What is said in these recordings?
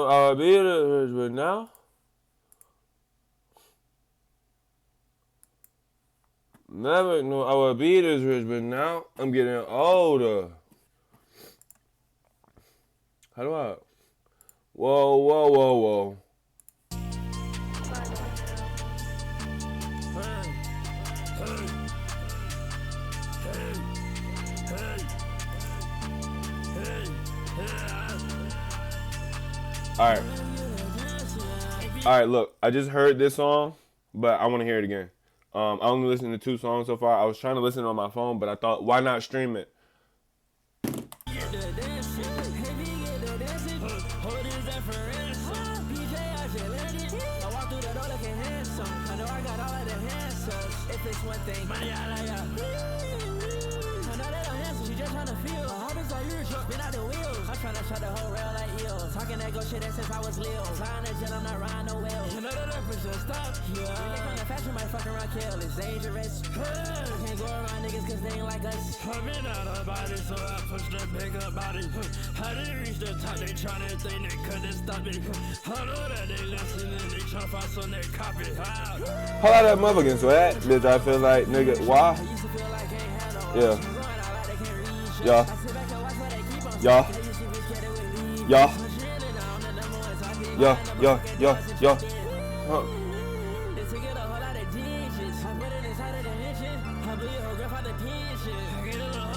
Our beer is but now. Never knew our beat is rich, but now I'm getting older. How do I? Whoa, whoa, whoa, whoa. Alright. Alright, look, I just heard this song, but I want to hear it again. I only listened to 2 songs so far. I was trying to listen on my phone, but I thought, why not stream it? Trying to shut the whole rail like eels. Talking that go shit since I was little. Flying that jet, I'm not riding no wheel. You know the rappers just stop. Yeah. When they come to fashion, might fuck around kill. It's dangerous. I can't go around niggas cause they ain't like us. I'm in out of body, so I push the bigger body. I didn't reach the top, they tryna think they couldn't stop me. I know that they listening, they tryna find some they copy. Hold out that motherfucking sweat, bitch. I feel like, nigga, why? Yeah. Yeah. Yeah. Yeah. Yeah, yeah, yeah, yeah. Huh.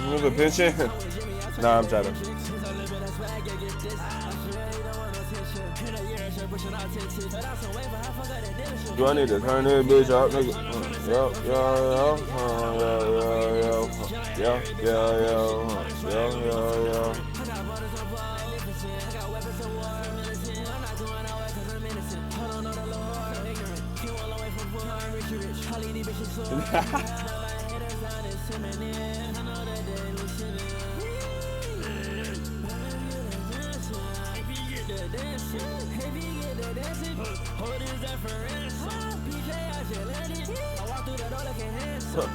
You want a pension? Nah, I'm trying to. Do I need to turn this bitch up, nigga? Yeah.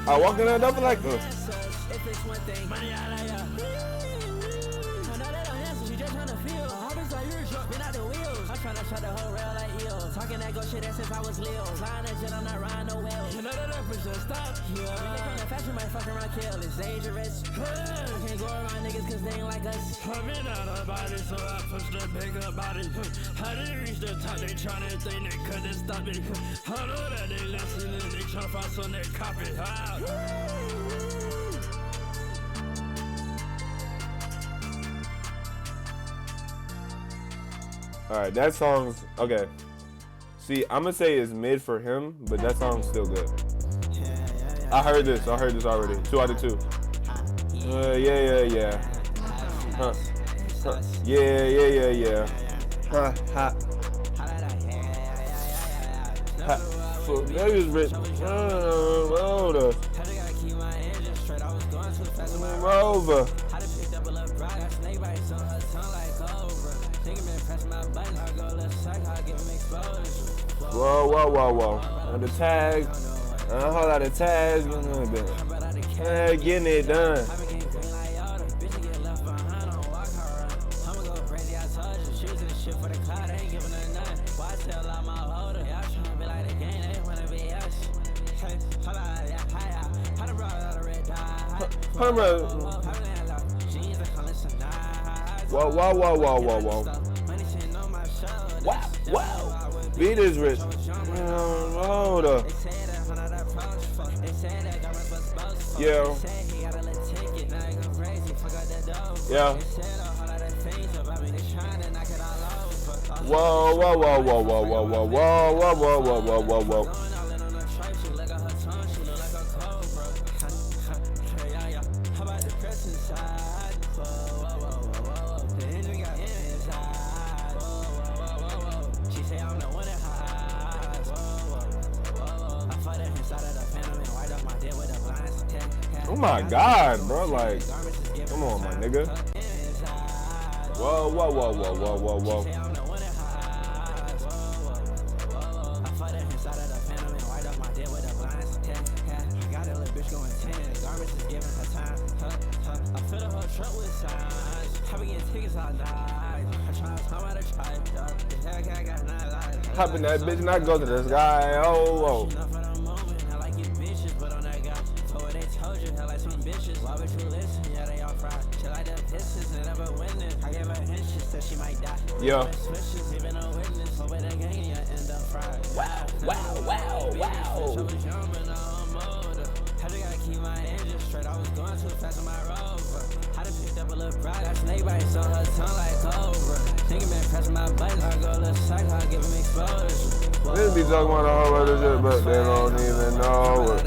I walk in there double like trying to shut the whole rail like eels. Talking that go shit since I was little. Flying that jet, I'm not riding no wheel. You know the rappers just stop. Yeah. When they come to fashion, might fuck around kill. It's dangerous. I can't go around niggas cause they ain't like us. I'm in out of body, so I push the bigger body. I didn't reach the top, they tryna think they couldn't stop me. I know that they listening, they tryna find some they copy. Alright, that song's okay. See, I'm gonna say it's mid for him, but that song's still good. I heard this already. 2 out of 2. Yeah. Huh. Yeah. Ha. So that is rich. Rover. Whoa. And the tag. A whole lot of tags. Getting it done. Whoa. Wow. Beat is rich. Hold up. Yeah. Whoa. Oh my God, bro! Like, come on, my nigga. Whoa. I feel the whole truck with signs. I be getting tickets all night. Hop in that bitch and I go to the sky. Oh, whoa. Yeah. Wow. I just gotta keep my engine straight. I was going too fast on my rover. I done picked up a little bride. Got snake bites on her tongue like cobra. Nigga been pressing my buttons. I go a little psycho. I give him exposure. They be talking about a whole lot of shit, but they don't even know it.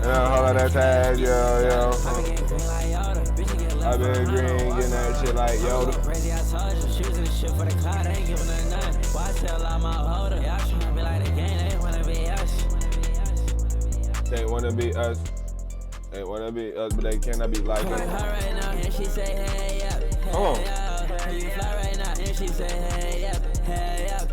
Yeah, a whole lot of tag, yeah. I been green, getting that shit like Yoda. Crazy, I told you. Shoes and shit for the cloud. I ain't giving her nothing. Why tell all my holder? Y'all tryna be like the game. They wanna be us. They wanna be us. They wanna be us, but they cannot be like us. Right now, and she say, hey, up. Come on. You fly right now, and she say, hey, up. Hey, up.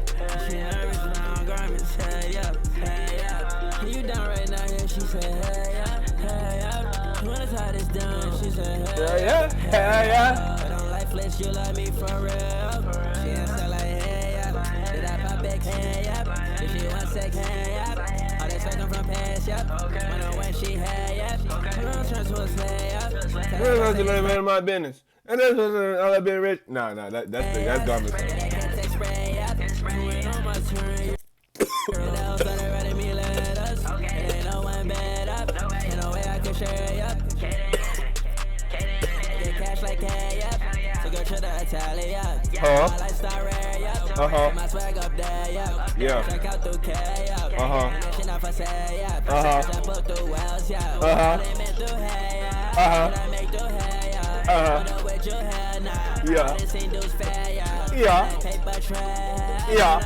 She nervous now, garments, hey, up. Hey, up. You down right now, and she say, hey, up. Hey, up. You wanna tie this down, she say, hey, up. Yeah. I don't like flesh, you love me for real. She answer like, hey, up. Did I pop back, hey, up. If she want sec, hey, up. All that sweat come from past, yep. When I went, she had, yep. When I turn to a slay, yep. We're not to let man my business. And that's what all I've been rich. Nah, that's garments. My swag up there, Yeah. Check out through K, Shit not for sale, Put through wells, They make through hair, What I make through hair, What with your hair now, Yeah. I done seen dudes fair, Yeah. Paper trail, Yeah.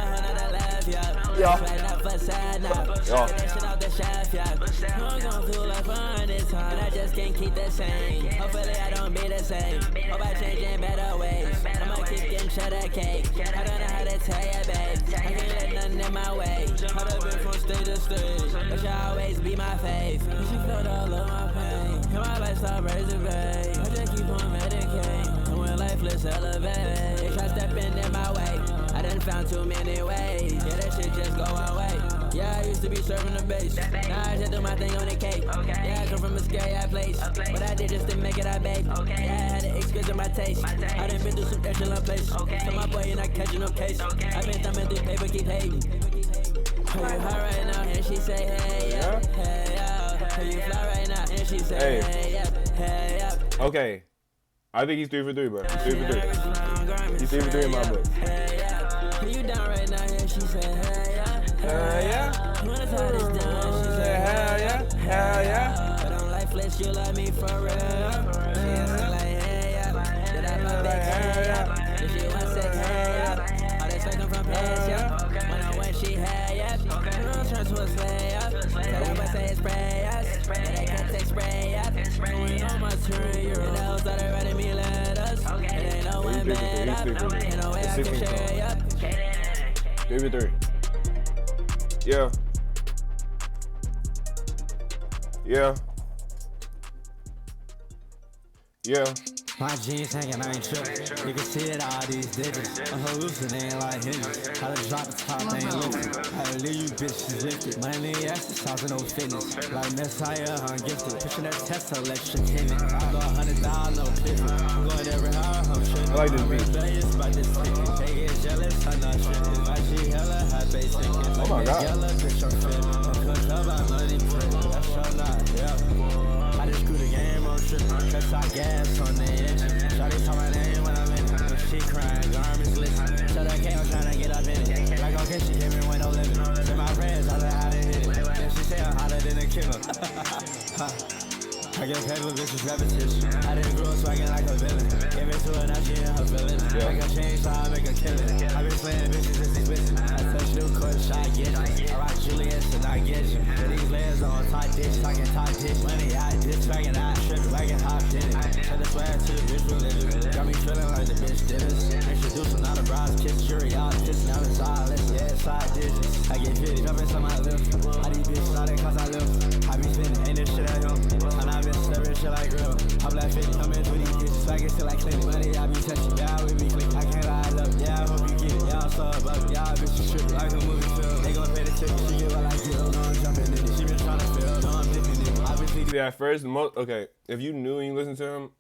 Right up for side now, That shit off the shelf, I'm gon' feel like fun this time, I just can't keep the same. Hopefully I don't be the same. Hope I change in better ways. I'ma keep getting cheddar cake. I don't know how to tell ya, babe. I can't let nothing in my way. I've been from state to state, but you always be my faith. She felt all of my pain. And my lifestyle raising babe. I just keep on Medicaid. And when lifeless elevate, they try stepping in my way. I done found too many ways. Yeah, that shit just go away. Yeah, I used to be serving the base. Now I just do my thing on the cake. Yeah, I come from a scary ass place. What I did just to make it, I bake. Yeah, I had to express my taste. I done been through some excellent place. So my boy, you're not catching no case. I been thumbing through paper, keep hating. You high right now, and she say, hey, yeah. Hey, yeah. You fly right now, and she say, hey, yeah. Hey, yeah. Okay. I think he's 3 for 3, bro. He's 3 for 3. He's 3 for 3 in my book. You down right now, and she say, hey, yeah. You wanna tie this down, she say, hell yeah. I don't like flesh, you love me for real. She answer like, hey, yeah. Did I pop back, hey, yeah. If she want sex, hey, yeah. All that sweat come from past, yeah. When I went, she had, yeah. When I turn to a slay, yeah. Tell them I say it's spray, yeah. And they can't take spray, yeah. Going on my turn, you're in the house, started writing me letters. It ain't no one bad up. Ain't no way I can share, yeah. 3 for 3. Yeah. My jeans hanging, I ain't tripping. You can see it, all these digits. I'm hallucinating like hinges. How to drop the top, they ain't lifted. How to leave you bitches lifted. Money, exercise, no fitness. Like Messiah, ungifted. Pushing that Tesla, electric timid. I go 100,000, no pivot. I'm going every hour, I'm tripping. I like this beat. Rebellious by this ticket. They get jealous, I'm not tripping. My G hella high base ticket. Oh my God. Yellow bitch, I'm feeling. Cause love, I'm money pretty. That's your not, yeah. I just screw the game, I'm tripping. Cause I gas on the engine. Shawty call my name when I'm in it. When she crying, garments listen. So that K, I'm tryna get up in it. Like, okay, she hit me with no limit. To my friends, I learned how to hit it. Then she say I'm hotter than a killer. I get paid for bitches repetition. I didn't grow up swagging like a villain. Give it to her, now she in her feelings. Make her change, so I make her kill it. I been slaying bitches since they bitches. I touch new court, shot get you. I rock Julius and I get you. These layers on tight dish, talking tight dish. Money, I dish, swagging, I trip, wagging, hopped in it. Tell the swag to the bitch religion. Got me feeling like the bitch divis. Introducing all the bras, kiss, jury, all the kiss. Now it's all list, yeah, side digits. I get 50, jump into my lift. All these bitches started cause I live. I be spinning, ain't this shit at home. And I been serving shit like grill. I'm like 50, I'm in 20 bitches. Swag it till I clean it. Money, I be touching, yeah, we be clean. I can't like a movie film. They gon' pay the ticket, she get what I give. No, I'm jumping in it. She been tryna feel, no, I'm dipping in it. Obviously, See, at first, okay, if you knew and you listened to him,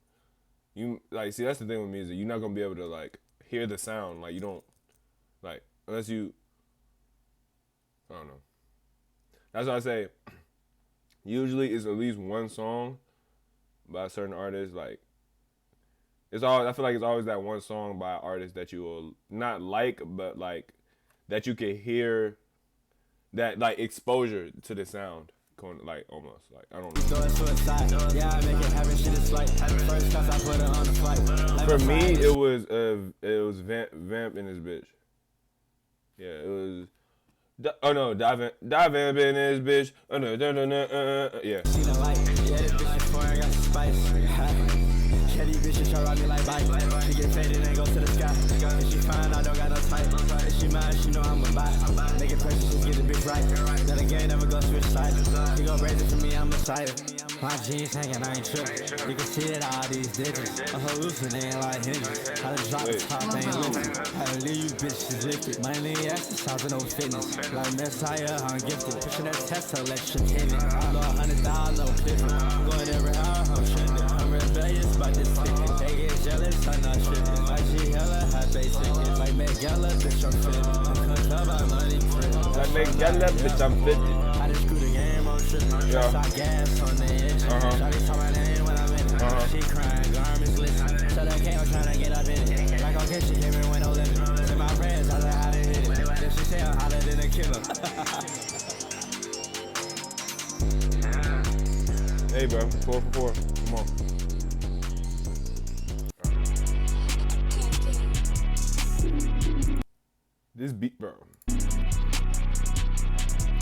you, like, see, that's the thing with music. You're not gonna be able to, like, hear the sound. Like, you don't, like, unless you, I don't know. That's why I say, usually it's at least one song by a certain artist. Like, it's all, I feel like it's always that one song by an artist that you will not like, but, like, that you can hear, that, like, exposure to the sound. Like, almost, like, I don't know. Yeah, I make it happen, shit is like first class, I put her on the flight. For me, it was Vamp in his bitch. Yeah, it was. Oh no, Vamp in his bitch. Oh no, yeah. See the light, yeah, this bitch is foreign, I got some spice. Yeah, these bitches try ride me like bike. She get faded and go to the sky. If she fine, I don't got no type. If she mine, she know I'm a buy. Make it precious, just get the bitch right. Then again, never go switch sides. You go raise it for me, I'm excited. My jeans hanging, I ain't tripping. You can see it, all these digits. I'm hallucinating like hinges. How to drop the top, ain't lifting. How to leave you bitches lifted. Mainly exercise and no fitness. Like Messiah, I'm gifted. Pushing that Tesla, electric hit it. I know 100,000, no clipping. I'm going every hour, I'm shifting. I'm rebellious, but this ticket. They get jealous, I'm not tripping. My G hella high basic. Like make gala, bitch, I'm fitted. I'm cooked up by money print. Like make gala, bitch, I'm fitted. I just screw the game, I'm tripping. Yeah. Shot gas on the engine. Shawty talk my name when I'm in it. She crying, garments glistening. So that came, I'm trying to get up in it. Like okay, she came in with no limit. To my friends, I learned how to hit it. Then she say I'm hotter than a killer. Hey, bro, 4 for 4. Come on. This beat, bro.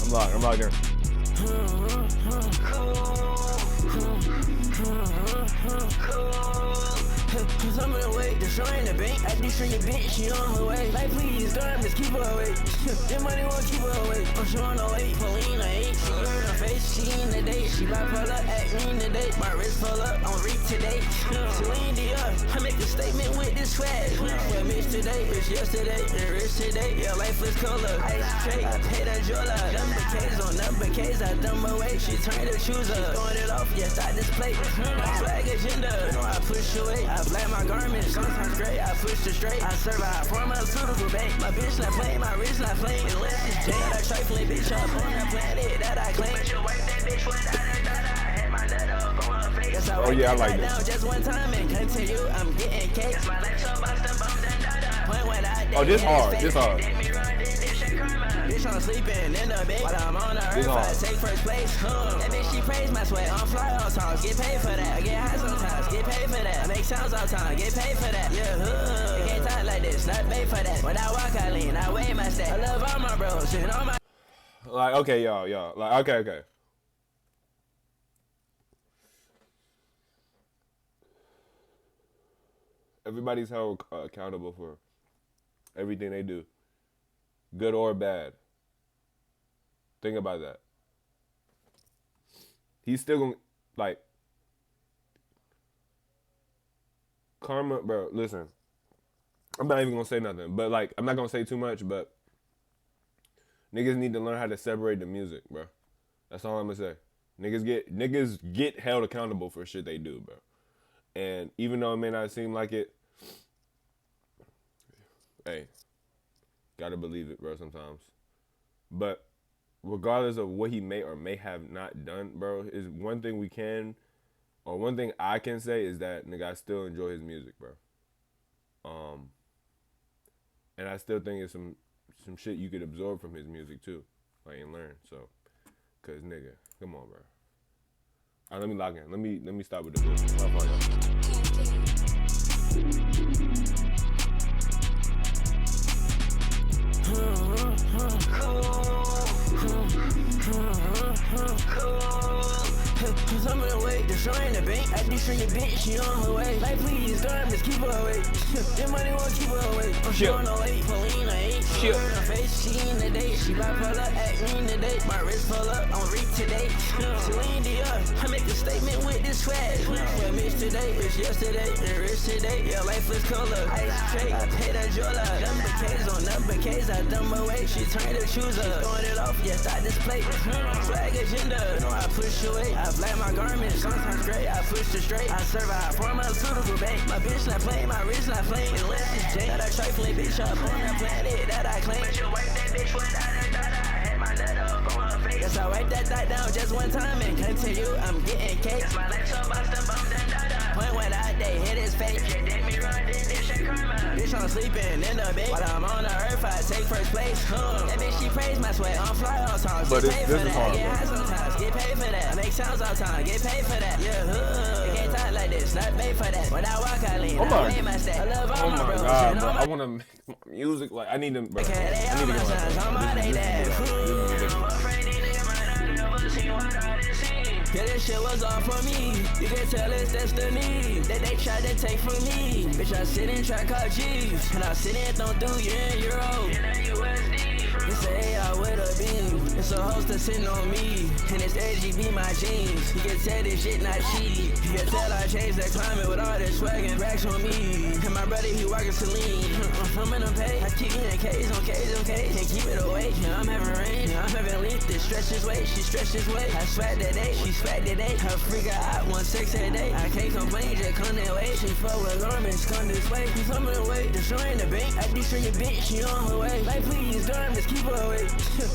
I'm locked in. Cause I'm in the way, destroying the bank. I destroy your bitch, she on her way. Like please, garments, keep her away. That money won't keep her away. I'm showing her weight, Pauline, I ain't. She learn her face, she in the date. She bipolar, act mean today. My wrist full up, on reek today. Celine Dior, I make a statement with this swag. Well, bitch today, bitch yesterday, and rich today. Yeah, life is color. Ice tray, I pay the jeweler. Number K's on number K's, I dumb away. She turned to choose her. Throwing it off, yes, I display. Swag agenda, you know I push away. I black my garments, sometimes gray, I push the straight. I survive pharmaceutical bank. My bitch not playing, my wrist not playing. Unless it's J, that trifling bitch up on the planet that I claim. But you wipe that bitch with I had my nut up on her face. Oh yeah, I like this. Now just one time and continue, I'm getting cake. That's my life, so bust the bump, point when I Oh, this hard, this hard. Bitch, I'm sleeping in the bed while I'm on the earth. I take first place. That bitch, she praise my sweat. I'm fly all times, get paid for that. I get high sometimes, get paid for that. I make sounds all time, get paid for that. Yeah, you can't talk like this, not paid for that. When I walk, I lean, I weigh my step. I love all my bros, and all my. Like, okay, y'all. Like, okay. Everybody's held accountable for everything they do, good or bad. Think about that. He's still gonna, like, karma, bro. Listen, I'm not even gonna say nothing, but like, I'm not gonna say too much, but niggas need to learn how to separate the music, bro. That's all I'm gonna say. Niggas get held accountable for shit they do, bro. And even though it may not seem like it, hey, gotta believe it, bro, sometimes. But regardless of what he may or may have not done, bro, is one thing we can, or one thing I can say is that, nigga, I still enjoy his music, bro. And I still think it's some shit you could absorb from his music, too. Like, and learn, so. Cause, nigga, come on, bro. All right, let me log in. Let me stop with the book. My fault, Cause I'm in the way, destroying the bank. I destroy your bitch, she on her way. Like please, garments, keep her away. That money won't keep her away. I'm showing her weight, Pauline, I ain't. She learn her face, She in the date, she bipolar, act mean today. My wrist full up, on reek today. Celine Dion, I make a statement with this swag. Well, mixed today, rich yesterday, and rich today. Yeah, life is cooler. Ice tray, I pay that jeweler. Number K's on number K's, I dumb away. She turned the chooser. Throwing it off, yes, I display. Swag agenda, you know I push away. I black my garments, sometimes gray. I push the straight. I survive pharmaceutical bank. My bitch not playing, my wrist not playing. Unless it's Jay. That I trifling bitch up on the planet that I claim. But you wipe that bitch without a dot. I had my nut up on her face. Yes, I wipe that dot down just one time and continue. I'm getting cake. It's my life so bust the bump done dot. Point without they hit his face. If you did me wrong, then this shit karma. Bitch, I'm sleeping in the bed. While I'm on the earth, I take first place. That bitch, she praise my sweat. I'm fly all times. But Get paid for that. hard, Get high sometimes. Get paid for that. I make sounds all time. Get paid for that. Yeah, you can't talk like this. Not paid for that. When I walk, I lean. I made my step. I love all my bros. God, bro. I want to make music. Like, I need to. Bro. I need to get yeah, this shit was all for me. You can tell it's destiny that they tried to take from me. Bitch, I sit in track called G's, and I sit in don't do you in Euro. It's a AR with a beam. It's a host that's sitting on me, and it's AGB my jeans. You can tell this shit not cheap. You can tell I changed the climate with all this swag and racks on me. And my brother, he working Celine. I'm in them pay. I keep getting K's on K's on K's. Can't keep it away. Yeah, I'm having rain. Yeah, I'm having leak. This stretch this way. She stretch this way. I swag today. She swag today. Her freak out 1-6 a day. I can't complain. Just come that way. She fuck with garments. Come this way. She's coming away. Destroying the bank. I destroy your bitch. She on her way. Like please, garments. Keep her away.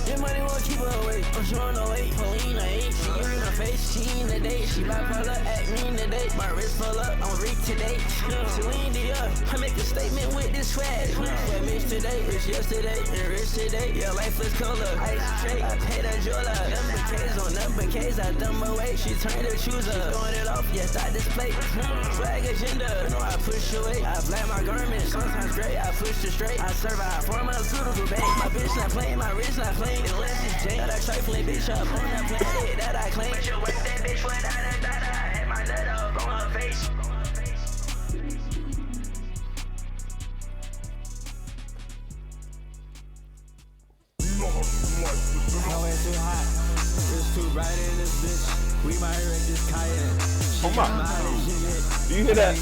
Your money won't keep her away. I'm showing no weight. Pauline, I ain't. She in her face. She in the day. She bipolar. Act mean today. My wrist full up. On reek today. Celine Dion. I make a statement with this swag. Well, mixed today. Rich yesterday. And rich today. Yeah, life is cooler. Ice tray. I pay that jeweler. Number K's on number K's. I dumb away. She turned the chooser. Throwing it off. Yes, I display. Swag agenda. You know I push away. I black my garments. Sometimes gray. I push the straight. I survive pharmaceutical bank. My bitch not playing. My wrist not playing. Unless it's Jay. That I trifling bitch up on the planet that I claim. But you wipe that bitch without a dot. I had my nut up on her face. No, it's too hot. It's too bright in this bitch. We might wreck this kayak. Oh my. Do you hear that?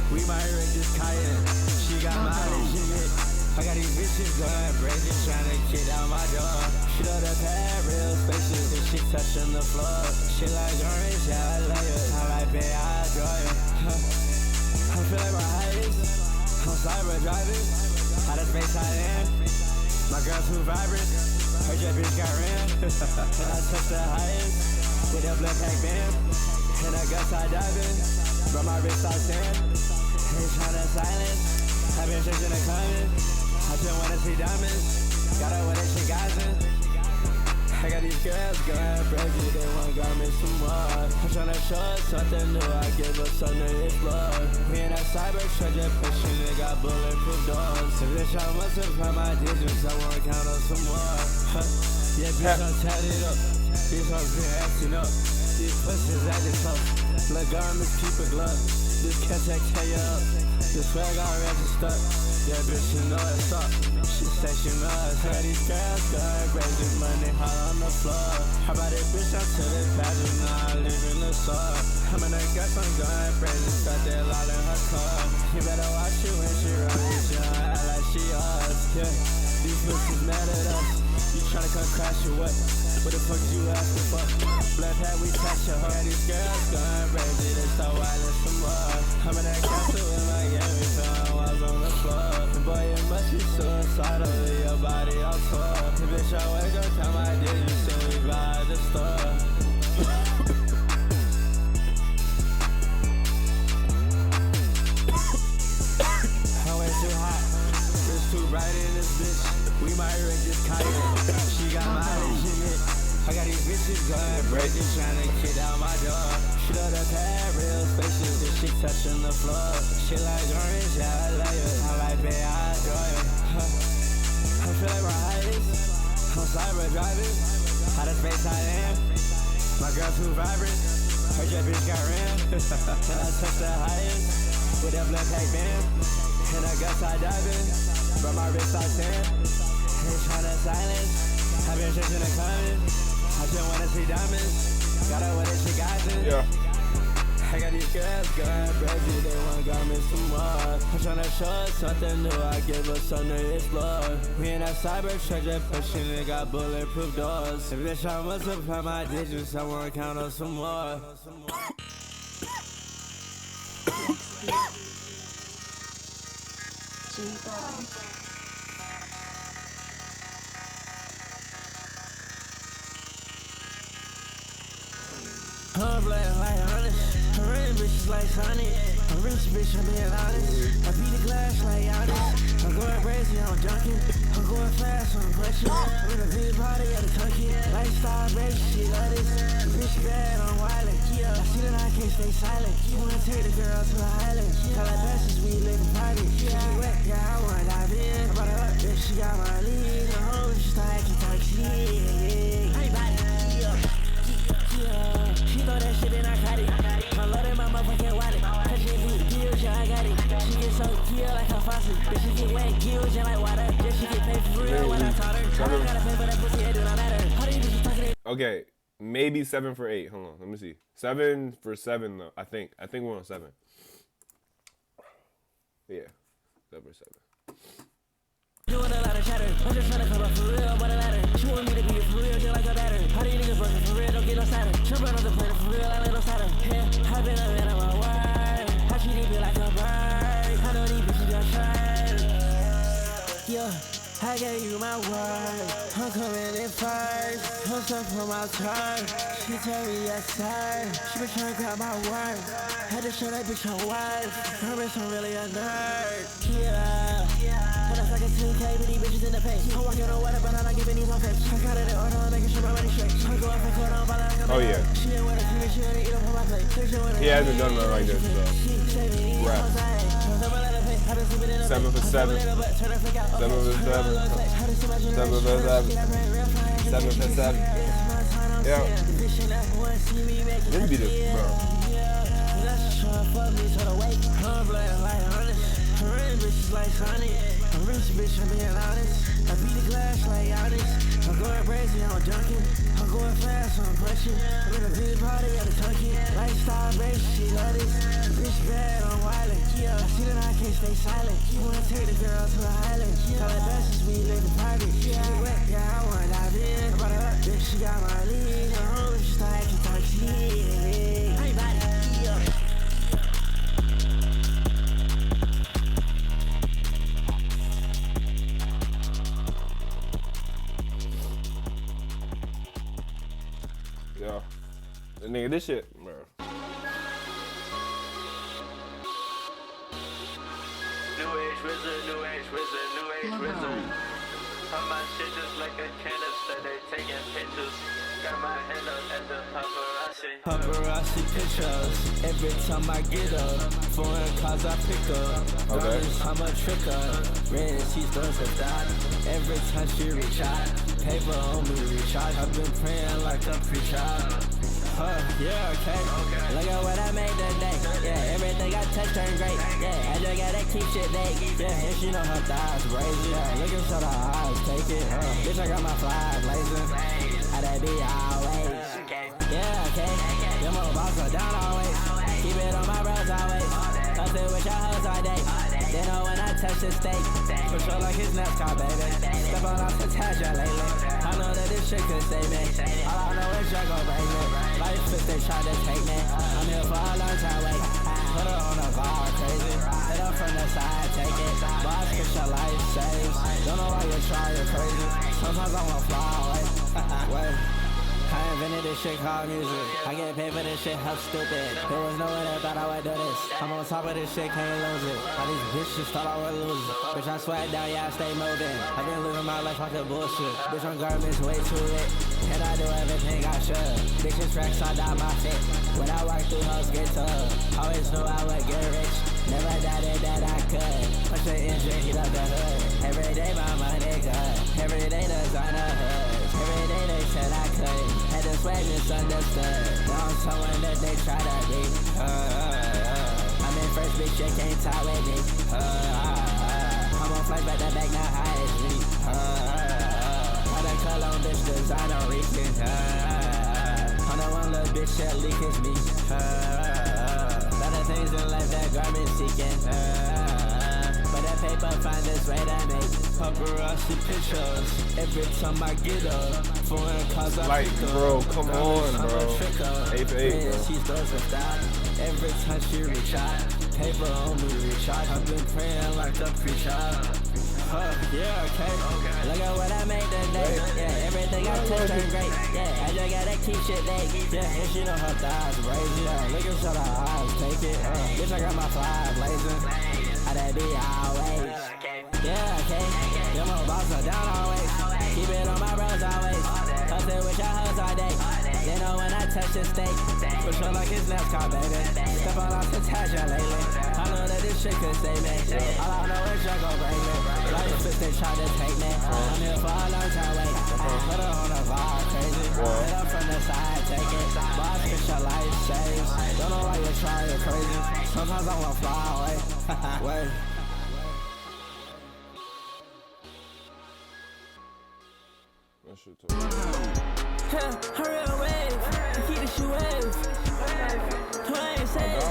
We might wreck this kayak. She got mileage in it. I got these bitches going crazy, trying to kick down my door. She love the pad, real spacious, and she touching the floor. She like orange, yeah, I love it. I like it, I enjoy it. I feel like my highest. I'm cyber driving. Out of space I am. My girl too vibrant. Her jet bitch got ran. And I touch the highest. With a blood pack band. And I guess I dive in. Brought my wrist out sand. Ain't trying to silence. I've been chasing the coming. I just wanna see diamonds. Gotta wear that shit guys in. I got these girls going crazy, they want garments some more. I'm tryna show us something new, I give us something to explore. Me and that cyber treasure pushing, it got bulletproof doors. So bitch, I must have found my digits, I wanna count on some more. Yeah, bitch, I'm tatted up. These hoes been acting up. These pussies acting tough. Blood garments keep it glove. This cat take you up. The swag already stuck. Yeah, bitch, you know it's up. She say she knows. Heard these girls going crazy, money hot on the floor. How about it, bitch? I'm to the pageant, now I live in the store. I'm in the guts, I'm going crazy, start that loud in her car. You better watch it when she runs, you know, act like she yours. Yeah, these bitches mad at us. You tryna come crash your what? What the fuck you asking for? Black hat, we catch your hoe. Yeah, these girls going crazy, they start wildin' some more. I'm in that castle with my Miami, found walls on the floor. Boy, you must be suicidal with your body all tour. Bitch, I wake up, count my digits, and we buy the store. I'm way too hot, it's too bright in this bitch. We might wreck this kayak. She got mileage in it. I got these bitches going crazy, trying to kick down my door. She love the pad, real spacious, and she touching the floor. She like orange, yeah, I love it. I like it, I enjoy it. I feel like driving. How the space I am. My girl too vibrant. Her jet bitch got ran. And I touch the highest with that black pack band. And I guess I dive in. From my wrist I stand. Ain't tryna silence. I've been chasing the comments. I just wanna see diamonds. Gotta wear this shit guys in. Yeah. I got these girls going crazy, they want garments some more. I'm tryna show us something new, I give us something to explore. We in that cyber treasure pushing and got bulletproof doors. If this shot must apply my digits, I wanna count on some more. I'm playing like honest. A real bitch is like Sonic. A rich bitch, I'm being honest. I beat the glass like honest. I'm going crazy, I'm junking. I'm going fast, I'm pushing. I'm in a big party at a turkey. Lifestyle, baby, she love this. The bitch bad, I'm wildin'. I see that I can't stay silent. You wanna take the girl to the island. Call her passes, we live in private. She wet, yeah, I wanna dive in. I brought her up, bitch, she got my lead. The whole she start acting toxic. Everybody, yeah. She throw that shit in I got it. I love that my motherfucking wallet. Cause she beat gills, yeah, I got it. She get so kill like a faucet. Bitch, she get wet gills, yeah, like water. Yeah, she get paid for real when I taught her. I don't gotta pay for that pussy, it do not matter. How do you bitches talking that? Okay, maybe 7 for 8. Hold on, let me see. 7 for 7 though. I think we're on 7. Yeah, 7 for 7. Doing a lot of chatter. I'm just trying to come up for real, but a ladder. She want me to be for real, just like a batter. How do you niggas working for real? Don't get no sadder. Jumping on the planet for real, I let no sadder. Yeah, I've been a man on my word. How she need me like a bird? I know these bitches got shine. Yeah, I gave you my word. I'm coming in first. I'm stuck for my turn. She told me yes, sir. She been trying to grab my word. Had to show that bitch her wife. Her bitch, I'm really a nerd. Yeah. But I like a 2K with these bitches in the face. I'm walking on water, but I'm not giving these on face. I got it in order, I'm making sure my money straight. I'm going for court on, but I'm Oh yeah. She didn't want to see me, she didn't eat up on my plate. He hasn't done nothing like this, so. Rap. 7 for 7. 7 for 7. 7 for 7. 7 for 7. Yeah. Let me be this, bro. Bitches like Sonic. A rich bitch, I'm being honest. I beat the glass like honest. I'm going crazy, I'm junking. I'm going fast, I'm pushing. I'm in a big party at a turkey. Lifestyle, baby, she love this. The bitch bad, I'm wildin'. I see that I can't stay silent. You wanna take the girl to the island. Call her passes, we live in private. She wet, yeah, I wanna dive in. I brought her up, bitch, she got my lead. The whole she start acting toxic. Everybody, yeah. Yeah. Nigga, this shit, bro. New age wizard, new age wizard, new age wizard. On my shit just like a canister, they taking pictures. Got my hand up at the paparazzi. Paparazzi pictures, every time I get up. Foreign cars I pick up. Okay. I'm a tricker. Red, she's doing some dot. Every time she reach out, paper on me recharge. I've been praying like a preacher. Yeah, okay. Look at what I made today. Yeah, everything I touch turned great. Yeah, I just gotta keep shit vague. Yeah, and she know her thighs crazy. Yeah, look at shut her eyes, take it. Bitch, I got my flies blazing. How that be always? Yeah, okay. Them old balls are down always. Keep it on my bros always. Touch it with your hoes all day. They know when I touch the steak. Control like his NASCAR, baby. Step on off the Tasha lately. I know that this shit could save me. All I know is you're gon' break me. Life is they try to take me. I'm here for a long time, wait. Put her on a bar, crazy. Hit her from the side, take it. Boss, get your life saves. Don't know why you try, you're crazy. Sometimes I wanna fly away. Wait. I invented this shit called music. I get paid for this shit, how stupid. There was no way that thought I would do this. I'm on top of this shit, can't lose it. All these bitches thought I would lose it. Bitch, I swag down, yeah, I stay moving. I've been living my life like a bullshit. Bitch, on garments way too lit. And I do everything I should. Bitches tracks, I die my fit. When I walk through hoes, get tough. Always knew I would get rich. Never doubted that I could. Push the engine, heat up the hood. Every day my money good. Every day designer hoods. Every say. Had to swag misunderstood. Now I'm someone that they try to be. I'm in first, bitch, you can't tie with me. I'm on flight, but the back not high as me. All that cologne, bitch, designer reeking. On that one little bitch, that leak is me. Lot of things in life that garbage seeking. But that paper find its way to make paparazzi pictures. Every time I get up, foreign cars I Like, bro, come on, bro. 8 for 8, bro. She throws a stop. Every time she reach out, paper on me reach out. I've been praying like a preacher. Yeah, okay. Look at what I made today. Yeah, everything I touch is great. Yeah, I just gotta keep shit late. Yeah, and she know her thighs crazy. Yeah, look at shut her eyes, take it. Bitch, I got my fly blazing. How that be always? Yeah, okay. Them old boss are down always. Keep it on my bros always. Hustle with your hoes all day. They know when I touch the steak. For sure like it's NASCAR, baby. Step on off the Tasha lately. I know that this shit could save me. All I know is you're gon' bring me. Like if they try to take me. I'm here for a long time, wait. Put her on a vibe, crazy. Hit up from the side, take it. Boss, bitch, your life saves. Don't know why you're trying, you're crazy. Sometimes I wanna fly away. Wait. That shit tough. Hurry up, wave. Keep the shit wave. No, I ain't safe.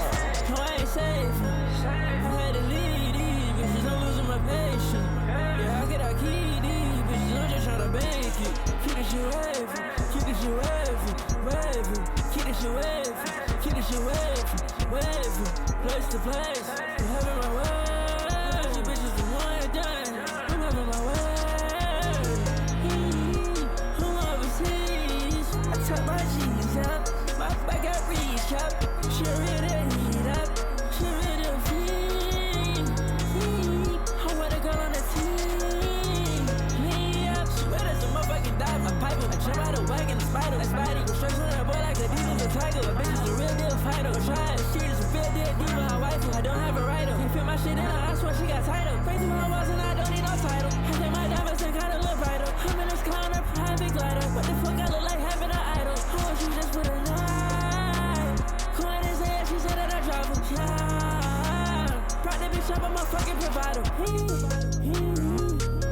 No, I ain't safe. I had to leave these bitches. I'm losing my patience. Yeah, how could I keep these bitches? I'm just trying to bank it. Keep the shit wave. Keep the shit wave. Wave. Keep the shit wave. Keep the shit wave. Wave. Place to place. I'm having my way. You bitches the one done. I'm having my way. Tuck my jeans up, my back got reach up. She ready to heat up, she ready to feed. I want a girl on the team. Me up, she ready to motherfucking dive. I pipe her, I jump out the wagon, the spider, like Spidey. Go straight on that boy like the Diesel's a tiger. A bitch is a real deal fighter. Go try it, she is a real deal diva. I wife her, I don't have a writer. Can't fit my shit in her, I swear she got tighter. Crazy when I was and I don't need no title. I think my diamonds and kinda look brighter. I'm in this car on a private glider. What the fuck I look like having an idol? She just put a line. Coin his head, she said that I drive him. Yeah. Brought that bitch up, I'm a fucking provider.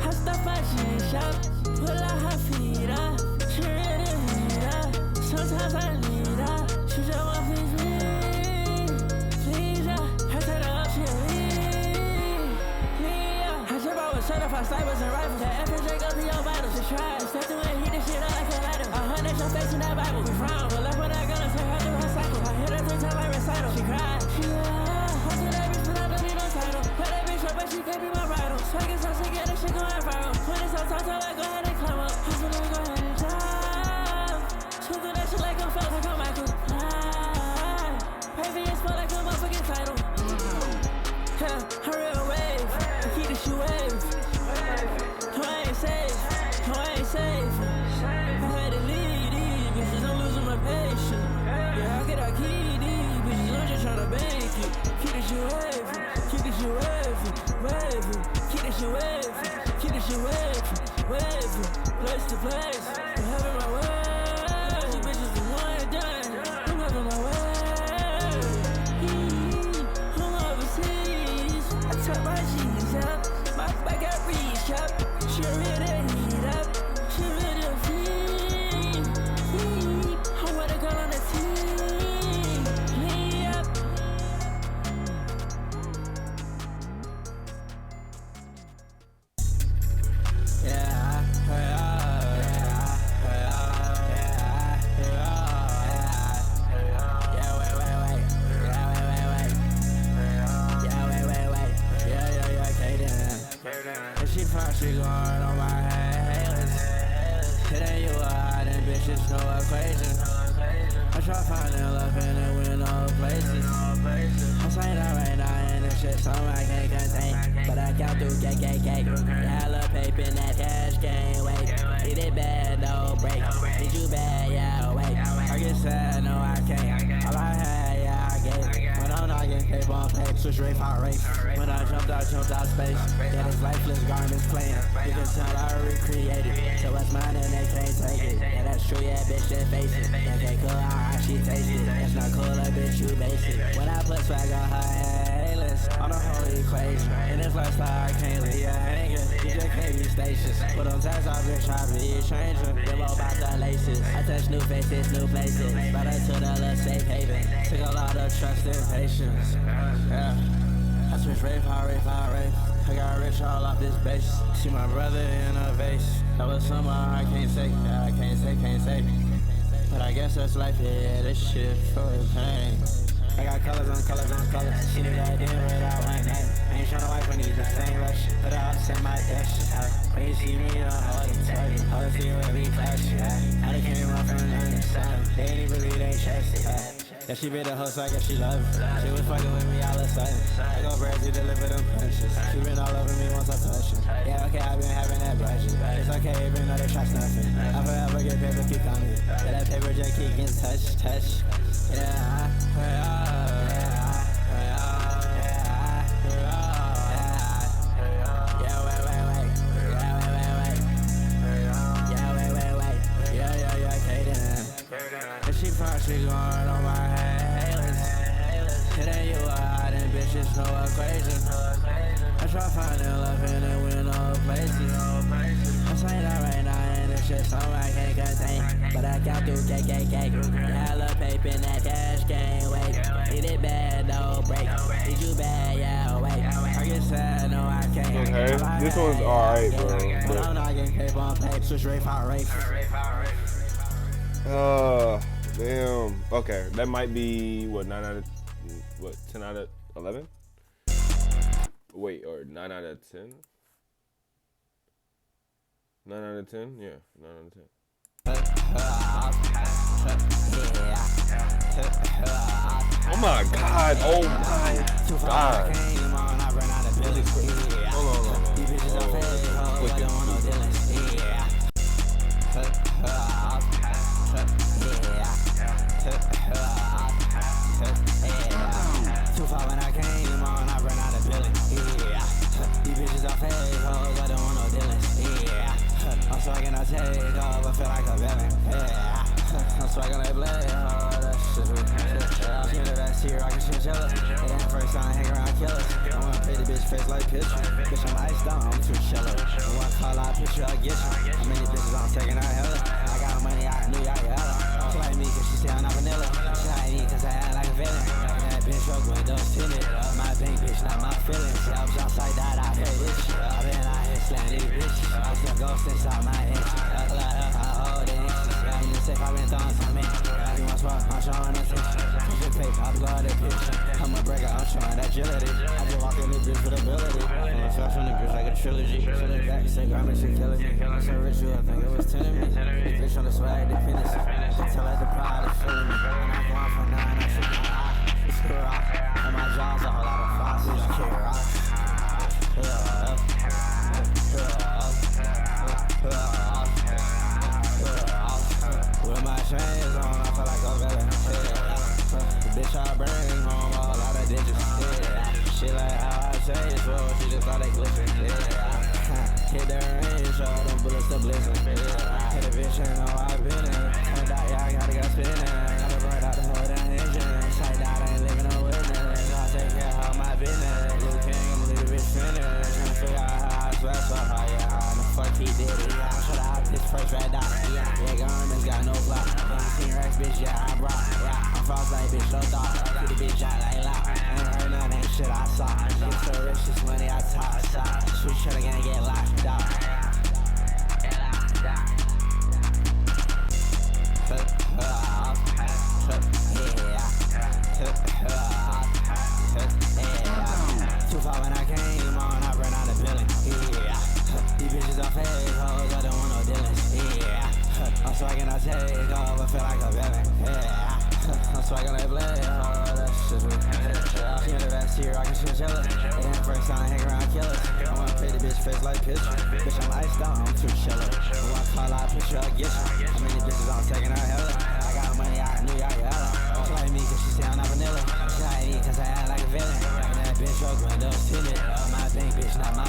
I stop my jean shop, pull out her feet up. She ready to heat up. Sometimes I need her. She just want please me. Please, yeah. I turn her up, she leave. Yeah. I jump out with certified snipers and rifles. That FJ go to your vitals. She tried. Step through and heat this shit up like a lighter. 100 your face in that Bible. We frown, but left with that gun and say her through her cycle. I hit her 3 times like recital. She cried. I told that bitch, but I don't need no title. Put that bitch up, but she can't be my rival. Swaggin' so sick, yeah, that shit going viral. When it's on top, tell her go ahead and climb up. Hustle and go ahead and jump. Shoot through that shit like I'm felt like I'm Michael. Pay for your spot like a motherfucking title. Hurry up, wave. Keep the shit wave. No, I ain't safe. No, I ain't safe. I had to leave these bitches, I'm losing my patience. Yeah, how could I keep these bitches? I'm just trying to bank it. Keep the shit wave, keep the shit wave, wave. Keep the shit wave, keep the shit wave, wave. Place to place, I'm having my way. You bitches the one done, I'm having my way. I'm overseas, I tuck my jeans up, my back got reach up. She ready to heat up, she ready to feed. I want a girl on the team. Me up. Yeah, she probably going on my haters. It ain't you or I, them bitches, no equation. I try finding love in the window places. I'm saying that right now, and this shit something I can't contain. But I count through KKK. Hella paper in that cash game, wait. Need it bad, no break. Need you bad, yeah, wait. I get sad, no, I can't. All I had, yeah, I gave. When I'm I'm not getting paper on page. Switch rate, fire race. When I jumped out space. Yeah, this lifeless garments playing. You can tell I recreated. So what's mine and they can't take it. Yeah, that's true, yeah, bitch, just face it. That can't cool, how she taste it. That's not cool, a bitch, you basic. When I put swag on her A-list, on the whole equation. In this lifestyle, I can't leave you hanging. You just can't be stations. Put on tags, I bitch, I be changing. Give all about the laces. I touch new faces, new places. But I took a little safe haven. Took a lot of trust and patience. Yeah. I switch rave, high rave, high rave. I got rich all off this base. See my brother in a vase. That was something I can't say. Yeah, I can't say. But I guess that's life, yeah, this shit for pain. I got colors on colors on colors. She knew that I did without one name. I ain't tryna wipe when you just ain't rush. But I upset my dash. When you see me, don't hold it tight. Hold it to you with me flash. I done came run from the other side. They ain't even believe they chased it. Yeah, she been the host, I guess she love it. She was fucking with me all of a sudden. I go Brazil, deliver them punches. She been all over me once I touch her. Yeah, okay, I been having that budget. It's okay, even though they try snuffing. I forever get paper, keep coming. Yeah, that paper just keep getting touch. Yeah, she probably going on my halos. It ain't you out and bitches, no equation. I try finding love in and win all places. I'm saying that right now and it's just something I can't contain. But I count through KKK. Hella paper in that cash game, wait. Need it bad, no break. Need you bad, yeah, wait. I get sad, no I can't. Okay, this one's alright, bro. But I'm not getting paper on paper. Switch rate, fire rate. Damn. Okay, that might be what 10 out of 11? Wait, or 9 out of 10? 9 out of 10? Yeah, 9 out of 10. Oh my god! Oh my god! Hold on. Too far when I came on, I ran out of billing. Yeah, these bitches are fake hoes, I don't want no dealings. Yeah, I'm swagging, I take off, I feel like a villain. Yeah, I'm swagging like Blade. Oh, that shit. She in the best here, I can chinchilla. It ain't first time, hang around killers. I wanna pay the bitch face like picture. Bitch, I'm iced out, I'm too shallow. I wanna call out picture, I get you. How many bitches I'm taking out hella? I got money, I knew y'all hella. She like me, cause she say I'm not vanilla. She like me, cause I act like a villain. That bitch truck windows tinted. My bank bitch, not my feelings. I was outside that, I hate this shit. I been out here slaying these bitches. I still ghosts inside my inches. I hold it inches. In the safe, I been throwing some in. You want smoke, I'm showing attention. Push your paper, I'm blowing the picture. I'm a breaker, I'm showing agility. I just walk in this bitch with ability. I'm a fresh on the bitch like a trilogy. Feeling back, say garments, she killing me. I'm so ritual, I think it was 10 of me. Bitch on the swag, dependency. Tell her the pride is feeling me. And I'm going for 9, I should be high. It's cool rock. And my jaw's a whole lot of fossils. Kick rock. With my chains on, I feel like a villain. The bitch I bring home a whole lot of digits. She like how I say it's well, she just thought they glisten. Hit the range, show them bullets to blissing. Hit the bitch, you know I've been in. Turned out, yeah, I gotta go spinning. Gotta burn out the whole damn engine. Sight out, I ain't living no witness. I'll take care of my business. Blue King, I'm a little bit finished. Trying to figure out how I sweat so hard, yeah. How the fuck he did it, yeah. Shut up, this first red dot, yeah. Yeah, garments got no block. 18 racks, bitch, yeah, I brought, yeah. I'm frostbite, bitch, no thought. Get the bitch out like lock. Ain't heard none, ain't shit I saw. Get so rich, this money I talk. Switch shit again, get locked out. Too far when I came on, I ran out of billing. Yeah, these bitches are fake hoes, I don't want no dealings. Yeah, I'm swagging, I take off, I feel like a villain. Yeah, I'm swagging like Blade. Oh, that shit. She in the best here, I can chinchilla. It ain't first time, hang around killers. I wanna pay the bitch face like picture. Bitch, I'm iced out, I'm too shallow. I wanna call out picture, I get you. How many bitches I'm taking out hella? I got money, I knew y'all hella. She like me, cause she say I'm not vanilla. She like me, cause I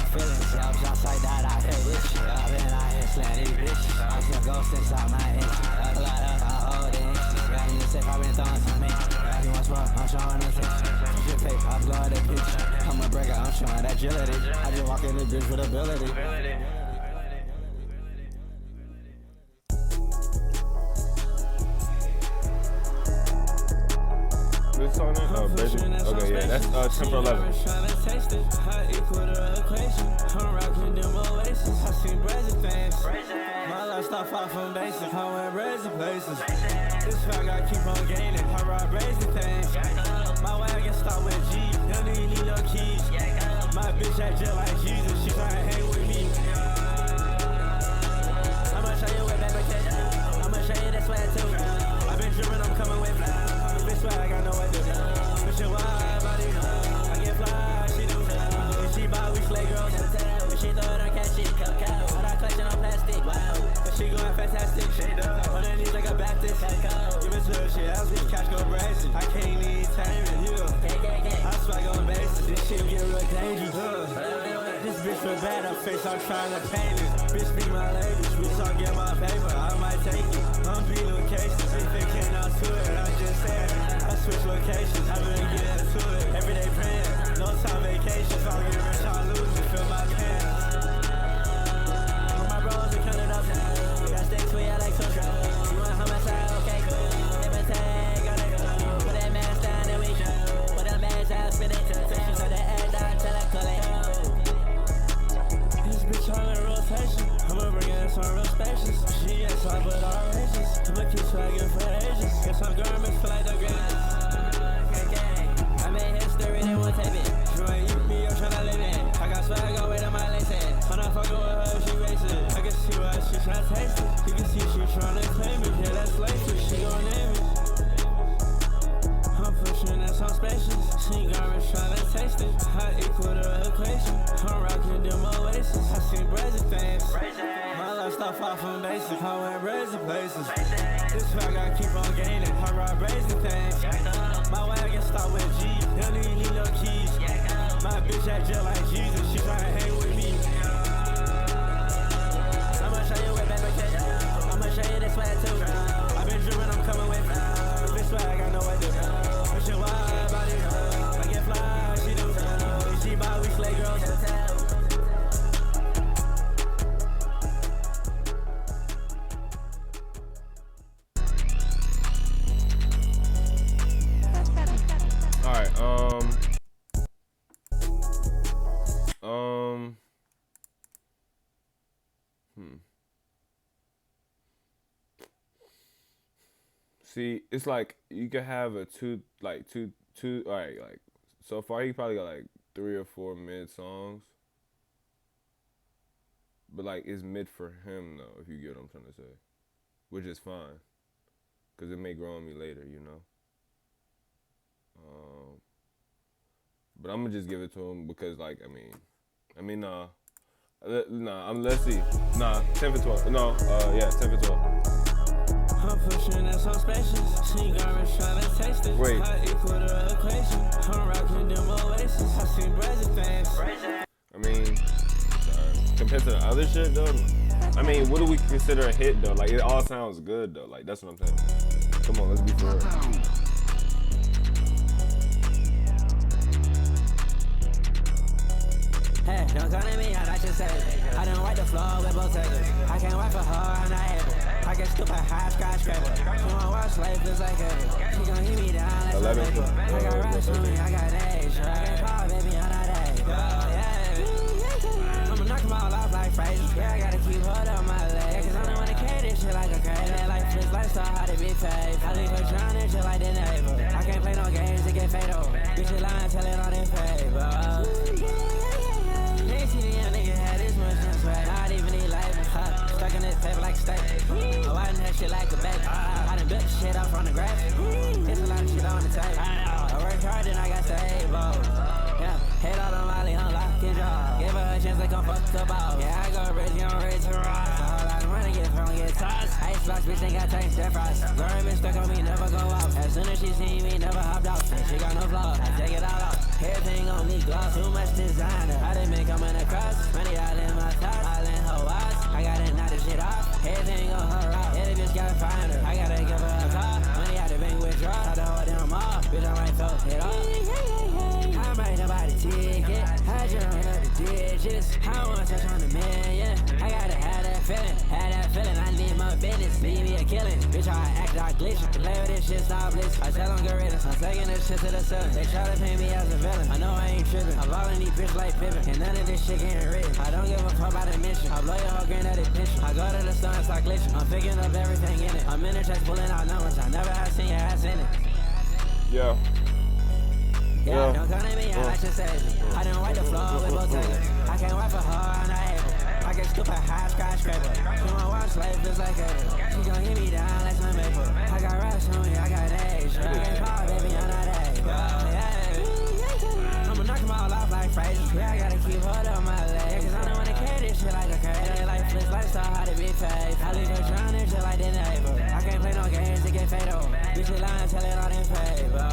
feelings. Yeah, I was outside that, I hear this shit. I've been out here slaying these bitches. I see a ghost inside my head. A lot of I hold it. Yeah, you safe, I've been throwing some men. You want smoke, I'm showing attention. Shit fake, I'm blowing that bitch. I'm a breaker, I'm showing that agility. I just walk in the bitch with ability. This song is basic. Okay, yeah, that's 10 for 11. I'm equal the equation. I'm rocking them oasis. I seen brazen things. My lifestyle far from basic. I went brazen places. This fuck I keep on gaining. I ride brazen things. My wagon start with G. Don't need no keys. My bitch act just like Jesus. She tryna hang with me. I'ma show you what baby can do. I'ma show you that swag too. I've been dripping, I'm coming with me. Bitch swag, I know what to do. Bitch, you wild, body. I get fly, she do. If she buy, we slay girls. If she throw it on cash, she all that collection on plastic. Wow. But she going fantastic. On her knees like a Baptist. Give it to her, she else, we cash go brazen. I can't even tame it, I swag on bases. This shit get real dangerous. This bitch for bad, her face, I'm trying to paint it. Bitch be my lady, we talk, get my paper, I might take it. I'm be locations, if it can't out to it, I'm just saying. I switch locations, I've been getting to it. Everyday praying, no time vacations, I'll get rich, I'll lose it, fill my pants. My bros are cutting up now, got sticks, we I like to draw. You want how much I okay, cool. Never tag, gotta go. Put that mask down and we go. Put that mask out, spin it, fish so that ass down till I collect. This bitch all in rotation, I'ma bring in some real spacious. She ain't soft but all races, I'ma keep swagging for ages. Get some garments feel like the greatest. I made history, they won't tape it. Join you, me, I'm tryna live it. I got swag on way to my laces. When I fuckin' with her, she racing. I can see why she tryna taste it. You can see she tryna claim it. Yeah, that's laces, she gon' name it. I'm pushing that some spacious. She garments tryna taste it. I equal the equation. I'm rocking them oasis. I seen brazen things. My lifestyle far from basic. I went brazen places. This fuck I keep on gaining. I ride brazen things. My wagon start with G. Don't need no keys. My bitch act just like Jesus. She tryna hang with me. I'ma show you what baby can do. I'ma show you that swag too. I've been dripping, I'm coming with me. Bitch swag, I know what to do. Bitch, you wild, body. I get fly, she do. If she buy, we slay girls. Alright, See, it's like you could have a two. Alright, like so far he probably got like 3 or 4 mid songs, but like it's mid for him though, if you get what I'm trying to say, which is fine, cause it may grow on me later, you know. But I'm gonna just give it to him because, like, let's see. 10 for 12. No, 10 for 12. I'm pushing that some spacious. She garments tryna taste it. Wait. I equal the equation. I'm rocking them oasis. I seen brazen things. I mean, compared to the other shit, though, I mean, what do we consider a hit, though? Like, it all sounds good, though. Like, that's what I'm saying. Come on, let's be for real. Hey, don't come to me, I like to say I done wipe the floor with Bottega. I can't wipe for her, I'm not able. I get stupid high skyscraper. She wanna watch life just like her. She gon' hit me down like 11. some paper. I got rocks on me, I got age. I can call, baby, on that age. Yeah. I'ma knock them all off like phrases. Yeah, I gotta keep hold on my leg. Cause I don't wanna carry this shit like a crazy. Like this lifestyle, how to be paid. I leave her drowning just like the neighbor. I can't play no games, it get fatal. Bitch, you lying, tell it on in favor. Not even need life, stuck in this paper like a steak. Oh, I done that shit like a bag. I done built the shit up from the grass. It's a lot of shit on the table. I worked hard and I got saved. Yeah, head out on Molly, unlock your jaw. Give her a chance to come fuck the ball. Yeah, I go rich, I'm ready to rock. A whole lot of money, get from get tossed. Ice blocks, bitch, they got tanks, they're frost. Girl, bitch stuck on me, never go out. As soon as she see me, never hopped out. She got no flaws, I take it all off. Everything on me gloss, too much designer. I done been coming across, money all in my thoughts, all in her watch. I gotta knock this shit off, everything on her rock. Yeah, the bitch gotta find her, I gotta give her a call. Money out the bank withdraw, try to hold them off. Bitch, I might throw it off. I might nobody ticket, I just run up the digits. I wanna touch on the million, I gotta have that feeling, I need my business, need me a killing. Bitch, I act like glitch, play with this shit, stop blitzing. I tell them get rid of some, taking this shit to the sun. They try to paint me as a villain, I know I ain't tripping. I'm balling these bitch like Pippin, and none of this shit getting written. I don't give a fuck about the mission, I blow your whole granddaddy picture. I go to the store and start glitching, I'm picking up everything in it. I'm in the checks pulling out numbers, I never have seen your ass in it. Yeah. Yeah, don't come to me, I like to save it. I done wipe the floor with Bottega. I can't wipe for her, I'm not able. I get stupid high skyscraper. She wanna watch life just like Ava. She gon' hit me down like some maple. I got rocks on me, I got Asia. I can't call, baby, I'm not able. I'ma knock them all off like phrases. Yeah, I gotta keep hold on my legs. Cause I don't wanna carry this shit like a curse. It ain't like flips, lifestyle, how to be paid. I leave her drowning just like the neighbor. I can't play no games to get fatal. Bitch, you lying, tell it all in favor.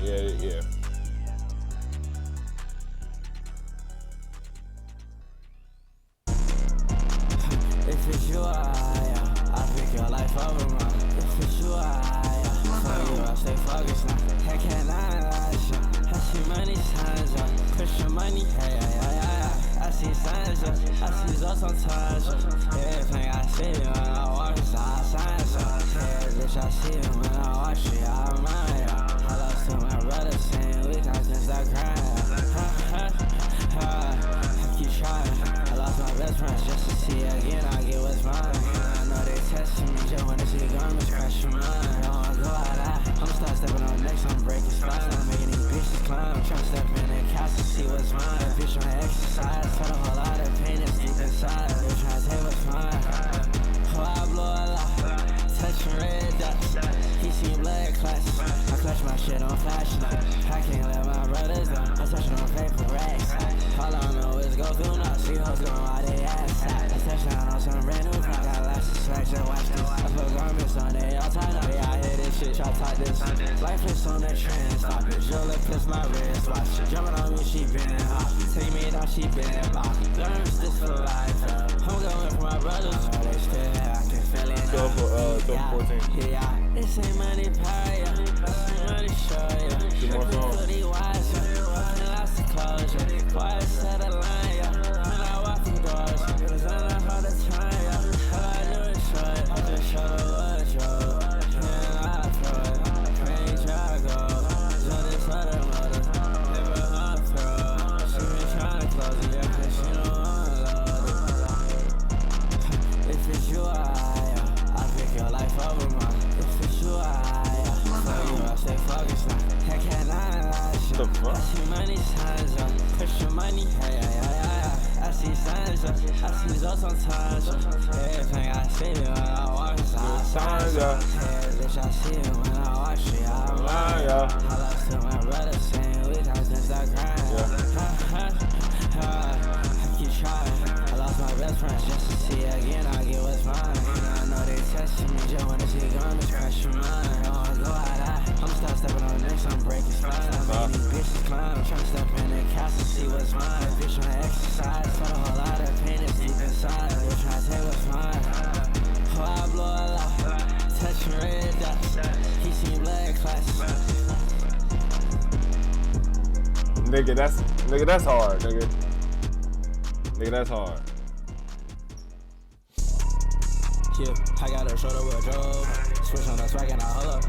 Yeah. If it's you, I pick your life over mine. If it's you, for you, I stay focused now. I can't lie, I see money signs, push your money, I see signs, I see results sometimes. Everything I see when I walk inside signs, bitch, I see it when I watch it, I mind. I lost to my brother, same week, I just start crying. I keep trying, I lost my best friend just to see again, I get what's mine. I know they testing me, just wanna see garments crash your mind. Don't wanna go out, I'm start stepping on next, I'm breaking spines. I'm making these bitches climb, trying to step in the castle, see what's mine. That bitch on exercise, felt a whole lot of pain that's deep inside. They trying to take what's mine. Oh, I blow a lot, touching red dots. He seen blood clutch, I clutch my shit on flash now. I can't let my brothers down, I'm touching on paper racks. All I know is go through now, see hoes going while they ass out. I touch down on some brand new crap, got lots of swag, just watch this. I put garments on, they all tied up, yeah, I hear this shit, try to tie this. Life is on the trend, stop it, Jola kiss my wrist, watch it. Jumping on me, she been hot, take me down, she been bop. Garments this for life, I'm going for my brothers, I know they still here, I can feel it. Go for 14. Yeah, this ain't money power, yeah, this ain't money show, yeah. Two more songs. Pretty wise, yeah, lost the closure. Why set a line, yeah, when I walk through doors, it was on the hard time, yeah. All I do is show it, I just show the wardrobe, and I throw it, range I go, so this other mother, never hunt through, she been tryna close it, yeah, cause she don't unload it. If it's you, I pick your life over mine. If it's you, for you, I stay focused now. I can't lie, I see money signs, push your money, I see signs, I see results sometimes. Everything I see when I walk inside signs, bitch, I see it when I watch it, I mind. I lost to my brother, same week, I just start crying. I keep trying, I lost my best friend just to see again, I get what's mine. I know they testing me, just wanna see garments crash your mind. Don't wanna go out, I'm start stepping on next, I'm breaking spines. I'm making these bitches climb, trying to step in the castle, see what's mine. Bitch on exercise, felt a whole lot of pain that's deep inside. They trying to take what's mine. Oh, I blow a lot, touching red dots. He seen blood clutch. Nigga, that's hard, nigga. Nigga, that's hard. Yeah, I got a shoulder wardrobe. Switch on the swag and I hold up.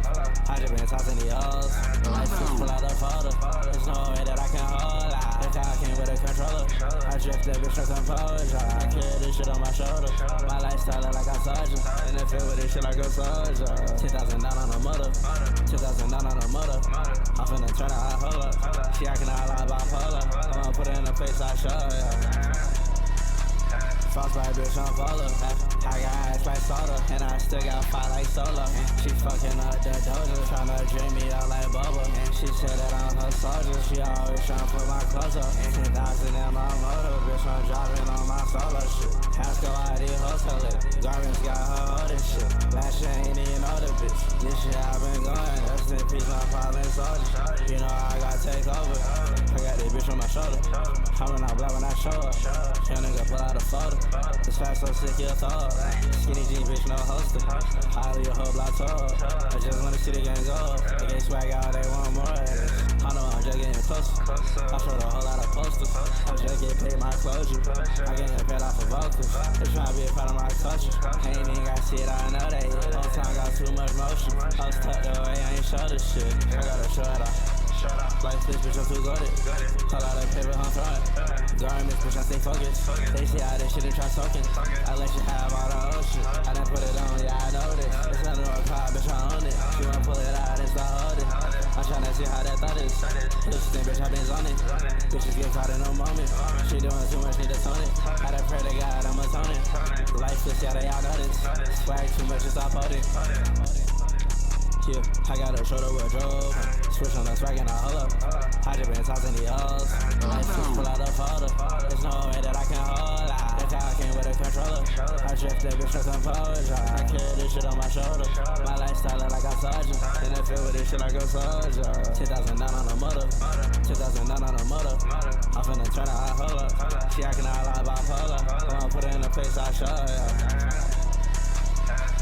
I just been tossing the hoes. The lights just pull out the photo. There's no way that I can hold out. The car came with a controller. I drift that bitch for composure. I carry this shit on my shoulder. My lifestyle look like a soldier. In the field with this shit like a soldier. 10,000 down on a motor. 10,000 down on a motor. I'm finna turn out high hold up. She acting all out bipolar. I'ma put it in the face I show ya. False like bitch on polo. I got eyes like soda, and I still got fight like solo. She fucking up the doja, tryna drink me out like bubble. She said that I'm her soldier. She always tryna put my clothes up. 10,000 in my motor, bitch, I'm driving on my solo shit. Ask her why these hoes tell it. Garments got her holding shit. Last year ain't even know the bitch. This year I've been going. Rest in peace, my fallen soldier. You know I gotta take over. I got this bitch on my shoulder. Coming out black when I show up. Young nigga pull out a photo. This fat so sick you'll throw up. Skinny jeans, bitch, no holster. Highly a whole block tour. I just wanna see the gang go. They get swag out, they want more. I know I'm just getting closer. I showed a whole lot of posters. I just get paid my closure. I getting paid off of vocals. They tryna be a part of my culture. Ain't even got shit, I know that. Whole time got too much motion. I was tucked away, I ain't show this shit. I gotta show it off. Like this bitch, I'm too goated. Call out that paper, I'm throwing. Garments, bitch, I stay focused. They see how this shit and try soaking. I let you have all the old shit. I done put it on, yeah, I know this. It's under a car, bitch, I own it. You wanna pull it out and start holding. I'm tryna see how that thought is. Listen, bitch, I been zoning. Bitches get caught in a moment. She doing too much, need to tone it. I done pray to God, I'm atoning. Life is, yeah, they all know this. Swag too much, it's all potent. Yeah, I got a shoulder wardrobe. Switch on the swag and I hold up. I just been tossing the O's. Life is full out of photo. There's no way that I can hold out. That's how I came with a controller. I drift that bitch for composure. I carry this shit on my shoulder. My lifestyle look like a soldier. In the field with this shit like a soldier. 10,000 down on the motor. 10,000 down on the motor. I'm finna turn out, I hold up. She acting all like bipolar. I'ma put her in the place I show her.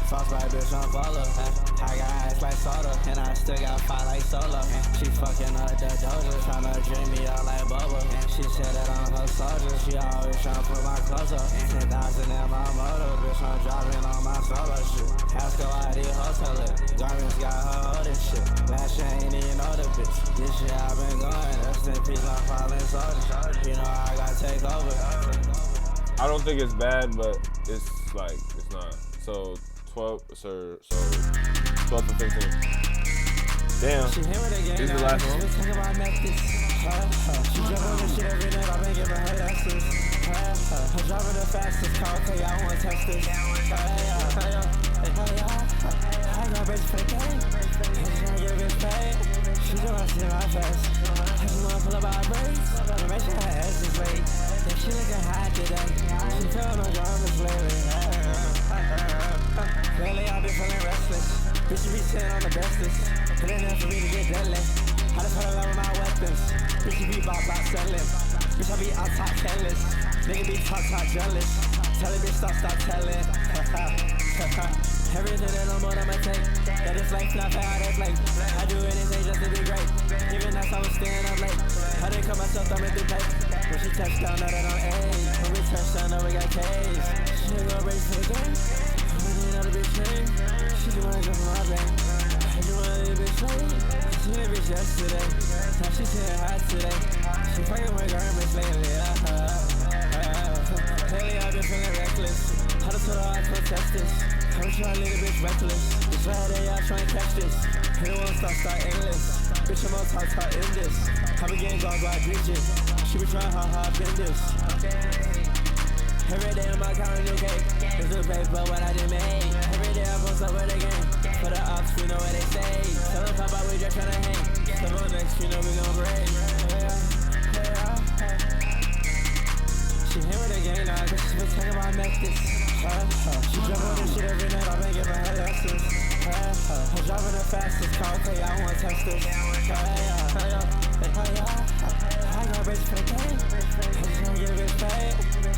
False right bitch, I'm follow. I got eyes like soda, and I still got fight like solo. She fucking up the doja, tryna drink me out like bubble. She said that I'm her soldier, she always tryna put my clothes up. 10,000 in my motor, bitch, I'm driving on my solo shit. Ask her why these hoes tell it. Garments got her holding shit. Last year ain't even know the bitch. This year I've been going. Rest in peace, my fallen soldier. You know I gotta take over. I don't think it's bad, but it's like, it's not. So 12 to 15. Damn. This is the last one. She jump on this shit every night, I've been giving her lessons. I'm driving the fastest car, okay, I wanna test this. I got bitch for the game. I just wanna get a bitch paid. She just wanna see my face. I just wanna pull up our braids. And make sure her ass is late. Yeah, she looking hot today. She feeling my garments lately. Lately I've been feeling restless. Bitch, you be sitting on the bestest. It ain't enough for me to get deadly. I just fell in love with my weapons. Bitch, you be bop selling. Bitch, I be out top careless. Nigga be top jealous. Tell it bitch stop telling. Everything that I'm on, I'ma take. That is like not how they play. I do anything just to be great. Even as I was staying up late. I didn't cut myself thumbing through tape. When she touched down, know that I'm A. When we touched down, know we got K's. She gon' race for the game. Another bitch name. She just wanna jump on my back. I just wanna leave bitch late. She seen a bitch yesterday. Now she sitting hot today. She fucking with garments lately. Lately I've been feeling reckless. I just told her I could test this. I'm trying to leave a bitch reckless. It's Friday, y'all trying to catch this. Hit it won't start English. Bitch, I'm on talk in this. I be getting gone, I drink it. She be trying hard in this. Every day I'm out counting new cake. It's new paper, what I just made. Every day I post up with a game. For the ops, we know what they say. Tell them talk about we just tryna hang. Step on next, you know we gon' break. She hit with a gang now, cause she been talking about necklace. She jump on this shit every night, I've been giving her lessons. I'm driving the fastest car, okay, I wanna test this. I got bitch for the game. I just wanna get a bitch paid.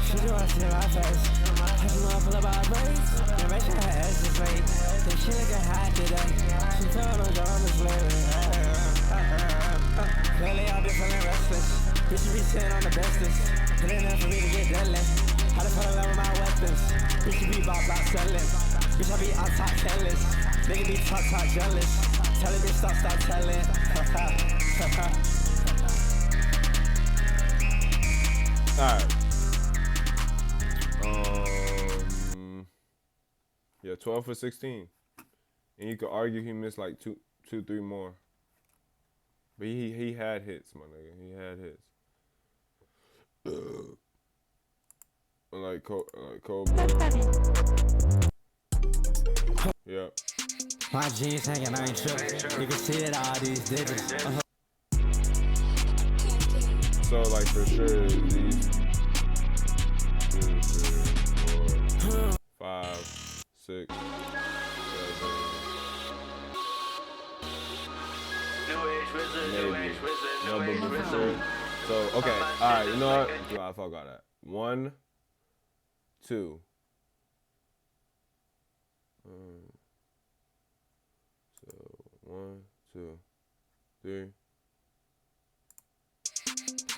She just wanna see my face. I just wanna pull up our braids. And make sure her ass is late. Then she looking hot today. She told her garments lately. Lately I've been feeling restless. Bitch, you be sitting on the bestest. It ain't enough for me to get deadly. I just fell in love with my weapons. Bitch, you be bop selling. Bitch, I be out top careless. Nigga be top jealous. Tell it bitch stop telling. Alright. Yeah, 12 for 16. And you could argue he missed like two, 3 more. But he had hits, my nigga. He had hits. Like Kobe. Yeah. My jeans hanging, I ain't tripping. You can see it all these digits. So like for sure these 2, 3, 4, 5, 6, 7. Maybe. No, but for sure. So okay, all right. You know what? I forgot that. 1, 2. So 1, 2, 3.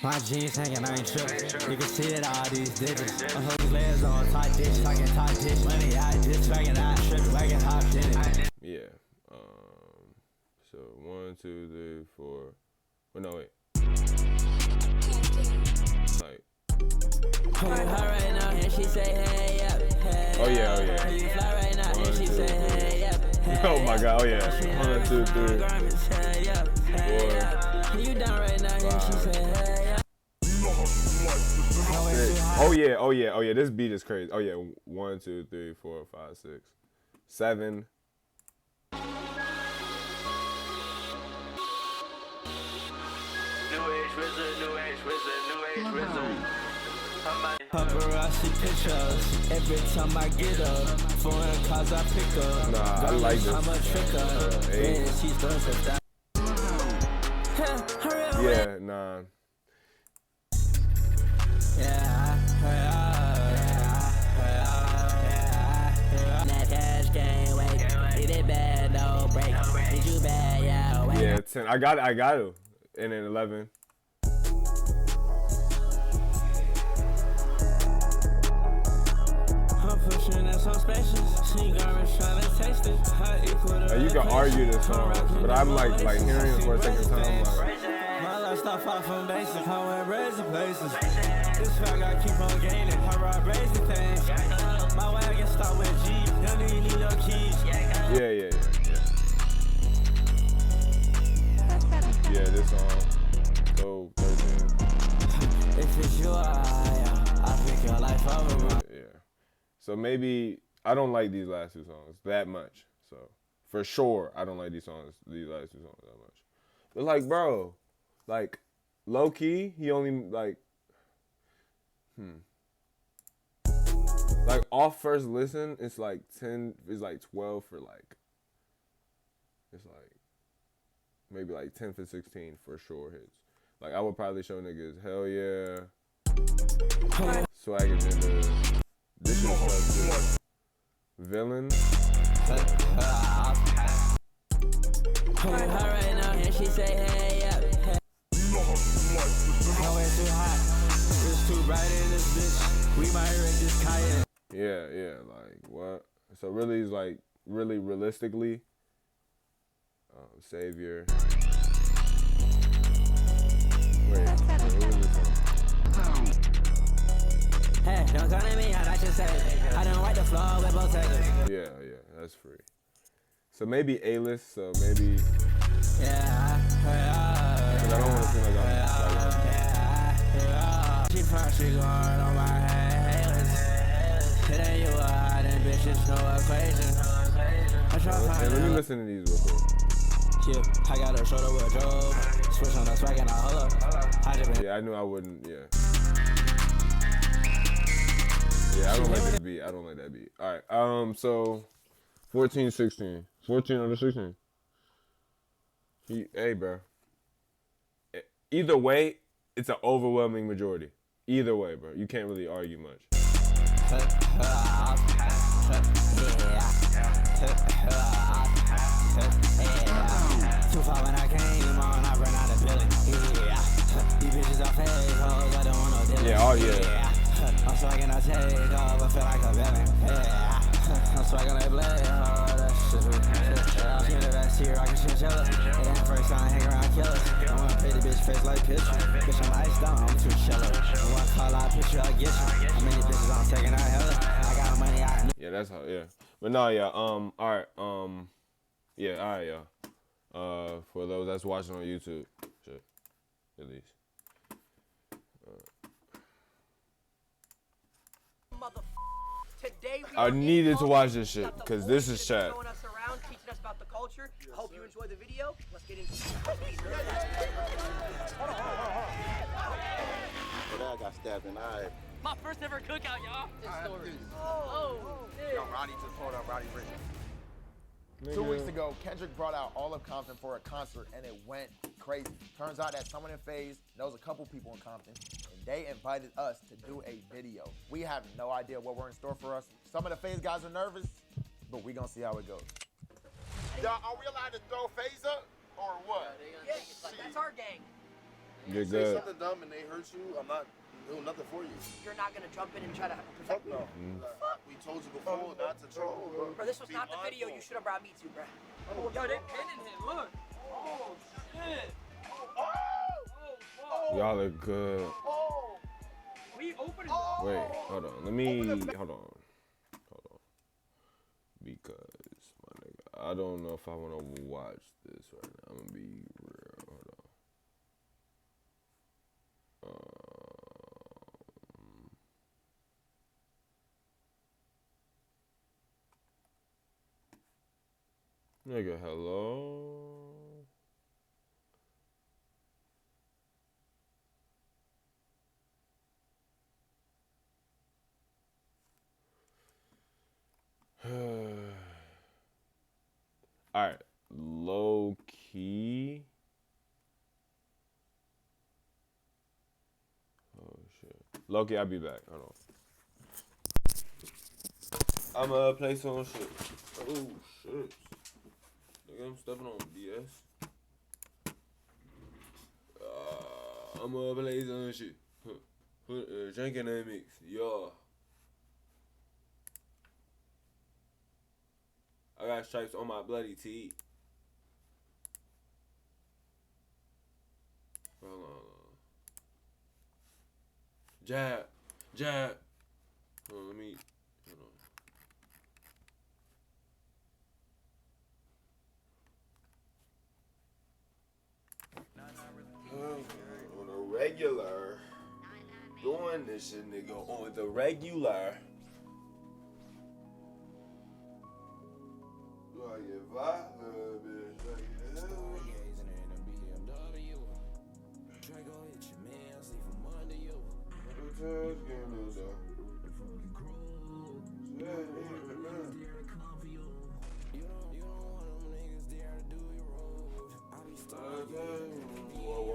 My jeans hanging, I ain't trippin'. You can see it, all these digits. I hold these layers on tight dish, talking tight dish. Money, I just waggin', I trippin', waggin' hopped in it. Yeah. So 1, 2, 3, 4. Oh no, wait. Like. Her right now, and she say, hey, yep, hey. Oh yeah, oh yeah. You fly right now, and she say, hey, yep, hey. Oh my god, oh yeah. 1, 2, 3, 4. You down right now, and she say, hey, yep. Oh yeah, oh yeah, oh yeah. This beat is crazy. Oh yeah. 1, 2, 3, 4, 5, 6, 7. Paparazzi pictures every time I get up. Foreign cars I pick up. Nah, I like this. I'm a tricker. Hey. Yeah, she's doing some Yeah, nah. That cash can't wait. Did it bad, no break. Did you bad, yeah, wait. Yeah, 10. I got it. And then 11. So special. She garbage trying to taste it. You can argue this song, but I'm like hearing it for a second time. Like, my lifestyle far from basic. I went raising places. This fact I keep on gaining. I ride raising things. My wagon start with G. Don't even need no keys. yeah. Yeah, this song. So 13. If it's you, I pick your life over. Yeah. So maybe I don't like these last 2 songs that much. So for sure, I don't like these last 2 songs that much. But like, bro, like low key, he only like off first listen, it's like 10, it's like 12 for like, it's like maybe like 10 for 16 for sure hits. Like I would probably show niggas Hell Yeah, Swag Agenda. This is good. Villain. Her right now, and she say, hey, yep, hey. Nowhere too hot. It's too bright in this bitch. We might wreck this kayak. Yeah, like what? So really, it's like really realistically, Savior. Wait, who is this one? Hey, don't come to me, I like to say. I don't wipe the floor with Bottega. Yeah, that's free. So maybe A-list, so maybe. Yeah, Cause I don't want to seem like I'm. She probably going on my hands. It ain't you, them bitches, no equation. I try to find let me listen to these real quick. Yeah, I got a shoulder with a job. Switch on the swag and I hold up. Yeah, I knew I wouldn't, yeah. Yeah, I don't like this beat. I don't like that beat. All right, so 14, 16. 14 under 16. Hey, bro. Either way, it's an overwhelming majority. Either way, bro. You can't really argue much. Too far when I came on, I ran out of billing. These bitches are fake hoes, I don't want no dealing. Yeah, yeah. I'm swagging, I take off, I feel like a villain. I'm swagging like Blade, that shit's ridiculous. She in the best here, I can chinchilla. It ain't first time, hang around killers. I wanna pay the bitch face like pitch. Bitch, I'm iced down, I'm too shallow. I wanna call out picture, I get you. How many bitches I'm taking out hella? I got money, I Yeah, that's how, yeah. But no, yeah, alright, yeah, alright, yeah. For those that's watching on YouTube, shit, at least. I needed to watch this shit because this is chat. Showing us around, teaching us about the culture. Hope you enjoy the video. Let's get into it. Captain. All right. My first ever cookout, y'all. Story. Shit. Yo, Roddy just pulled up. Roddy Rich. Nigga. 2 weeks ago, Kendrick brought out all of Compton for a concert, and it went crazy. Turns out that someone in FaZe knows a couple people in Compton, and they invited us to do a video. We have no idea what we're in store for us. Some of the FaZe guys are nervous, but we gonna see how it goes. Y'all, are we allowed to throw FaZe up or what? Yeah, like, that's our gang. You're Say good. something dumb and they hurt you, I'm not doing nothing for you. You're not gonna jump in and try to Fuck protect me. no. We told you before not to troll, bro. Bro, this was Be not the video mindful. you should have brought me to, bro. Yo, they pinning him. Look. Oh shit. Y'all are good. We opening. Wait, hold on. Let me hold on. Because my nigga, I don't know if I want to watch this right now. I'm gonna be real. Hold on. Nigga, hello. All right, low key. Oh shit, low key, I'll be back. Hold on. I'ma play some shit. Oh shit, nigga, I'm stepping on BS. I'ma play some shit. Drinking that mix, yeah. I got stripes on my bloody tee. Hold on. Jab. Hold on, let me. Hold on. On a regular. Doing this shit, nigga. On the regular. I get violent, bitch. Whoa.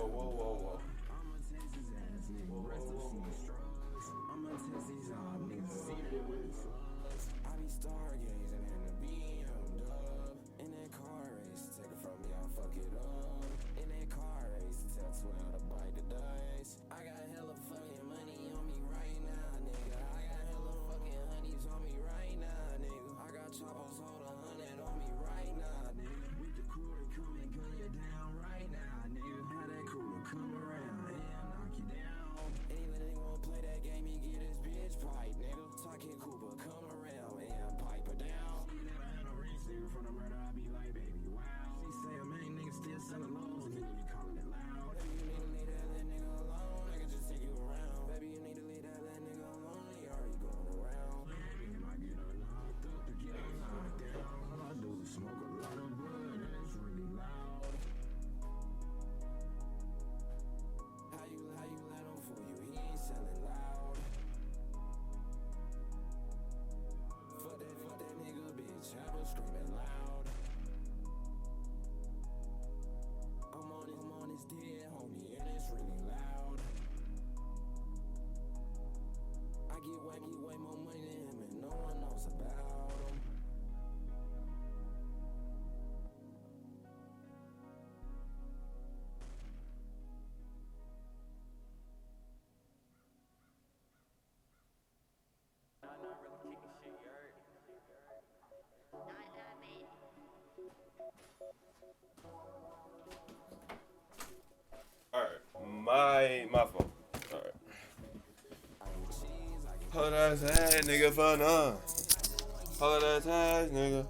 Alright, my fault. Alright. Hold that ass, nigga, for none. Hold that ass, nigga.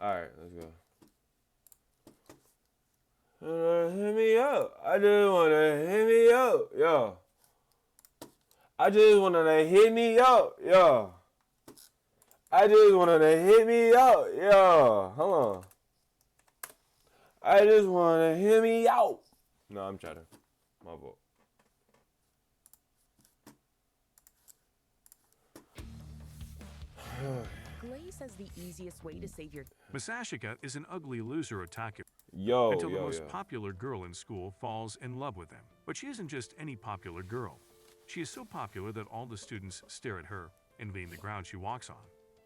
Alright, let's go. Hit me up. I just wanna hit me up, yo. I just wanna hit me up, yo. I just wanna hit me up, yo. Hold on. I I just wanna hear me out. No, I'm chatting. My fault. Glaze says the easiest way to save your Masashika is an ugly loser attacker Yo, until the most yo. popular girl in school falls in love with him. But she isn't just any popular girl. She is so popular that all the students stare at her, envying the ground she walks on.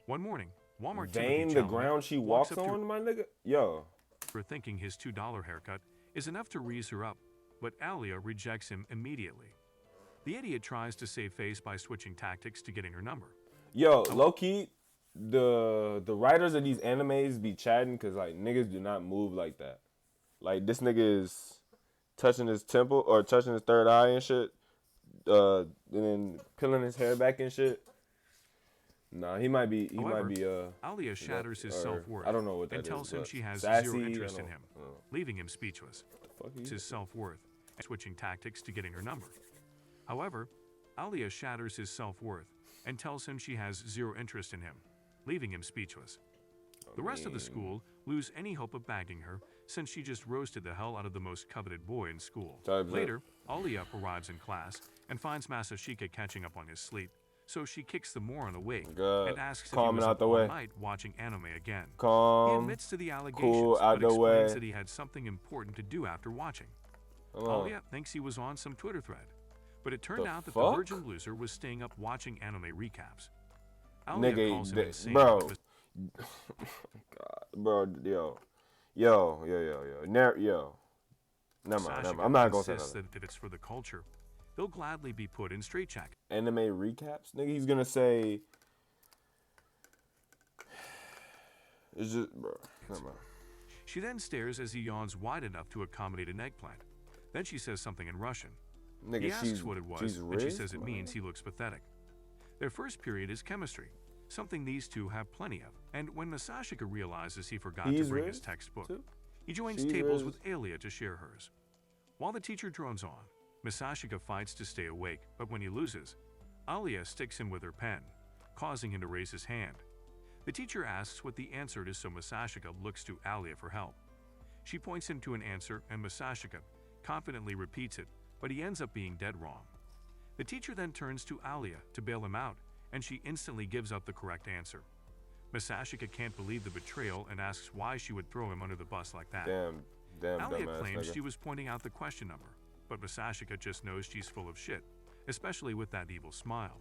One morning, Walmart Vein Timothy the Chalamet ground she walks walks up to on, my nigga? Yo. her thinking his $2 haircut is enough to raise her up, but Alia rejects him immediately. The idiot tries to save face by switching tactics to getting her number. Yo, low-key, the writers of these animes be chatting because, like, niggas do not move like that. Like, this nigga is touching his temple or touching his third eye and shit, and then peeling his hair back and shit. Nah, he might be, Alia shatters his self-worth I don't know what that and is, tells him but she has sassy, zero interest I in don't- him, I don't know. leaving him speechless. Fuck It's you. his self-worth and switching tactics to getting her number. However, Alia shatters his self-worth and tells him she has zero interest in him, leaving him speechless. The rest of the school lose any hope of bagging her since she just roasted the hell out of the most coveted boy in school. Time's up. Later, Alia arrives in class and finds Masashika catching up on his sleep, so she kicks the moron awake Good. and asks if he Calm was it out up the all way. night watching anime again. He Calm. admits to the allegations, cool, out but the way. explains that he had something important to do after watching. Alia thinks he was on some Twitter thread, but it turned The out that the fuck? virgin loser was staying up watching anime recaps. Alia Nigga, calls him insane. bro. because God, bro, yo. Never mind. Sashika I'm not gonna say insists nothing. that if it's for the culture, they'll gladly be put in straitjacket. Anime recaps, nigga. He's gonna say, it's just, bro. Never mind. She then stares as he yawns wide enough to accommodate an eggplant. Then she says something in Russian. Nigga, He asks she's what it was, she's and she riz, says it man. means he looks pathetic. Their first period is chemistry, something these two have plenty of. And when Masashika realizes he forgot to He's bring his riz, textbook, too? he joins She's tables riz. with Alia to share hers. While the teacher drones on, Masashika fights to stay awake, but when he loses, Alia sticks him with her pen, causing him to raise his hand. The teacher asks what the answer is, so Masashika looks to Alia for help. She points him to an answer, and Masashika confidently repeats it, but he ends up being dead wrong. The teacher then turns to Alia to bail him out, and she instantly gives up the correct answer. Masashika can't believe the betrayal and asks why she would throw him under the bus like that. Damn Alia dumbass claims nigga. she was pointing out the question number, but Masashika just knows she's full of shit, especially with that evil smile.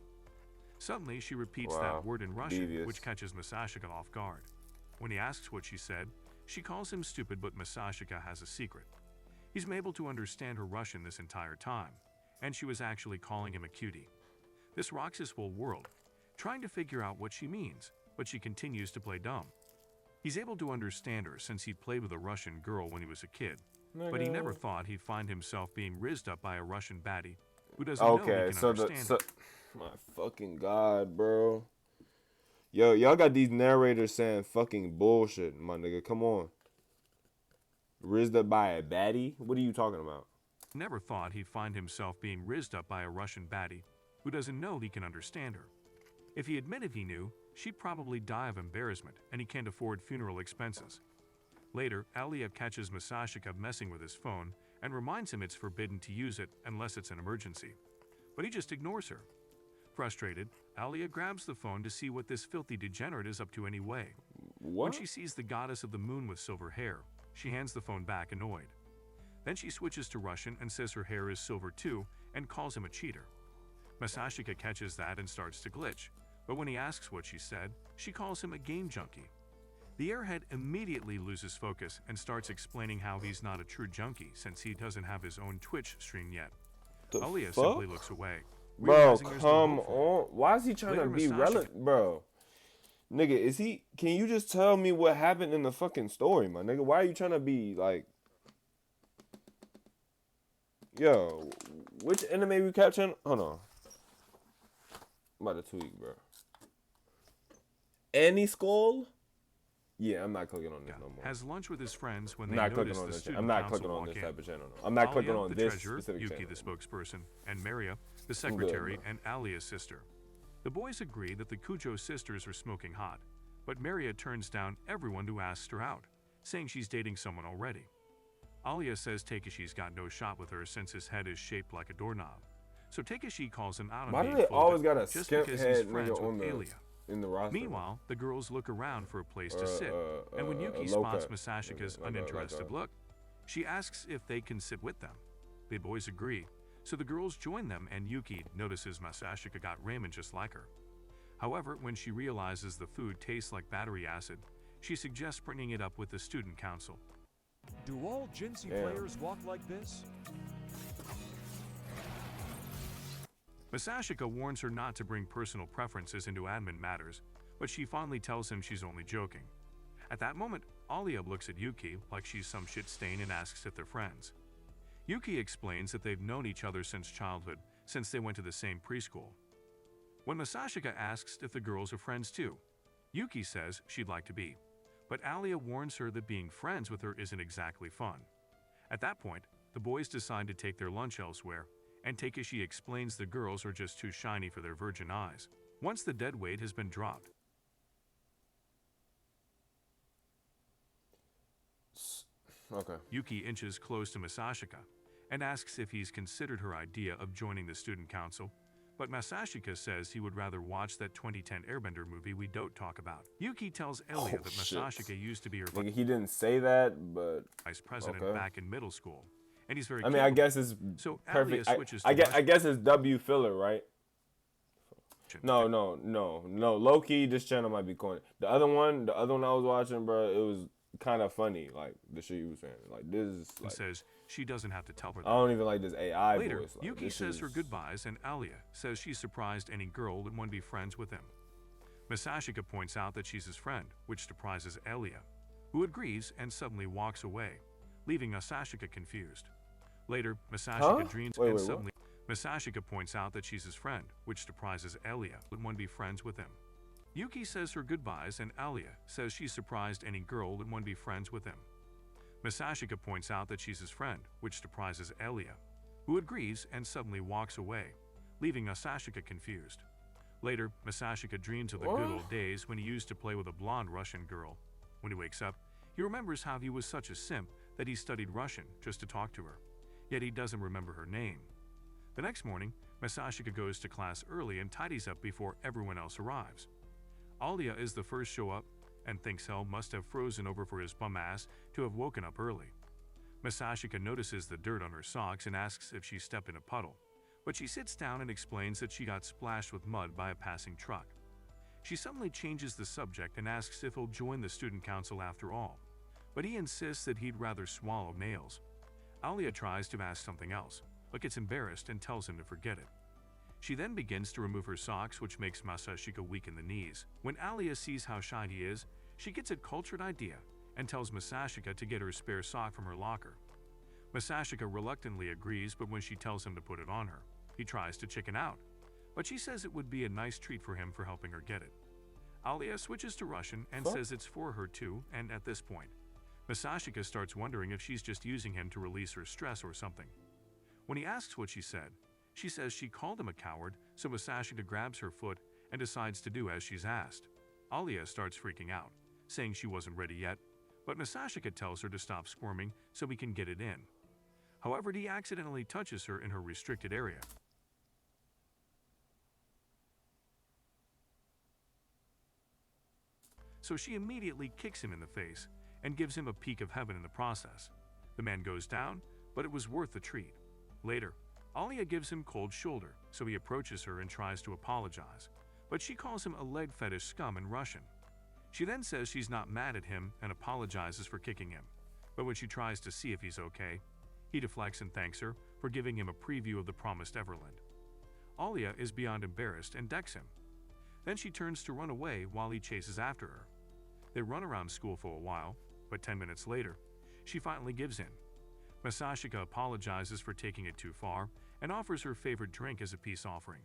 Suddenly, she repeats Wow, that word in Russian, devious. which catches Masashika off guard. When he asks what she said, she calls him stupid, but Masashika has a secret. He's been able to understand her Russian this entire time, and she was actually calling him a cutie. This rocks his whole world, trying to figure out what she means, but she continues to play dumb. He's able to understand her since he played with a Russian girl when he was a kid, but he never thought he'd find himself being rizzed up by a Russian baddie who doesn't know he Okay, can so understand him. my fucking God, bro. Yo, y'all got these narrators saying fucking bullshit, my nigga. Come on. Rizzed up by a baddie? What are you talking about? Never thought he'd find himself being rizzed up by a Russian baddie who doesn't know he can understand her. If he admitted he knew, she'd probably die of embarrassment, and he can't afford funeral expenses. Later, Alia catches Masashika messing with his phone and reminds him it's forbidden to use it unless it's an emergency. But he just ignores her. Frustrated, Alia grabs the phone to see what this filthy degenerate is up to anyway. What? When she sees the goddess of the moon with silver hair, she hands the phone back annoyed. Then she switches to Russian and says her hair is silver too and calls him a cheater. Masashika catches that and starts to glitch, but when he asks what she said, she calls him a game junkie. The airhead immediately loses focus and starts explaining how he's not a true junkie since he doesn't have his own Twitch stream yet. The Alia fuck? simply looks away. Bro, realizing there's no come hope for him. on. Why is he trying Later, to be Masashika- relevant, bro? Nigga, is he? Can you just tell me what happened in the fucking story, my nigga? Why are you trying to be like? Yo, which anime recap channel? Hold on. I'm about to tweak, bro. Any Skull? Yeah, I'm not clicking on this no more. Has lunch with his friends when I'm they not clicking notice on the this. student I'm not council clicking on walk this in. type of channel. No. I'm not clicking Alia, on the this treasurer, specific Yuki, channel. the spokesperson, and Maria, the good, secretary, bro. and Alia's sister. The boys agree that the Kujo sisters are smoking hot, but Maria turns down everyone who asks her out, saying she's dating someone already. Alia says Takeshi's got no shot with her since his head is shaped like a doorknob. So Takeshi calls him out on Why do being they full of always it got a just skimp because head he's friends nigga on with the Alia. in the roster? Meanwhile, the girls look around for a place to sit, and when a Yuki low spots cut. Masashika's Like uninterested look, she asks if they can sit with them. The boys agree, so the girls join them and Yuki notices Masashika got ramen just like her. However, when she realizes the food tastes like battery acid, she suggests bringing it up with the student council. Do all Jinsei Damn. players walk like this? Masashika warns her not to bring personal preferences into admin matters, but she fondly tells him she's only joking. At that moment, Alia looks at Yuki like she's some shit stain and asks if they're friends. Yuki explains that they've known each other since childhood, since they went to the same preschool. When Masashika asks if the girls are friends too, Yuki says she'd like to be, but Alia warns her that being friends with her isn't exactly fun. At that point, the boys decide to take their lunch elsewhere, and Takeshi explains the girls are just too shiny for their virgin eyes. Once the dead weight has been dropped, Okay. Yuki inches close to Masashika and asks if he's considered her idea of joining the student council, but Masashika says he would rather watch that 2010 Airbender movie we don't talk about. Yuki tells Elia that shit. Masashika used to be her Nigga, he didn't say that, but vice president okay. back in middle school, and he's very I mean, I capable. guess it's So Alia perfect. switches I to guess Russian. it's W filler, right? No. Low key, this channel might be corny. The other one I was watching, bro, it was kind of funny. Like the shit you was saying. Like this is And like, says she doesn't have to tell her that. I don't even like this AI Later, voice. Like, Yuki this says is- her goodbyes and Alia says she's surprised any girl would want to be friends with him. Masashika points out that she's his friend, which surprises Alia, who agrees and suddenly walks away, leaving Masashika confused. Later, Masashika dreams Wait, and what? suddenly Masashika points out that she's his friend, which surprises Alia would want to be friends with him. Yuki says her goodbyes and Alia says she's surprised any girl would want to be friends with him. Masashika points out that she's his friend, which surprises Alia, who agrees and suddenly walks away, leaving Masashika confused. Later, Masashika dreams of the good old days when he used to play with a blonde Russian girl. When he wakes up, he remembers how he was such a simp that he studied Russian just to talk to her, yet he doesn't remember her name. The next morning, Masashika goes to class early and tidies up before everyone else arrives. Alia is the first show up and thinks hell must have frozen over for his bum ass to have woken up early. Masashika notices the dirt on her socks and asks if she stepped in a puddle, but she sits down and explains that she got splashed with mud by a passing truck. She suddenly changes the subject and asks if he'll join the student council after all, but he insists that he'd rather swallow nails. Alia tries to ask something else, but gets embarrassed and tells him to forget it. She then begins to remove her socks, which makes Masashika weak in the knees. When Alia sees how shy he is, she gets a cultured idea and tells Masashika to get her spare sock from her locker. Masashika reluctantly agrees, but when she tells him to put it on her, he tries to chicken out, but she says it would be a nice treat for him for helping her get it. Alia switches to Russian and says it's for her too, and at this point, Masashika starts wondering if she's just using him to release her stress or something. When he asks what she said, she says she called him a coward, so Masashika grabs her foot and decides to do as she's asked. Alia starts freaking out, saying she wasn't ready yet, but Masashika tells her to stop squirming so he can get it in. However, he accidentally touches her in her restricted area. So she immediately kicks him in the face and gives him a peek of heaven in the process. The man goes down, but it was worth the treat. Later, Alia gives him cold shoulder, so he approaches her and tries to apologize, but she calls him a leg fetish scum in Russian. She then says she's not mad at him and apologizes for kicking him, but when she tries to see if he's okay, he deflects and thanks her for giving him a preview of the promised Everland. Alia is beyond embarrassed and decks him. Then she turns to run away while he chases after her. They run around school for a while, but 10 minutes later, she finally gives in. Masashika apologizes for taking it too far and offers her favorite drink as a peace offering.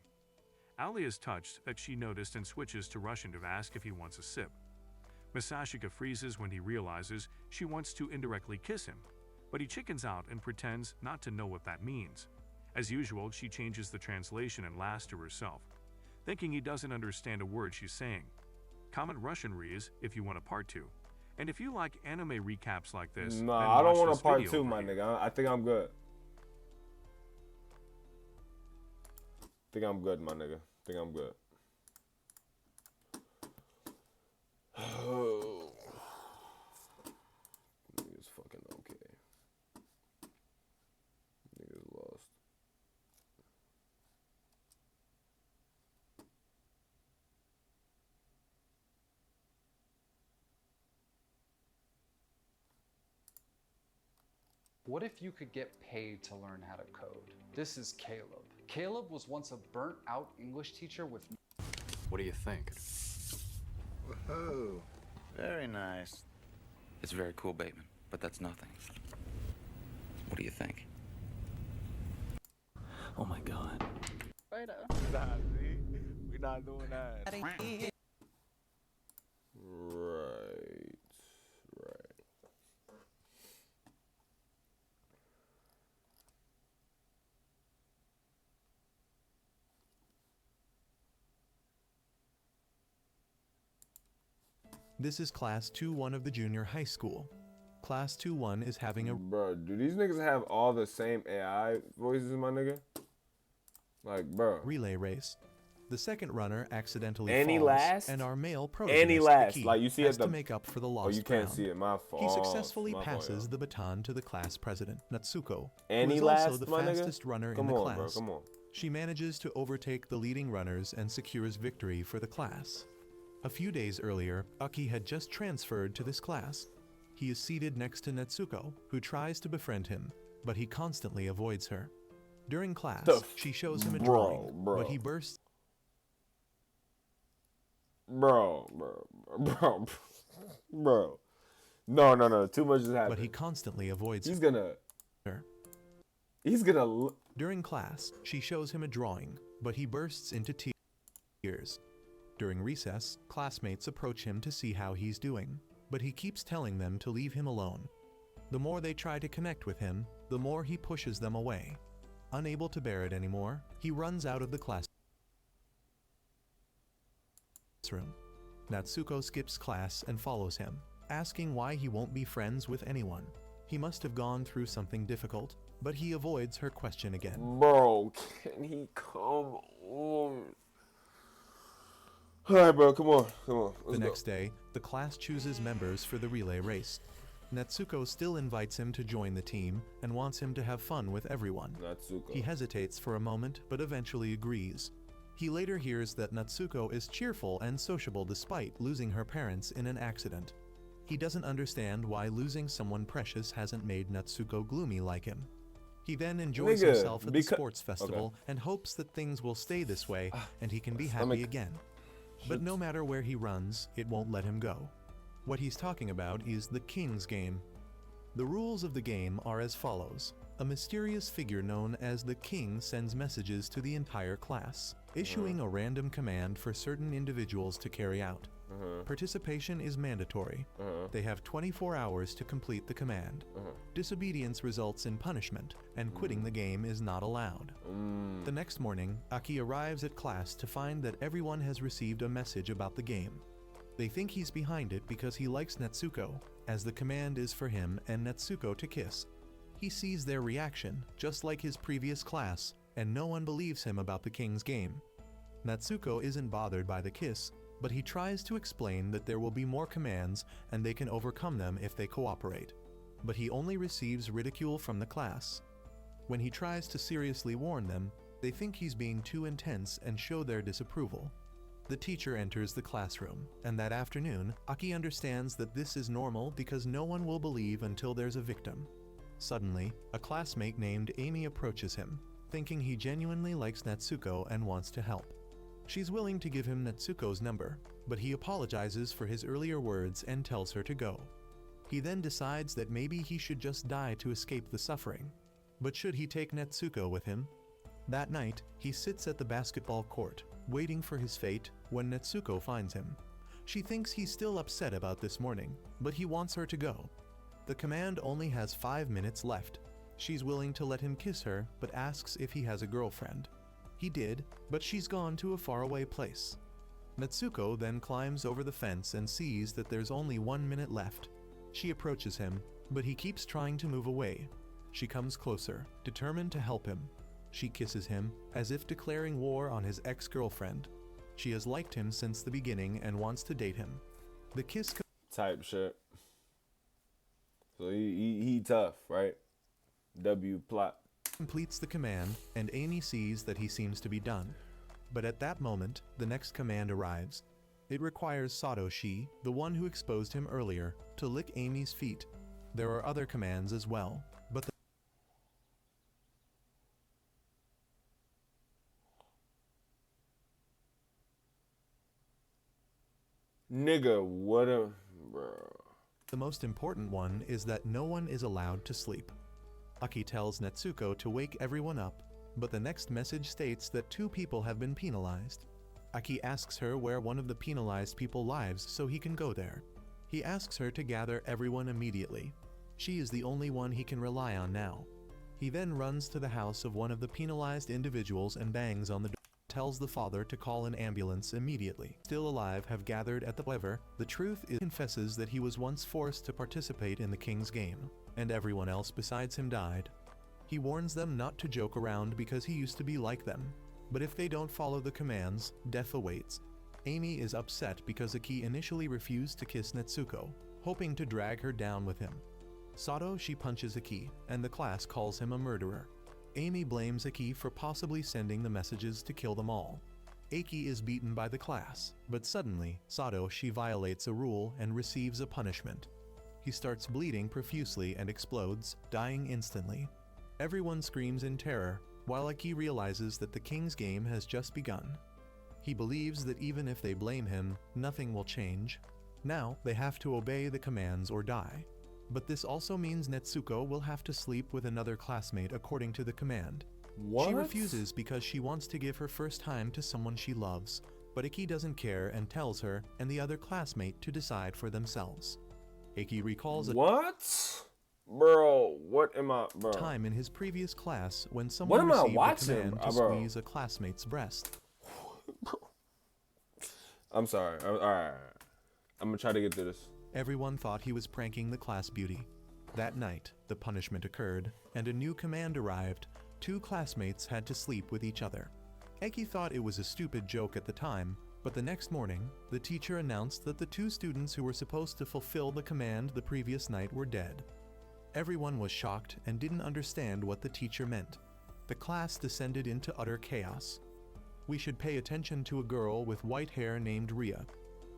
Alia is touched that she noticed and switches to Russian to ask if he wants a sip. Masashika freezes when he realizes she wants to indirectly kiss him, but he chickens out and pretends not to know what that means. As usual, she changes the translation and laughs to herself, thinking he doesn't understand a word she's saying. Comment Russian reads if you want a part 2, And if you like anime recaps like this, Nah, then I don't watch want a this part video 2, over my here. nigga. I think I'm good. Think I'm good, my nigga. Think I'm good. Niggas fucking okay. Niggas lost. What if you could get paid to learn how to code? This is Caleb. Caleb was once a burnt out English teacher with... What do you think? Woohoo. Very nice. It's very cool, Bateman, but that's nothing. What do you think? Oh my god. Right up. Nah, see? We not doing that. Right. This is Class 2-1 of the junior high school. Class 2-1 is having a... Bro, do these niggas have all the same AI voices, my nigga? Like, bro. Relay race. The second runner accidentally Any falls, last? and our male Any protagonist, last? Aki, Like, you see has at the... to make up for the lost Oh, you can't ground. see it. My fault. He successfully My fault, passes yo. the baton to the class president, Natsuko, Any who is also last, the my nigga? fastest runner Come in the on, class. bro, come on. She manages to overtake the leading runners and secures victory for the class. A few days earlier, Aki had just transferred to this class. He is seated next to Natsuko, who tries to befriend him, but he constantly avoids her. During class, she shows him a drawing, but he bursts... Bro. No. Too much is happening. But he constantly avoids her. During class, she shows him a drawing, but he bursts into tears. During recess, classmates approach him to see how he's doing, but he keeps telling them to leave him alone. The more they try to connect with him, the more he pushes them away. Unable to bear it anymore, he runs out of the classroom. Natsuko skips class and follows him, asking why he won't be friends with anyone. He must have gone through something difficult, but he avoids her question again. Bro, can he come on? Alright, bro, come on. The next day, the class chooses members for the relay race. Natsuko still invites him to join the team and wants him to have fun with everyone. Natsuko. He hesitates for a moment, but eventually agrees. He later hears that Natsuko is cheerful and sociable despite losing her parents in an accident. He doesn't understand why losing someone precious hasn't made Natsuko gloomy like him. He then enjoys himself at the sports festival and hopes that things will stay this way and he can be happy again. But no matter where he runs, it won't let him go. What he's talking about is the King's Game. The rules of the game are as follows. A mysterious figure known as the King sends messages to the entire class, issuing a random command for certain individuals to carry out. Participation is mandatory. They have 24 hours to complete the command. Disobedience results in punishment, and quitting the game is not allowed. The next morning, Aki arrives at class to find that everyone has received a message about the game. They think he's behind it because he likes Natsuko, as the command is for him and Natsuko to kiss. He sees their reaction, just like his previous class, and no one believes him about the King's Game. Natsuko isn't bothered by the kiss, but he tries to explain that there will be more commands and they can overcome them if they cooperate. But he only receives ridicule from the class. When he tries to seriously warn them, they think he's being too intense and show their disapproval. The teacher enters the classroom, and that afternoon, Aki understands that this is normal because no one will believe until there's a victim. Suddenly, a classmate named Amy approaches him, thinking he genuinely likes Natsuko and wants to help. She's willing to give him Natsuko's number, but he apologizes for his earlier words and tells her to go. He then decides that maybe he should just die to escape the suffering. But should he take Natsuko with him? That night, he sits at the basketball court, waiting for his fate when Natsuko finds him. She thinks he's still upset about this morning, but he wants her to go. The command only has 5 minutes left. She's willing to let him kiss her, but asks if he has a girlfriend. He did, but she's gone to a faraway place. Natsuko then climbs over the fence and sees that there's only 1 minute left. She approaches him, but he keeps trying to move away. She comes closer, determined to help him. She kisses him, as if declaring war on his ex-girlfriend. She has liked him since the beginning and wants to date him. The kiss type shit. So he tough, right? W plot. Completes the command, and Amy sees that he seems to be done. But at that moment, the next command arrives. It requires Satoshi, the one who exposed him earlier, to lick Amy's feet. There are other commands as well, but Nigga, what a... Bro. The most important one is that no one is allowed to sleep. Aki tells Netsuko to wake everyone up, but the next message states that 2 people have been penalized. Aki asks her where one of the penalized people lives so he can go there. He asks her to gather everyone immediately. She is the only one he can rely on now. He then runs to the house of one of the penalized individuals and bangs on the door. Tells the father to call an ambulance immediately. Still alive have gathered at the however, the truth is confesses that he was once forced to participate in the king's game, and everyone else besides him died. He warns them not to joke around because he used to be like them, but if they don't follow the commands, death awaits. Amy is upset because Aki initially refused to kiss Netsuko, hoping to drag her down with him. She punches Aki, and the class calls him a murderer. Amy blames Aki for possibly sending the messages to kill them all. Aki is beaten by the class, but suddenly, she violates a rule and receives a punishment. He starts bleeding profusely and explodes, dying instantly. Everyone screams in terror, while Aki realizes that the king's game has just begun. He believes that even if they blame him, nothing will change. Now, they have to obey the commands or die. But this also means Netsuko will have to sleep with another classmate according to the command. What? She refuses because she wants to give her first time to someone she loves, but Aki doesn't care and tells her and the other classmate to decide for themselves. Aki recalls a Bro, what am I, bro? Time in his previous class when someone received a command to squeeze a classmate's breast. I'm sorry. Alright. I'm gonna try to get through this. Everyone thought he was pranking the class beauty. That night, the punishment occurred, and a new command arrived. 2 classmates had to sleep with each other. Eki thought it was a stupid joke at the time, but the next morning, the teacher announced that the 2 students who were supposed to fulfill the command the previous night were dead. Everyone was shocked and didn't understand what the teacher meant. The class descended into utter chaos. We should pay attention to a girl with white hair named Ria.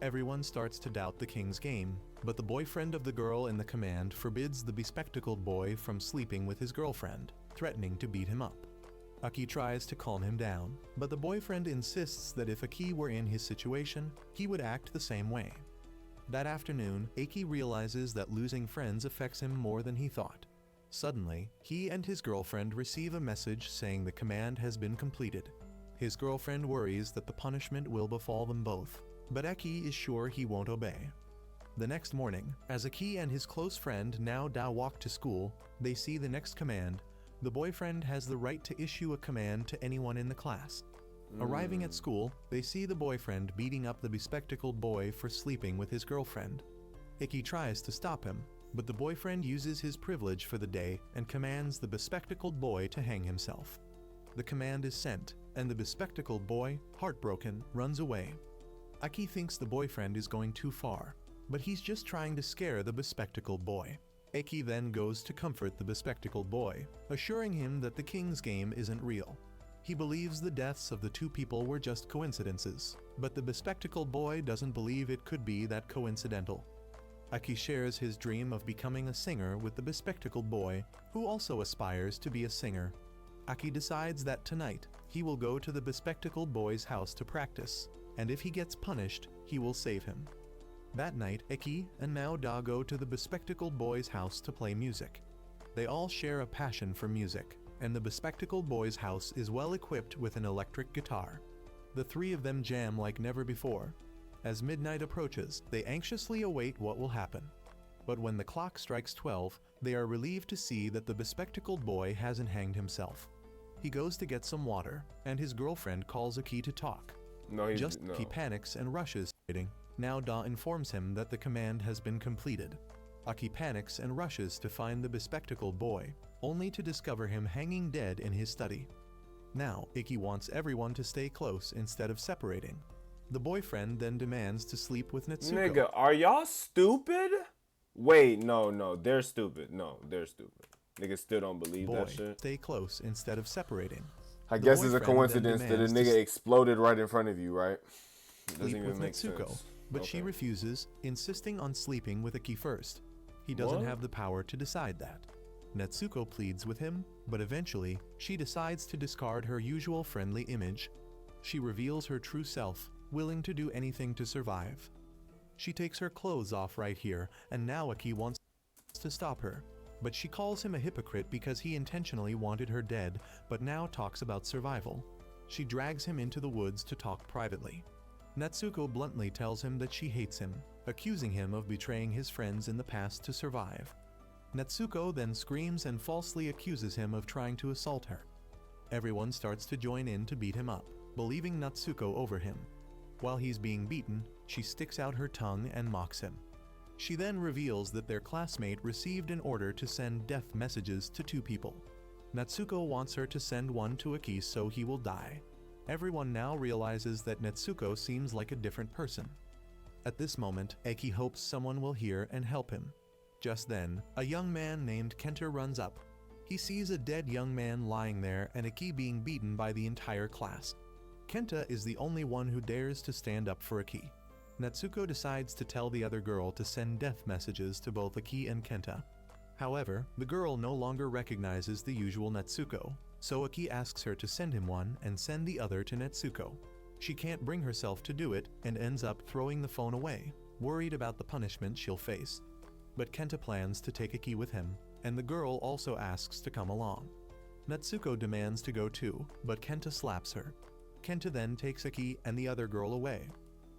Everyone starts to doubt the king's game, but the boyfriend of the girl in the command forbids the bespectacled boy from sleeping with his girlfriend, threatening to beat him up. Aki tries to calm him down, but the boyfriend insists that if Aki were in his situation, he would act the same way. That afternoon, Aki realizes that losing friends affects him more than he thought. Suddenly, he and his girlfriend receive a message saying the command has been completed. His girlfriend worries that the punishment will befall them both, but Aki is sure he won't obey. The next morning, as Aki and his close friend now walk to school, they see the next command. The boyfriend has the right to issue a command to anyone in the class. Arriving at school, they see the boyfriend beating up the bespectacled boy for sleeping with his girlfriend. Aki tries to stop him, but the boyfriend uses his privilege for the day and commands the bespectacled boy to hang himself. The command is sent, and the bespectacled boy, heartbroken, runs away. Aki thinks the boyfriend is going too far, but he's just trying to scare the bespectacled boy. Aki then goes to comfort the bespectacled boy, assuring him that the king's game isn't real. He believes the deaths of the 2 people were just coincidences, but the bespectacled boy doesn't believe it could be that coincidental. Aki shares his dream of becoming a singer with the bespectacled boy, who also aspires to be a singer. Aki decides that tonight, he will go to the bespectacled boy's house to practice, and if he gets punished, he will save him. That night, Aki and Mao Da go to the bespectacled boy's house to play music. They all share a passion for music, and the bespectacled boy's house is well equipped with an electric guitar. The 3 of them jam like never before. As midnight approaches, they anxiously await what will happen. But when the clock strikes 12, they are relieved to see that the bespectacled boy hasn't hanged himself. He goes to get some water, and his girlfriend calls Aki to talk. He panics and rushes. Now Da informs him that the command has been completed. Aki panics and rushes to find the bespectacled boy, only to discover him hanging dead in his study. Now, Iki wants everyone to stay close instead of separating. The boyfriend then demands to sleep with Natsuko. Nigga, are y'all stupid? Wait, no, they're stupid. No, they're stupid. Niggas still don't believe that shit. Stay close instead of separating. I guess it's a coincidence that a nigga exploded right in front of you, right? It doesn't even make sense. But she refuses, insisting on sleeping with Aki first. He doesn't have the power to decide that. Natsuko pleads with him, but eventually, she decides to discard her usual friendly image. She reveals her true self, willing to do anything to survive. She takes her clothes off right here, and now Aki wants to stop her. But she calls him a hypocrite because he intentionally wanted her dead, but now talks about survival. She drags him into the woods to talk privately. Natsuko bluntly tells him that she hates him, accusing him of betraying his friends in the past to survive. Natsuko then screams and falsely accuses him of trying to assault her. Everyone starts to join in to beat him up, believing Natsuko over him. While he's being beaten, she sticks out her tongue and mocks him. She then reveals that their classmate received an order to send death messages to 2 people. Natsuko wants her to send one to Aki so he will die. Everyone now realizes that Natsuko seems like a different person. At this moment, Aki hopes someone will hear and help him. Just then, a young man named Kenta runs up. He sees a dead young man lying there and Aki being beaten by the entire class. Kenta is the only one who dares to stand up for Aki. Natsuko decides to tell the other girl to send death messages to both Aki and Kenta. However, the girl no longer recognizes the usual Natsuko, so Aki asks her to send him one and send the other to Natsuko. She can't bring herself to do it and ends up throwing the phone away, worried about the punishment she'll face. But Kenta plans to take Aki with him, and the girl also asks to come along. Natsuko demands to go too, but Kenta slaps her. Kenta then takes Aki and the other girl away.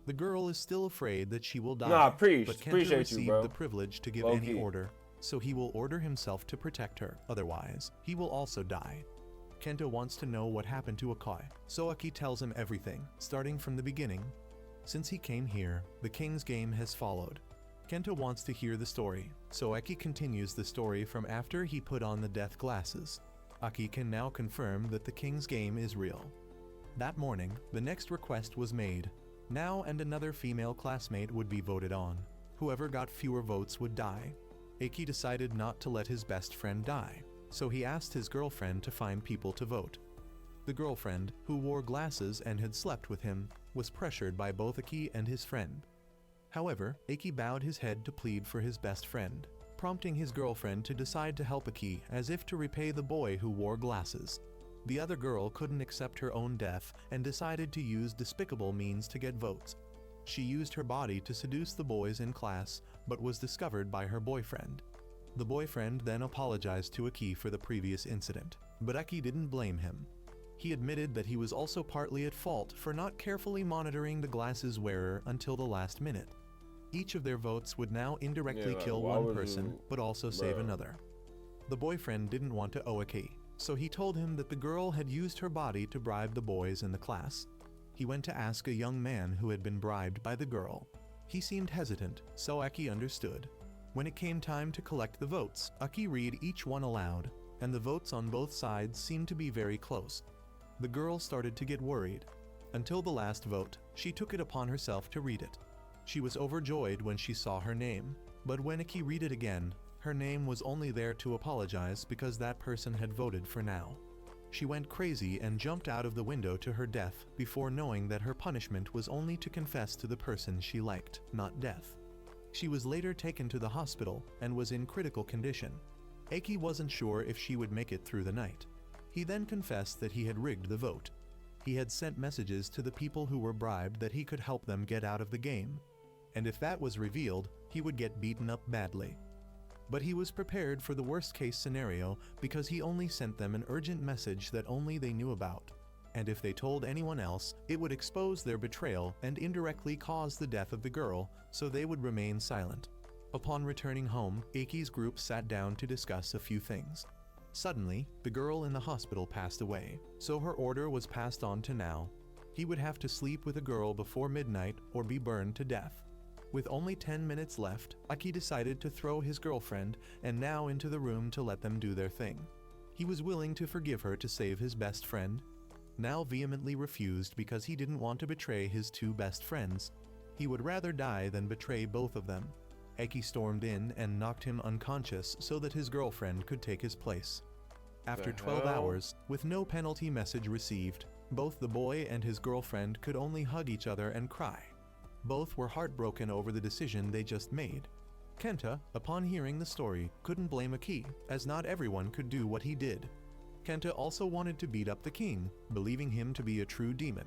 The girl is still afraid that she will die, but Kenta received the privilege to give any order, so he will order himself to protect her, otherwise, he will also die. Kenta wants to know what happened to Akai, so Aki tells him everything, starting from the beginning. Since he came here, the king's game has followed. Kenta wants to hear the story, so Aki continues the story from after he put on the death glasses. Aki can now confirm that the king's game is real. That morning, the next request was made. Now and another female classmate would be voted on. Whoever got fewer votes would die. Aki decided not to let his best friend die, so he asked his girlfriend to find people to vote. The girlfriend, who wore glasses and had slept with him, was pressured by both Aki and his friend. However, Aki bowed his head to plead for his best friend, prompting his girlfriend to decide to help Aki as if to repay the boy who wore glasses. The other girl couldn't accept her own death and decided to use despicable means to get votes. She used her body to seduce the boys in class, but was discovered by her boyfriend. The boyfriend then apologized to Aki for the previous incident, but Aki didn't blame him. He admitted that he was also partly at fault for not carefully monitoring the glasses wearer until the last minute. Each of their votes would now indirectly kill one person, but also save another. The boyfriend didn't want to owe Aki, so he told him that the girl had used her body to bribe the boys in the class. He went to ask a young man who had been bribed by the girl. He seemed hesitant, so Aki understood. When it came time to collect the votes, Aki read each one aloud, and the votes on both sides seemed to be very close. The girl started to get worried. Until the last vote, she took it upon herself to read it. She was overjoyed when she saw her name, but when Aki read it again, her name was only there to apologize because that person had voted for now. She went crazy and jumped out of the window to her death before knowing that her punishment was only to confess to the person she liked, not death. She was later taken to the hospital and was in critical condition. Aki wasn't sure if she would make it through the night. He then confessed that he had rigged the vote. He had sent messages to the people who were bribed that he could help them get out of the game, and if that was revealed, he would get beaten up badly. But he was prepared for the worst-case scenario because he only sent them an urgent message that only they knew about, and if they told anyone else, it would expose their betrayal and indirectly cause the death of the girl, so they would remain silent. Upon returning home, Aki's group sat down to discuss a few things. Suddenly, the girl in the hospital passed away, so her order was passed on to Now. He would have to sleep with a girl before midnight or be burned to death. With only 10 minutes left, Aki decided to throw his girlfriend and now into the room to let them do their thing. He was willing to forgive her to save his best friend. Now vehemently refused because he didn't want to betray his two best friends. He would rather die than betray both of them. Aki stormed in and knocked him unconscious so that his girlfriend could take his place. After 12 hours, with no penalty message received, both the boy and his girlfriend could only hug each other and cry. Both were heartbroken over the decision they just made. Kenta, upon hearing the story, couldn't blame Aki, as not everyone could do what he did. Kenta also wanted to beat up the king, believing him to be a true demon.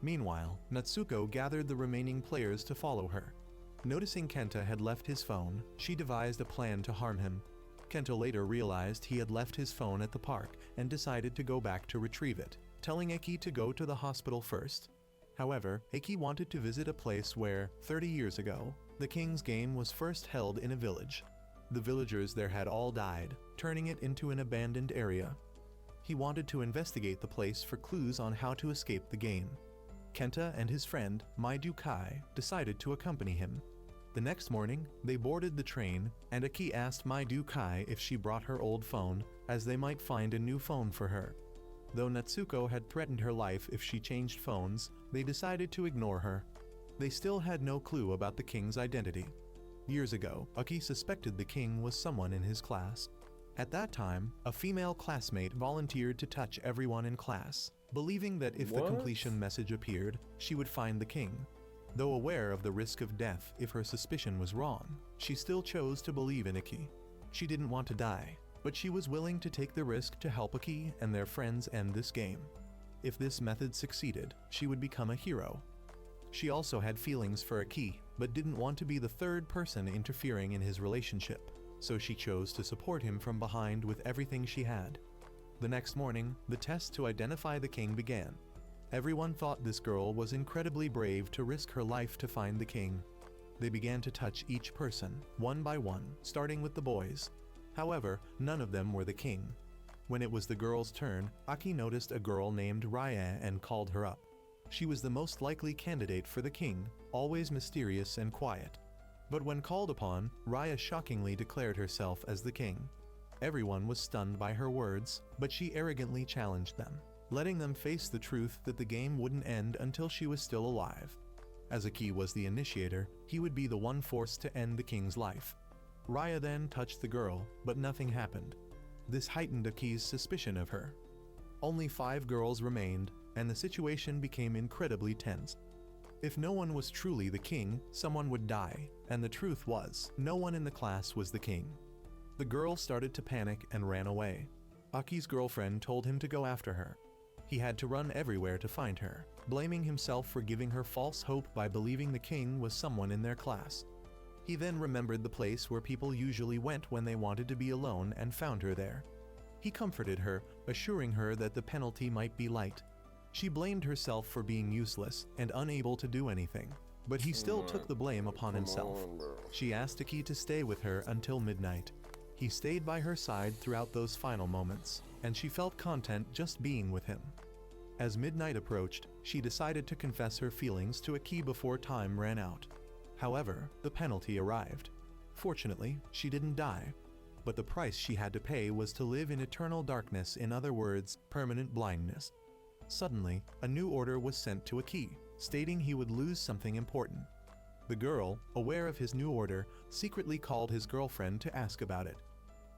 Meanwhile, Natsuko gathered the remaining players to follow her. Noticing Kenta had left his phone, she devised a plan to harm him. Kenta later realized he had left his phone at the park and decided to go back to retrieve it, telling Aki to go to the hospital first. However, Aki wanted to visit a place where, 30 years ago, the king's game was first held in a village. The villagers there had all died, turning it into an abandoned area. He wanted to investigate the place for clues on how to escape the game. Kenta and his friend, Maidu Kai, decided to accompany him. The next morning, they boarded the train, and Aki asked Maidu Kai if she brought her old phone, as they might find a new phone for her. Though Natsuko had threatened her life if she changed phones, they decided to ignore her. They still had no clue about the king's identity. Years ago, Aki suspected the king was someone in his class. At that time, a female classmate volunteered to touch everyone in class, believing that if the completion message appeared, she would find the king. Though aware of the risk of death if her suspicion was wrong, she still chose to believe in Aki. She didn't want to die, but she was willing to take the risk to help Aki and their friends end this game. If this method succeeded, she would become a hero. She also had feelings for Aki, but didn't want to be the third person interfering in his relationship, so she chose to support him from behind with everything she had. The next morning, the test to identify the king began. Everyone thought this girl was incredibly brave to risk her life to find the king. They began to touch each person, one by one, starting with the boys. However, none of them were the king. When it was the girl's turn, Aki noticed a girl named Raya and called her up. She was the most likely candidate for the king, always mysterious and quiet. But when called upon, Raya shockingly declared herself as the king. Everyone was stunned by her words, but she arrogantly challenged them, letting them face the truth that the game wouldn't end until she was still alive. As Aki was the initiator, he would be the one forced to end the king's life. Raya then touched the girl, but nothing happened. This heightened Aki's suspicion of her. Only 5 girls remained, and the situation became incredibly tense. If no one was truly the king, someone would die, and the truth was, no one in the class was the king. The girl started to panic and ran away. Aki's girlfriend told him to go after her. He had to run everywhere to find her, blaming himself for giving her false hope by believing the king was someone in their class. He then remembered the place where people usually went when they wanted to be alone and found her there. He comforted her, assuring her that the penalty might be light. She blamed herself for being useless and unable to do anything, but he still took the blame upon himself. She asked Aki to stay with her until midnight. He stayed by her side throughout those final moments, and she felt content just being with him. As midnight approached, she decided to confess her feelings to Aki before time ran out. However, the penalty arrived. Fortunately, she didn't die, but the price she had to pay was to live in eternal darkness, in other words, permanent blindness. Suddenly, a new order was sent to Aki, stating he would lose something important. The girl, aware of his new order, secretly called his girlfriend to ask about it.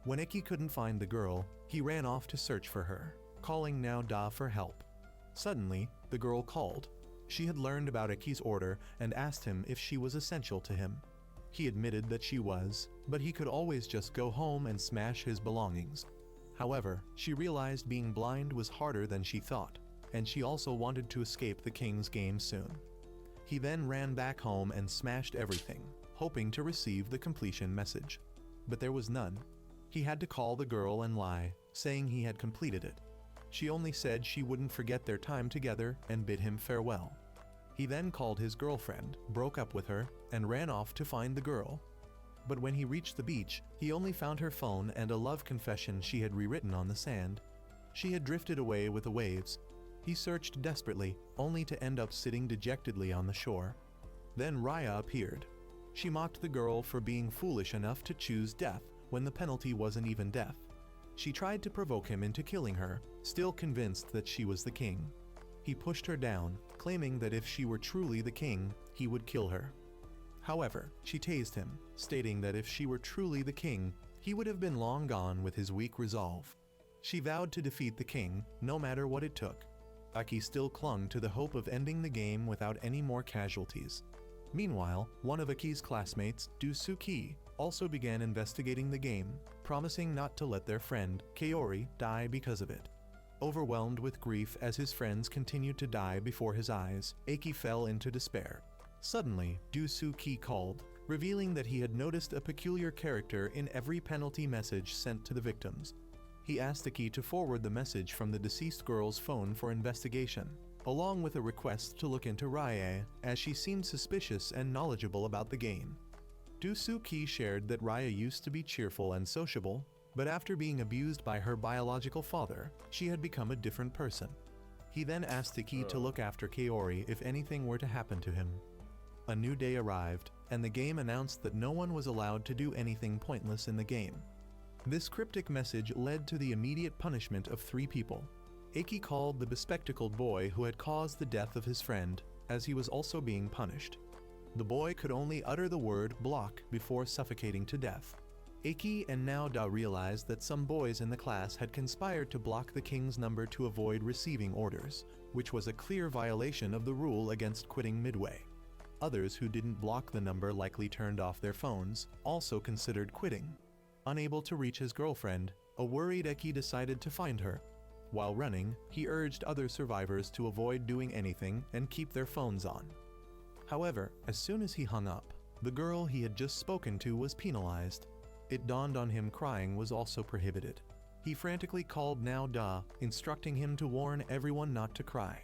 When Aki couldn't find the girl, he ran off to search for her, calling now Da for help. Suddenly, the girl called. She had learned about Aki's order and asked him if she was essential to him. He admitted that she was, but he could always just go home and smash his belongings. However, she realized being blind was harder than she thought, and she also wanted to escape the king's game soon. He then ran back home and smashed everything, hoping to receive the completion message. But there was none. He had to call the girl and lie, saying he had completed it. She only said she wouldn't forget their time together and bid him farewell. He then called his girlfriend, broke up with her, and ran off to find the girl. But when he reached the beach, he only found her phone and a love confession she had rewritten on the sand. She had drifted away with the waves. He searched desperately, only to end up sitting dejectedly on the shore. Then Raya appeared. She mocked the girl for being foolish enough to choose death when the penalty wasn't even death. She tried to provoke him into killing her, still convinced that she was the king. He pushed her down, claiming that if she were truly the king, he would kill her. However, she tased him, stating that if she were truly the king, he would have been long gone with his weak resolve. She vowed to defeat the king, no matter what it took. Aki still clung to the hope of ending the game without any more casualties. Meanwhile, one of Aki's classmates, Dusuki, also began investigating the game, promising not to let their friend, Kaori, die because of it. Overwhelmed with grief as his friends continued to die before his eyes, Aki fell into despair. Suddenly, Dusuki called, revealing that he had noticed a peculiar character in every penalty message sent to the victims. He asked Aki to forward the message from the deceased girl's phone for investigation, along with a request to look into Rye, as she seemed suspicious and knowledgeable about the game. Dusuki shared that Raya used to be cheerful and sociable, but after being abused by her biological father, she had become a different person. He then asked Aki to look after Kaori if anything were to happen to him. A new day arrived, and the game announced that no one was allowed to do anything pointless in the game. This cryptic message led to the immediate punishment of 3 people. Aki called the bespectacled boy who had caused the death of his friend, as he was also being punished. The boy could only utter the word block before suffocating to death. Aki and Naoda realized that some boys in the class had conspired to block the king's number to avoid receiving orders, which was a clear violation of the rule against quitting midway. Others who didn't block the number likely turned off their phones, also considered quitting. Unable to reach his girlfriend, a worried Aki decided to find her. While running, he urged other survivors to avoid doing anything and keep their phones on. However, as soon as he hung up, the girl he had just spoken to was penalized. It dawned on him crying was also prohibited. He frantically called Naoda, instructing him to warn everyone not to cry.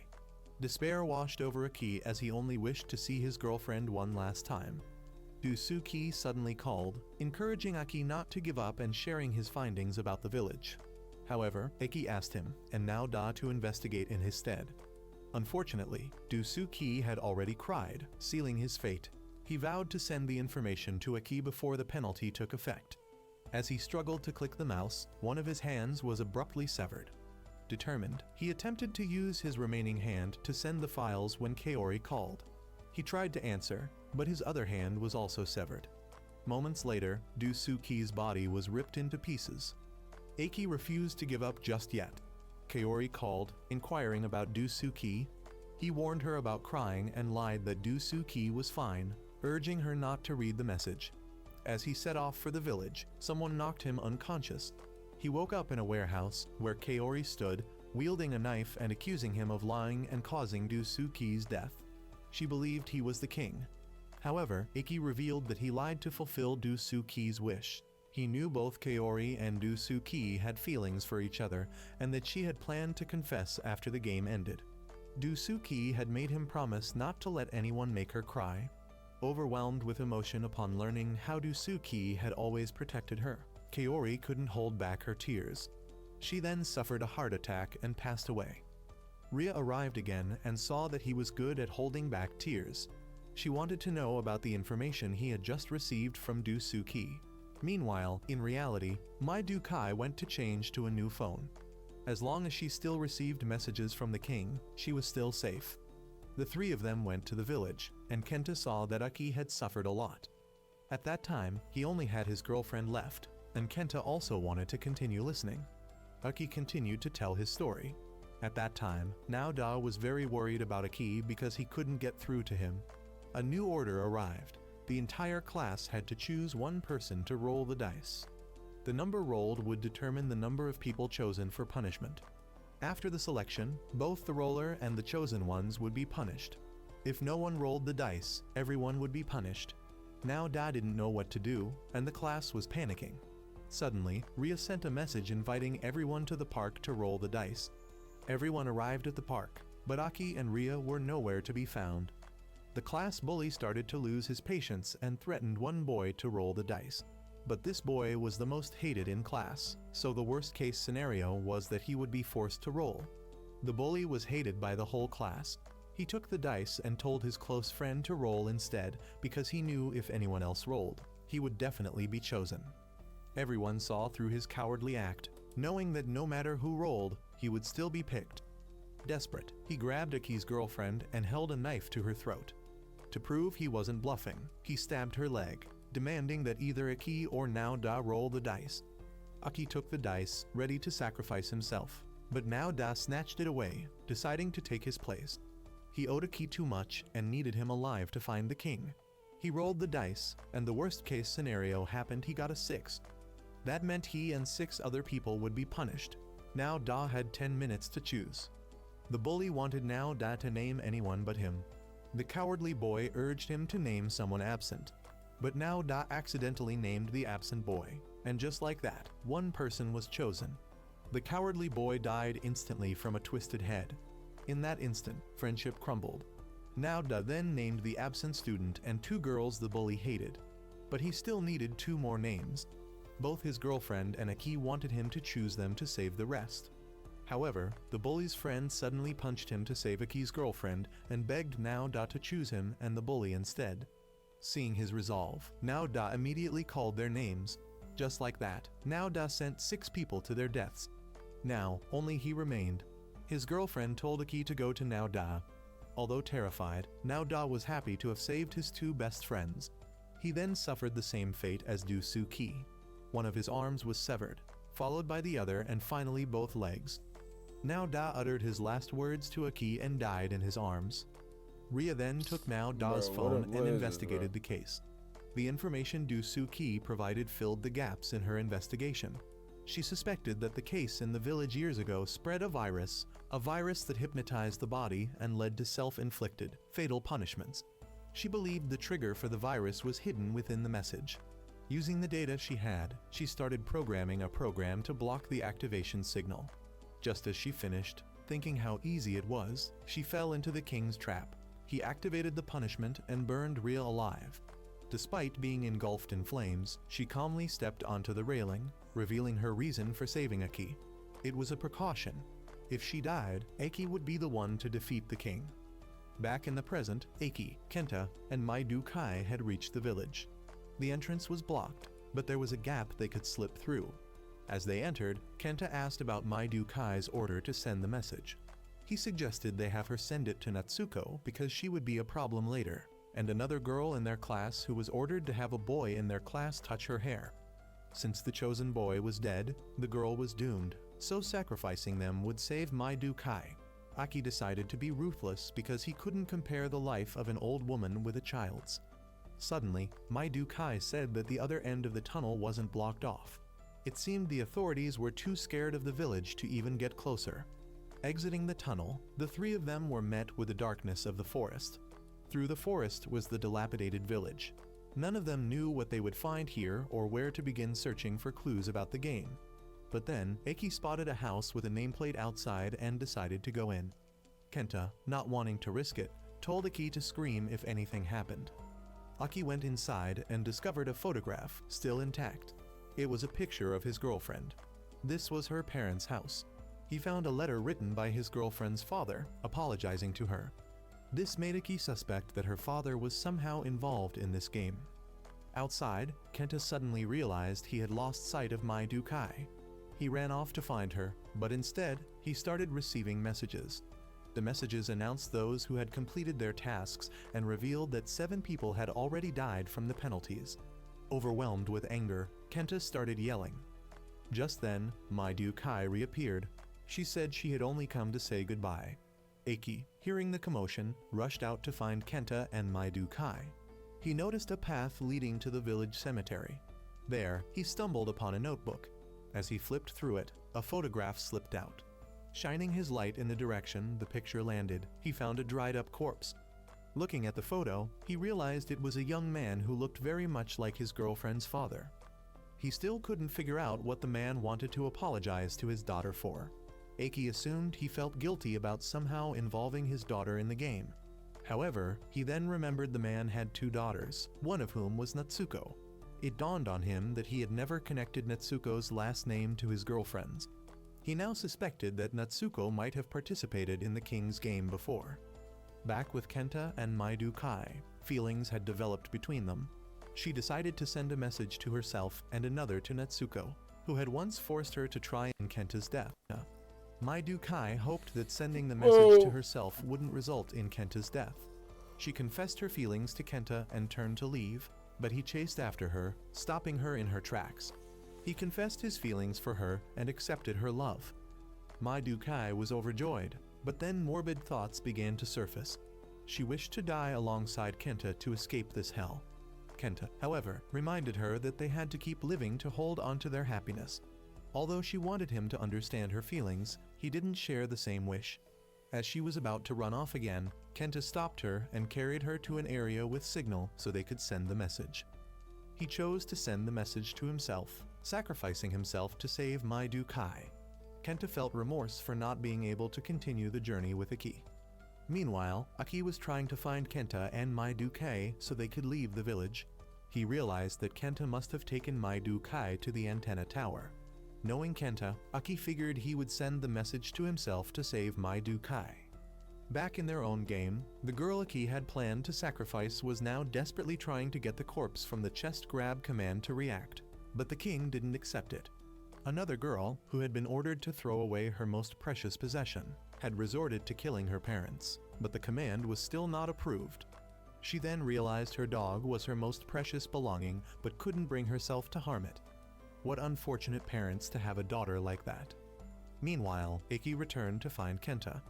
Despair washed over Aki as he only wished to see his girlfriend one last time. Dusuki suddenly called, encouraging Aki not to give up and sharing his findings about the village. However, Aki asked him, and Naoda to investigate in his stead. Unfortunately, Dusuki had already cried, sealing his fate. He vowed to send the information to Aki before the penalty took effect. As he struggled to click the mouse, one of his hands was abruptly severed. Determined, he attempted to use his remaining hand to send the files when Kaori called. He tried to answer, but his other hand was also severed. Moments later, Dusuki's body was ripped into pieces. Aki refused to give up just yet. Kaori called, inquiring about Dusuki. He warned her about crying and lied that Dusuki was fine, urging her not to read the message. As he set off for the village, someone knocked him unconscious. He woke up in a warehouse where Kaori stood, wielding a knife and accusing him of lying and causing Dusuki's death. She believed he was the king. However, Aki revealed that he lied to fulfill Dusuki's wish. He knew both Kaori and Dusuki had feelings for each other, and that she had planned to confess after the game ended. Dusuki had made him promise not to let anyone make her cry. Overwhelmed with emotion upon learning how Dusuki had always protected her, Kaori couldn't hold back her tears. She then suffered a heart attack and passed away. Ria arrived again and saw that he was good at holding back tears. She wanted to know about the information he had just received from Dusuki. Meanwhile, in reality, Mai Dukai went to change to a new phone. As long as she still received messages from the king, she was still safe. The 3 of them went to the village, and Kenta saw that Aki had suffered a lot. At that time, he only had his girlfriend left, and Kenta also wanted to continue listening. Aki continued to tell his story. At that time, Naoda was very worried about Aki because he couldn't get through to him. A new order arrived. The entire class had to choose one person to roll the dice. The number rolled would determine the number of people chosen for punishment. After the selection, both the roller and the chosen ones would be punished. If no one rolled the dice, everyone would be punished. Naoda didn't know what to do, and the class was panicking. Suddenly, Ria sent a message inviting everyone to the park to roll the dice. Everyone arrived at the park, but Aki and Ria were nowhere to be found. The class bully started to lose his patience and threatened one boy to roll the dice. But this boy was the most hated in class, so the worst case scenario was that he would be forced to roll. The bully was hated by the whole class. He took the dice and told his close friend to roll instead because he knew if anyone else rolled, he would definitely be chosen. Everyone saw through his cowardly act, knowing that no matter who rolled, he would still be picked. Desperate, he grabbed Aki's girlfriend and held a knife to her throat. To prove he wasn't bluffing, he stabbed her leg, demanding that either Aki or Now Da roll the dice. Aki took the dice, ready to sacrifice himself, but Now Da snatched it away, deciding to take his place. He owed Aki too much and needed him alive to find the king. He rolled the dice, and the worst case scenario happened. He got a 6. That meant he and 6 other people would be punished. Now Da had 10 minutes to choose. The bully wanted Now Da to name anyone but him. The cowardly boy urged him to name someone absent. But Now Da accidentally named the absent boy, and just like that, one person was chosen. The cowardly boy died instantly from a twisted head. In that instant, friendship crumbled. Now Da then named the absent student and 2 girls the bully hated. But he still needed 2 more names. Both his girlfriend and Aki wanted him to choose them to save the rest. However, the bully's friend suddenly punched him to save Aki's girlfriend and begged Now Da to choose him and the bully instead. Seeing his resolve, Now Da immediately called their names. Just like that, Now Da sent 6 people to their deaths. Now, only he remained. His girlfriend told Aki to go to Now Da. Although terrified, Now Da was happy to have saved his 2 best friends. He then suffered the same fate as Du Su Ki. One of his arms was severed, followed by the other and finally both legs. Now Da uttered his last words to Aki and died in his arms. Ria then took Now Da's phone and investigated the case. The information Du Su Ki provided filled the gaps in her investigation. She suspected that the case in the village years ago spread a virus that hypnotized the body and led to self-inflicted, fatal punishments. She believed the trigger for the virus was hidden within the message. Using the data she had, she started programming a program to block the activation signal. Just as she finished, thinking how easy it was, she fell into the king's trap. He activated the punishment and burned Ria alive. Despite being engulfed in flames, she calmly stepped onto the railing, revealing her reason for saving Aki. It was a precaution. If she died, Aki would be the one to defeat the king. Back in the present, Aki, Kenta, and Mai Du Kai had reached the village. The entrance was blocked, but there was a gap they could slip through. As they entered, Kenta asked about Mai Du Kai's order to send the message. He suggested they have her send it to Natsuko because she would be a problem later, and another girl in their class who was ordered to have a boy in their class touch her hair. Since the chosen boy was dead, the girl was doomed, so sacrificing them would save Mai Du Kai. Aki decided to be ruthless because he couldn't compare the life of an old woman with a child's. Suddenly, Mai Du Kai said that the other end of the tunnel wasn't blocked off. It seemed the authorities were too scared of the village to even get closer. Exiting the tunnel, the 3 of them were met with the darkness of the forest. Through the forest was the dilapidated village. None of them knew what they would find here or where to begin searching for clues about the game. But then, Aki spotted a house with a nameplate outside and decided to go in. Kenta, not wanting to risk it, told Aki to scream if anything happened. Aki went inside and discovered a photograph, still intact. It was a picture of his girlfriend. This was her parents' house. He found a letter written by his girlfriend's father, apologizing to her. This made Aki suspect that her father was somehow involved in this game. Outside, Kenta suddenly realized he had lost sight of Mai Du Kai. He ran off to find her, but instead, he started receiving messages. The messages announced those who had completed their tasks and revealed that 7 people had already died from the penalties. Overwhelmed with anger, Kenta started yelling. Just then, Mai Du Kai reappeared. She said she had only come to say goodbye. Aki, hearing the commotion, rushed out to find Kenta and Mai Du Kai. He noticed a path leading to the village cemetery. There, he stumbled upon a notebook. As he flipped through it, a photograph slipped out. Shining his light in the direction the picture landed, he found a dried-up corpse. Looking at the photo, he realized it was a young man who looked very much like his girlfriend's father. He still couldn't figure out what the man wanted to apologize to his daughter for. Aki assumed he felt guilty about somehow involving his daughter in the game. However, he then remembered the man had 2 daughters, one of whom was Natsuko. It dawned on him that he had never connected Natsuko's last name to his girlfriend's. He now suspected that Natsuko might have participated in the king's game before. Back with Kenta and Maidu Kai, feelings had developed between them. She decided to send a message to herself and another to Natsuko, who had once forced her to try in Kenta's death. Maidu Kai hoped that sending the message to herself wouldn't result in Kenta's death. She confessed her feelings to Kenta and turned to leave, but he chased after her, stopping her in her tracks. He confessed his feelings for her and accepted her love. Maidu Kai was overjoyed, but then morbid thoughts began to surface. She wished to die alongside Kenta to escape this hell. Kenta, however, reminded her that they had to keep living to hold on to their happiness. Although she wanted him to understand her feelings, he didn't share the same wish. As she was about to run off again, Kenta stopped her and carried her to an area with signal so they could send the message. He chose to send the message to himself, sacrificing himself to save Maidu Kai. Kenta felt remorse for not being able to continue the journey with Aki. Meanwhile, Aki was trying to find Kenta and Maidu Kai so they could leave the village. He realized that Kenta must have taken Maidu Kai to the antenna tower. Knowing Kenta, Aki figured he would send the message to himself to save Maidu Kai. Back in their own game, the girl Aki had planned to sacrifice was now desperately trying to get the corpse from the chest grab command to react, but the king didn't accept it. Another girl, who had been ordered to throw away her most precious possession, had resorted to killing her parents, but the command was still not approved. She then realized her dog was her most precious belonging but couldn't bring herself to harm it. What unfortunate parents to have a daughter like that. Meanwhile, Iki returned to find Kenta.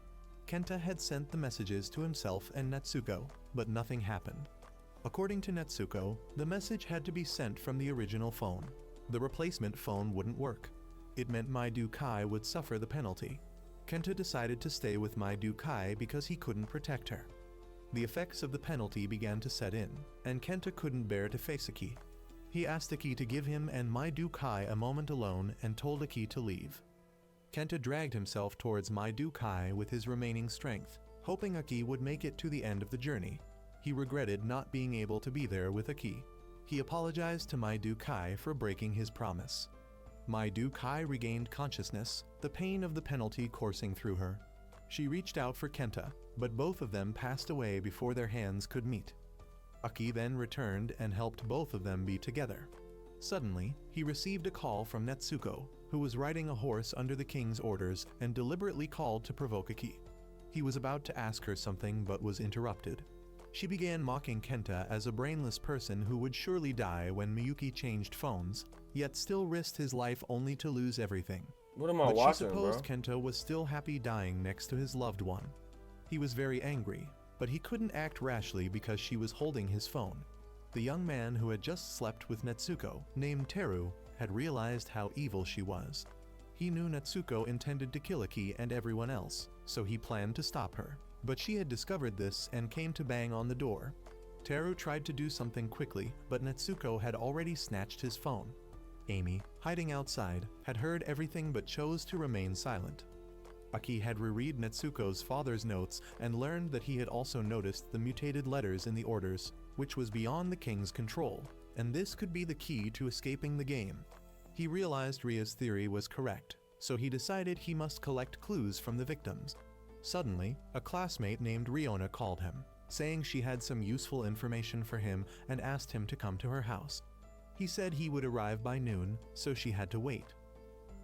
Kenta had sent the messages to himself and Natsuko, but nothing happened. According to Natsuko, the message had to be sent from the original phone. The replacement phone wouldn't work. It meant Maidu Kai would suffer the penalty. Kenta decided to stay with Maidu Kai because he couldn't protect her. The effects of the penalty began to set in, and Kenta couldn't bear to face Aki. He asked Aki to give him and Maidu Kai a moment alone and told Aki to leave. Kenta dragged himself towards Maidu Kai with his remaining strength, hoping Aki would make it to the end of the journey. He regretted not being able to be there with Aki. He apologized to Maidu Kai for breaking his promise. Maidu Kai regained consciousness, the pain of the penalty coursing through her. She reached out for Kenta, but both of them passed away before their hands could meet. Aki then returned and helped both of them be together. Suddenly, he received a call from Natsuko, who was riding a horse under the king's orders and deliberately called to provoke Aki. He was about to ask her something but was interrupted. She began mocking Kenta as a brainless person who would surely die when Miyuki changed phones, yet still risked his life only to lose everything. What am I but watching, she supposed bro? Kenta was still happy dying next to his loved one. He was very angry, but he couldn't act rashly because she was holding his phone. The young man who had just slept with Natsuko, named Teru, had realized how evil she was. He knew Natsuko intended to kill Aki and everyone else, so he planned to stop her. But she had discovered this and came to bang on the door. Teru tried to do something quickly, but Natsuko had already snatched his phone. Amy, hiding outside, had heard everything but chose to remain silent. Aki had reread Natsuko's father's notes and learned that he had also noticed the mutated letters in the orders, which was beyond the king's control, and this could be the key to escaping the game. He realized Ria's theory was correct, so he decided he must collect clues from the victims. Suddenly, a classmate named Riona called him, saying she had some useful information for him and asked him to come to her house. He said he would arrive by noon, so she had to wait.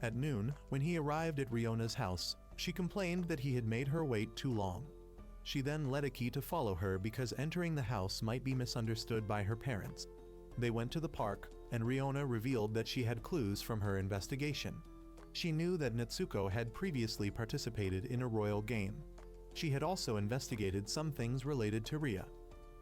At noon, when he arrived at Riona's house, she complained that he had made her wait too long. She then led Aki to follow her because entering the house might be misunderstood by her parents. They went to the park, and Riona revealed that she had clues from her investigation. She knew that Natsuko had previously participated in a royal game. She had also investigated some things related to Ria.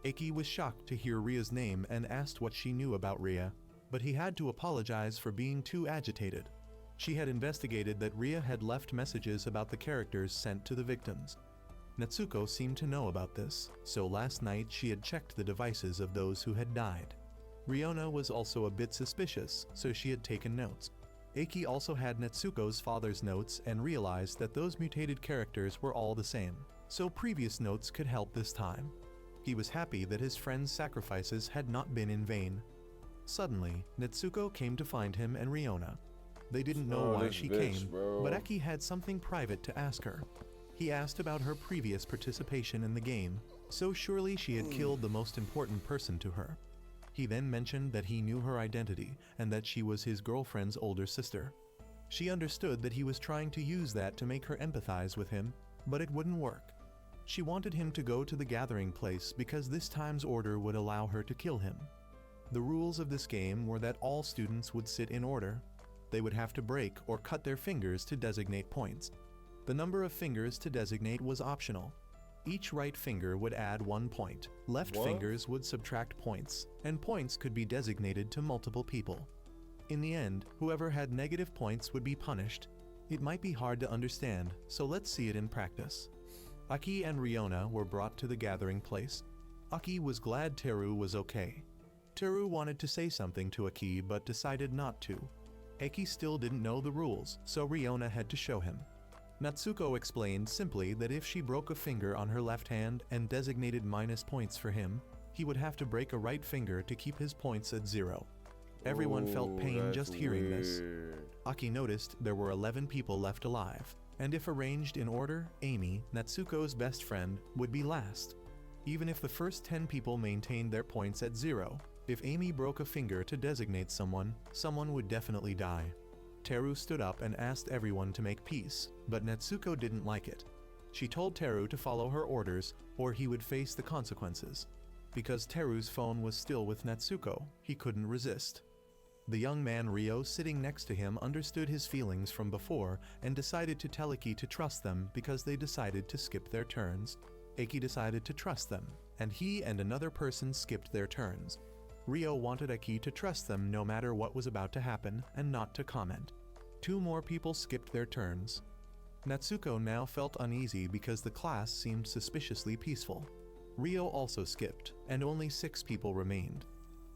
Aki was shocked to hear Ria's name and asked what she knew about Ria, but he had to apologize for being too agitated. She had investigated that Ria had left messages about the characters sent to the victims. Natsuko seemed to know about this, so last night she had checked the devices of those who had died. Riona was also a bit suspicious, so she had taken notes. Aki also had Natsuko's father's notes and realized that those mutated characters were all the same, so previous notes could help this time. He was happy that his friend's sacrifices had not been in vain. Suddenly, Natsuko came to find him and Riona. They didn't know why she came, but Aki had something private to ask her. He asked about her previous participation in the game, so surely she had killed the most important person to her. He then mentioned that he knew her identity and that she was his girlfriend's older sister. She understood that he was trying to use that to make her empathize with him, but it wouldn't work. She wanted him to go to the gathering place because this time's order would allow her to kill him. The rules of this game were that all students would sit in order. They would have to break or cut their fingers to designate points. The number of fingers to designate was optional. Each right finger would add 1 point, left fingers would subtract points, and points could be designated to multiple people. In the end, whoever had negative points would be punished. It might be hard to understand, so let's see it in practice. Aki and Riona were brought to the gathering place. Aki was glad Teru was okay. Teru wanted to say something to Aki but decided not to. Aki still didn't know the rules, so Riona had to show him. Natsuko explained simply that if she broke a finger on her left hand and designated minus points for him, he would have to break a right finger to keep his points at 0. Everyone felt pain just hearing this. Aki noticed there were 11 people left alive, and if arranged in order, Amy, Natsuko's best friend, would be last. Even if the first 10 people maintained their points at 0, if Amy broke a finger to designate someone, someone would definitely die. Teru stood up and asked everyone to make peace, but Natsuko didn't like it. She told Teru to follow her orders or he would face the consequences. Because Teru's phone was still with Natsuko, he couldn't resist. The young man Ryo sitting next to him understood his feelings from before and decided to tell Aki to trust them because they decided to skip their turns. Aki decided to trust them, and he and another person skipped their turns. Ryo wanted Aki to trust them no matter what was about to happen and not to comment. 2 more people skipped their turns. Natsuko now felt uneasy because the class seemed suspiciously peaceful. Ryo also skipped, and only 6 people remained.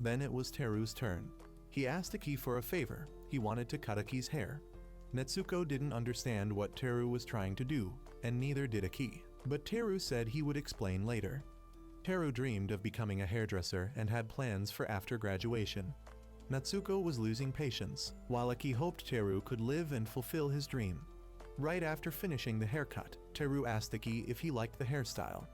Then it was Teru's turn. He asked Aki for a favor. He wanted to cut Aki's hair. Natsuko didn't understand what Teru was trying to do, and neither did Aki, but Teru said he would explain later. Teru dreamed of becoming a hairdresser and had plans for after graduation. Natsuko was losing patience, while Aki hoped Teru could live and fulfill his dream. Right after finishing the haircut, Teru asked Aki if he liked the hairstyle.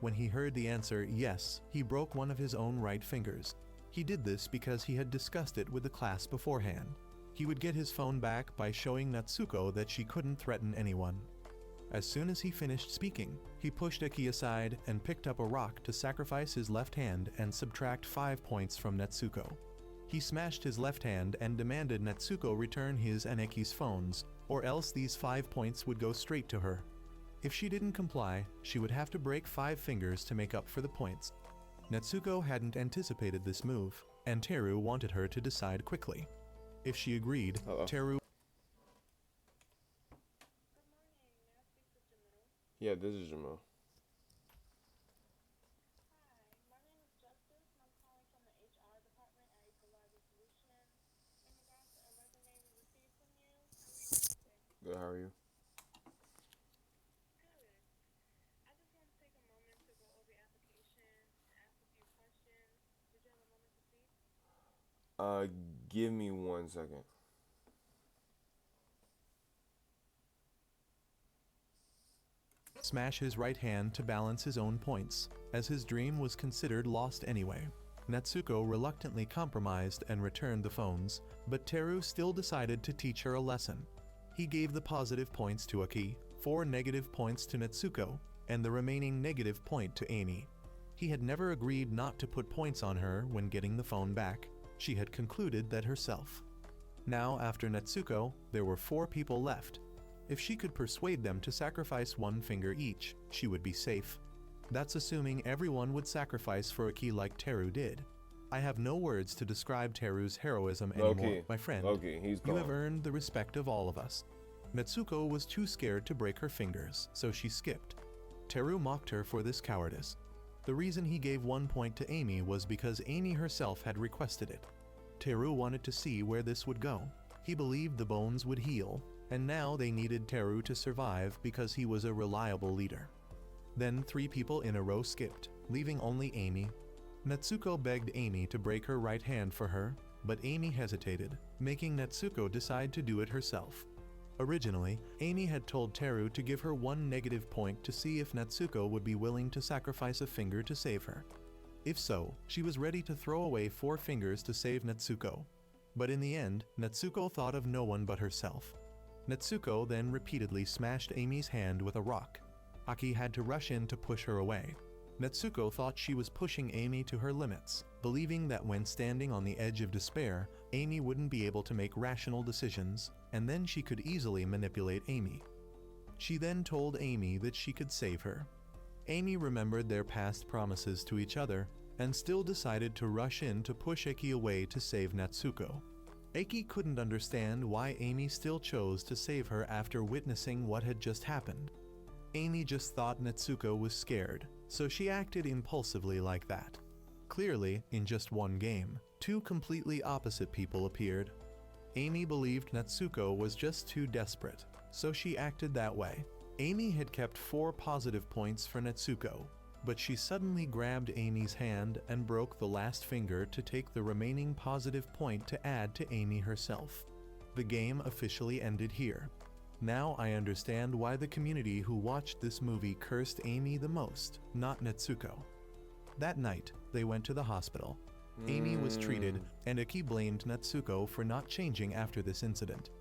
When he heard the answer yes, he broke one of his own right fingers. He did this because he had discussed it with the class beforehand. He would get his phone back by showing Natsuko that she couldn't threaten anyone. As soon as he finished speaking, he pushed Aki aside and picked up a rock to sacrifice his left hand and subtract 5 points from Natsuko. He smashed his left hand and demanded Natsuko return his and Aki's phones, or else these 5 points would go straight to her. If she didn't comply, she would have to break 5 fingers to make up for the points. Natsuko hadn't anticipated this move, and Teru wanted her to decide quickly. If she agreed, Teru... Yeah, this is Jamal. Good, how are you? Give me 1 second. Smash his right hand to balance his own points, as his dream was considered lost anyway. Natsuko reluctantly compromised and returned the phones, but Teru still decided to teach her a lesson. He gave the positive points to Aki, 4 negative points to Natsuko, and the remaining negative point to Amy. He had never agreed not to put points on her when getting the phone back. She had concluded that herself. Now, after Natsuko, there were 4 people left. If she could persuade them to sacrifice 1 finger each, she would be safe. That's assuming everyone would sacrifice for Aki like Teru did. I have no words to describe Teru's heroism anymore, my friend. He's gone. You have earned the respect of all of us. Natsuko was too scared to break her fingers, so she skipped. Teru mocked her for this cowardice. The reason he gave 1 point to Amy was because Amy herself had requested it. Teru wanted to see where this would go. He believed the bones would heal, and now they needed Teru to survive because he was a reliable leader. Then 3 people in a row skipped, leaving only Amy. Natsuko begged Amy to break her right hand for her, but Amy hesitated, making Natsuko decide to do it herself. Originally, Amy had told Teru to give her one negative point to see if Natsuko would be willing to sacrifice a finger to save her. If so, she was ready to throw away 4 fingers to save Natsuko. But in the end, Natsuko thought of no one but herself. Natsuko then repeatedly smashed Amy's hand with a rock. Aki had to rush in to push her away. Natsuko thought she was pushing Amy to her limits, believing that when standing on the edge of despair, Amy wouldn't be able to make rational decisions, and then she could easily manipulate Amy. She then told Amy that she could save her. Amy remembered their past promises to each other, and still decided to rush in to push Eki away to save Natsuko. Eki couldn't understand why Amy still chose to save her after witnessing what had just happened. Amy just thought Natsuko was scared, so she acted impulsively like that. Clearly, in just one game, 2 completely opposite people appeared. Amy believed Natsuko was just too desperate, so she acted that way. Amy had kept 4 positive points for Natsuko, but she suddenly grabbed Amy's hand and broke the last finger to take the remaining positive point to add to Amy herself. The game officially ended here. Now I understand why the community who watched this movie cursed Amy the most, not Natsuko. That night, they went to the hospital. Amy was treated, and Eki blamed Natsuko for not changing after this incident.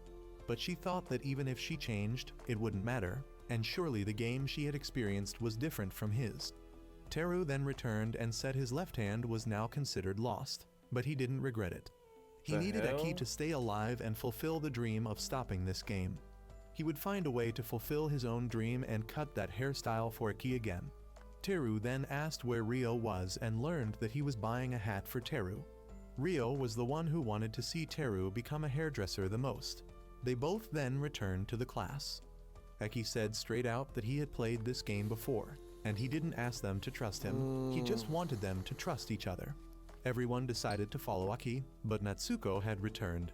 But she thought that even if she changed, it wouldn't matter, and surely the game she had experienced was different from his. Teru then returned and said his left hand was now considered lost, but he didn't regret it. He needed Eki to stay alive and fulfill the dream of stopping this game. He would find a way to fulfill his own dream and cut that hairstyle for Eki again. Teru then asked where Ryo was and learned that he was buying a hat for Teru. Ryo was the one who wanted to see Teru become a hairdresser the most. They both then returned to the class. Eki said straight out that he had played this game before, and he didn't ask them to trust him. He just wanted them to trust each other. Everyone decided to follow Eki, but Natsuko had returned.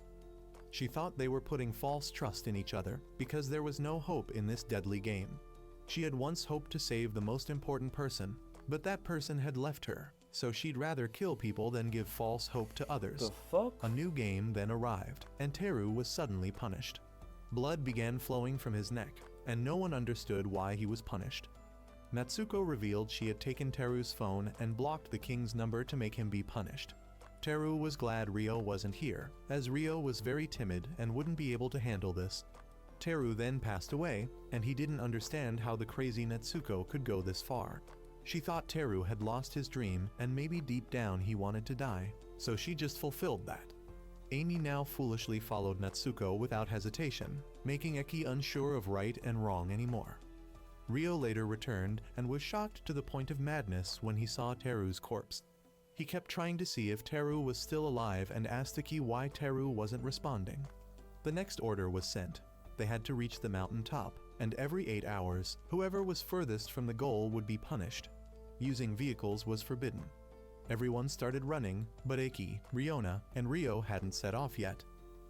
She thought they were putting false trust in each other because there was no hope in this deadly game. She had once hoped to save the most important person, but that person had left her, so she'd rather kill people than give false hope to others. The fuck? A new game then arrived, and Teru was suddenly punished. Blood began flowing from his neck, and no one understood why he was punished. Natsuko revealed she had taken Teru's phone and blocked the king's number to make him be punished. Teru was glad Ryo wasn't here, as Ryo was very timid and wouldn't be able to handle this. Teru then passed away, and he didn't understand how the crazy Natsuko could go this far. She thought Teru had lost his dream and maybe deep down he wanted to die, so she just fulfilled that. Amy now foolishly followed Natsuko without hesitation, making Eki unsure of right and wrong anymore. Ryo later returned and was shocked to the point of madness when he saw Teru's corpse. He kept trying to see if Teru was still alive and asked Eki why Teru wasn't responding. The next order was sent. They had to reach the mountain top, and every 8 hours, whoever was furthest from the goal would be punished. Using vehicles was forbidden. Everyone started running, but Eki, Ryona, and Ryo hadn't set off yet.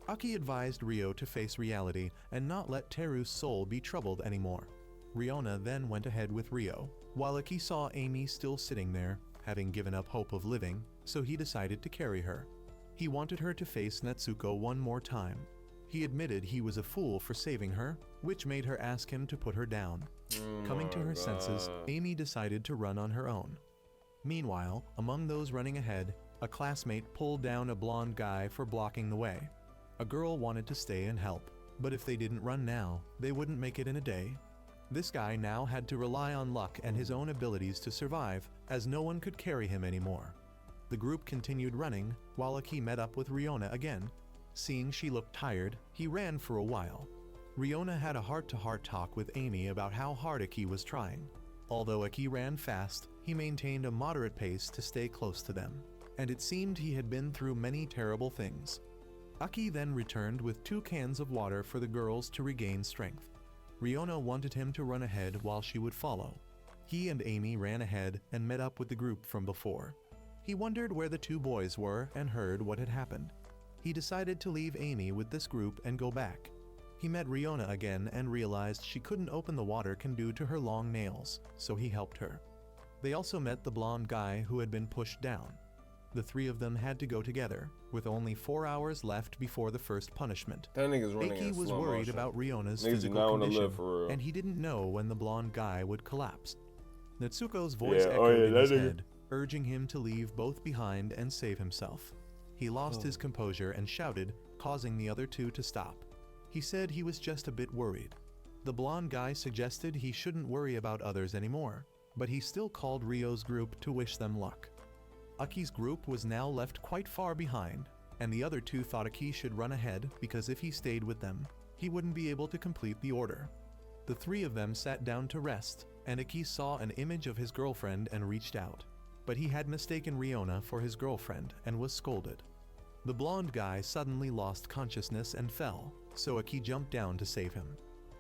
Aki advised Ryo to face reality and not let Teru's soul be troubled anymore. Ryona then went ahead with Ryo, while Eki saw Amy still sitting there, having given up hope of living, so he decided to carry her. He wanted her to face Natsuko one more time. He admitted he was a fool for saving her, which made her ask him to put her down. Coming to her senses, Amy decided to run on her own. Meanwhile, among those running ahead, a classmate pulled down a blonde guy for blocking the way. A girl wanted to stay and help, but if they didn't run now, they wouldn't make it in a day. This guy now had to rely on luck and his own abilities to survive, as no one could carry him anymore. The group continued running, while Eki met up with Ryona again. Seeing she looked tired, he ran for a while. Ryona had a heart-to-heart talk with Amy about how hard Eki was trying. Although Eki ran fast, he maintained a moderate pace to stay close to them, and it seemed he had been through many terrible things. Eki then returned with 2 cans of water for the girls to regain strength. Ryona wanted him to run ahead while she would follow. He and Amy ran ahead and met up with the group from before. He wondered where the 2 boys were and heard what had happened. He decided to leave Amy with this group and go back. He met Ryona again and realized she couldn't open the water can due to her long nails, so he helped her. They also met the blonde guy who had been pushed down. The three of them had to go together, with only 4 hours left before the first punishment. That nigga's running Aki in was slow worried motion. about Riona's Niggas do physical not wanna condition, live for real. and he didn't know when the blonde guy would collapse. Natsuko's voice Yeah, echoed in his that nigga. head, urging him to leave both behind and save himself. He lost his composure and shouted, causing the other two to stop. He said he was just a bit worried. The blonde guy suggested he shouldn't worry about others anymore, but he still called Rio's group to wish them luck. Aki's group was now left quite far behind, and the other two thought Aki should run ahead because if he stayed with them, he wouldn't be able to complete the order. The three of them sat down to rest, and Aki saw an image of his girlfriend and reached out. But he had mistaken Riona for his girlfriend and was scolded. The blonde guy suddenly lost consciousness and fell, so Aki jumped down to save him.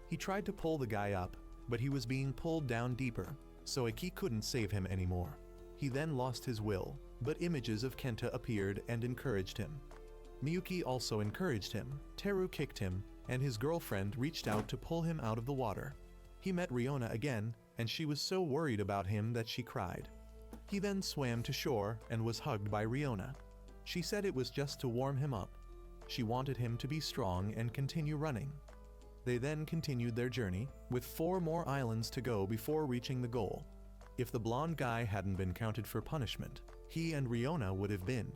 He tried to pull the guy up, but he was being pulled down deeper, so Aki couldn't save him anymore. He then lost his will, but images of Kenta appeared and encouraged him. Miyuki also encouraged him, Teru kicked him, and his girlfriend reached out to pull him out of the water. He met Riona again, and she was so worried about him that she cried. He then swam to shore and was hugged by Riona. She said it was just to warm him up. She wanted him to be strong and continue running. They then continued their journey, with 4 more islands to go before reaching the goal. If the blonde guy hadn't been counted for punishment, he and Riona would have been.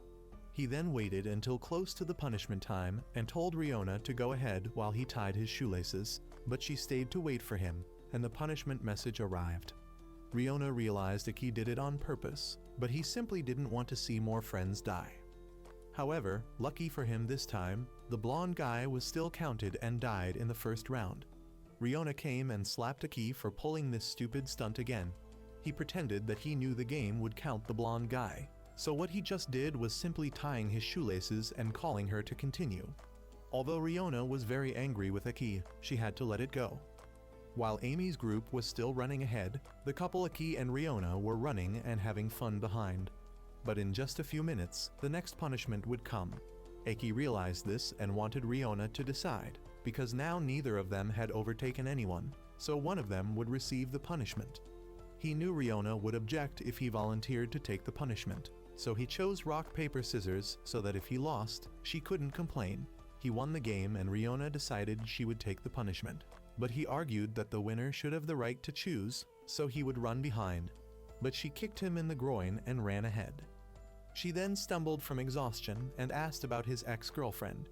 He then waited until close to the punishment time and told Riona to go ahead while he tied his shoelaces, but she stayed to wait for him, and the punishment message arrived. Riona realized Aki did it on purpose, but he simply didn't want to see more friends die. However, lucky for him this time, the blonde guy was still counted and died in the first round. Riona came and slapped Aki for pulling this stupid stunt again. He pretended that he knew the game would count the blonde guy, so what he just did was simply tying his shoelaces and calling her to continue. Although Riona was very angry with Aki, she had to let it go. While Amy's group was still running ahead, the couple Aki and Riona were running and having fun behind. But in just a few minutes, the next punishment would come. Aki realized this and wanted Riona to decide, because now neither of them had overtaken anyone, so one of them would receive the punishment. He knew Riona would object if he volunteered to take the punishment, so he chose rock, paper, scissors so that if he lost, she couldn't complain. He won the game and Riona decided she would take the punishment, but he argued that the winner should have the right to choose, so he would run behind. But she kicked him in the groin and ran ahead. She then stumbled from exhaustion and asked about his ex-girlfriend.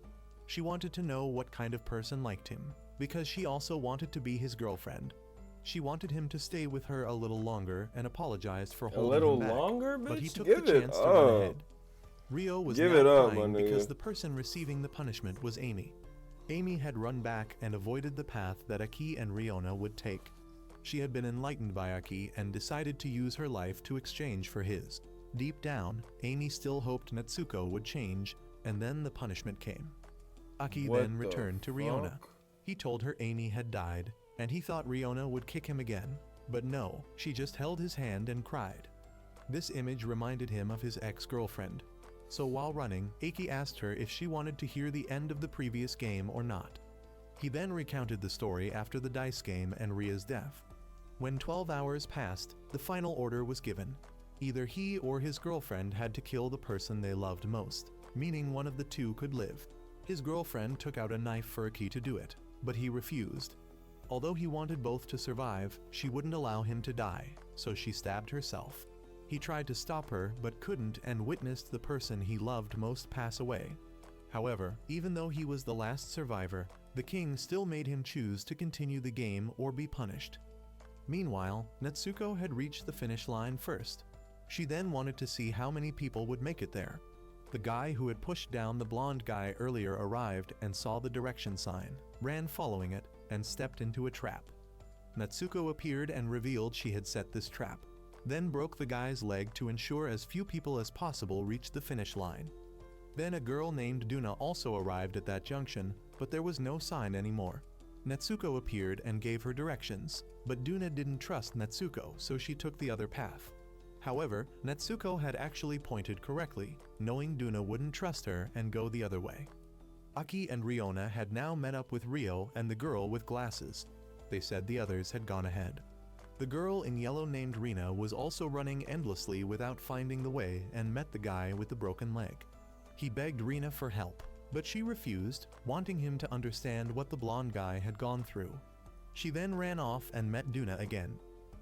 She wanted to know what kind of person liked him, because she also wanted to be his girlfriend. She wanted him to stay with her a little longer and apologized for holding him back, longer, but he bitch? took Give the it chance to run up. ahead. Rio was Give now it up, crying my nigga. because the person receiving the punishment was Amy. Amy had run back and avoided the path that Aki and Riona would take. She had been enlightened by Aki and decided to use her life to exchange for his. Deep down, Amy still hoped Natsuko would change, and then the punishment came. Aki What then the returned to Riona. fuck? He told her Amy had died, and he thought Riona would kick him again, but no, she just held his hand and cried. This image reminded him of his ex-girlfriend. So while running, Aki asked her if she wanted to hear the end of the previous game or not. He then recounted the story after the dice game and Ria's death. When 12 hours passed, the final order was given. Either he or his girlfriend had to kill the person they loved most, meaning one of the two could live. His girlfriend took out a knife for Aki to do it, but he refused. Although he wanted both to survive, she wouldn't allow him to die, so she stabbed herself. He tried to stop her, but couldn't and witnessed the person he loved most pass away. However, even though he was the last survivor, the king still made him choose to continue the game or be punished. Meanwhile, Natsuko had reached the finish line first. She then wanted to see how many people would make it there. The guy who had pushed down the blonde guy earlier arrived and saw the direction sign, ran following it, and stepped into a trap. Natsuko appeared and revealed she had set this trap, then broke the guy's leg to ensure as few people as possible reached the finish line. Then a girl named Duna also arrived at that junction, but there was no sign anymore. Natsuko appeared and gave her directions, but Duna didn't trust Natsuko, so she took the other path. However, Natsuko had actually pointed correctly, knowing Duna wouldn't trust her and go the other way. Aki and Riona had now met up with Rio and the girl with glasses. They said the others had gone ahead. The girl in yellow named Rina was also running endlessly without finding the way and met the guy with the broken leg. He begged Rina for help, but she refused, wanting him to understand what the blonde guy had gone through. She then ran off and met Duna again.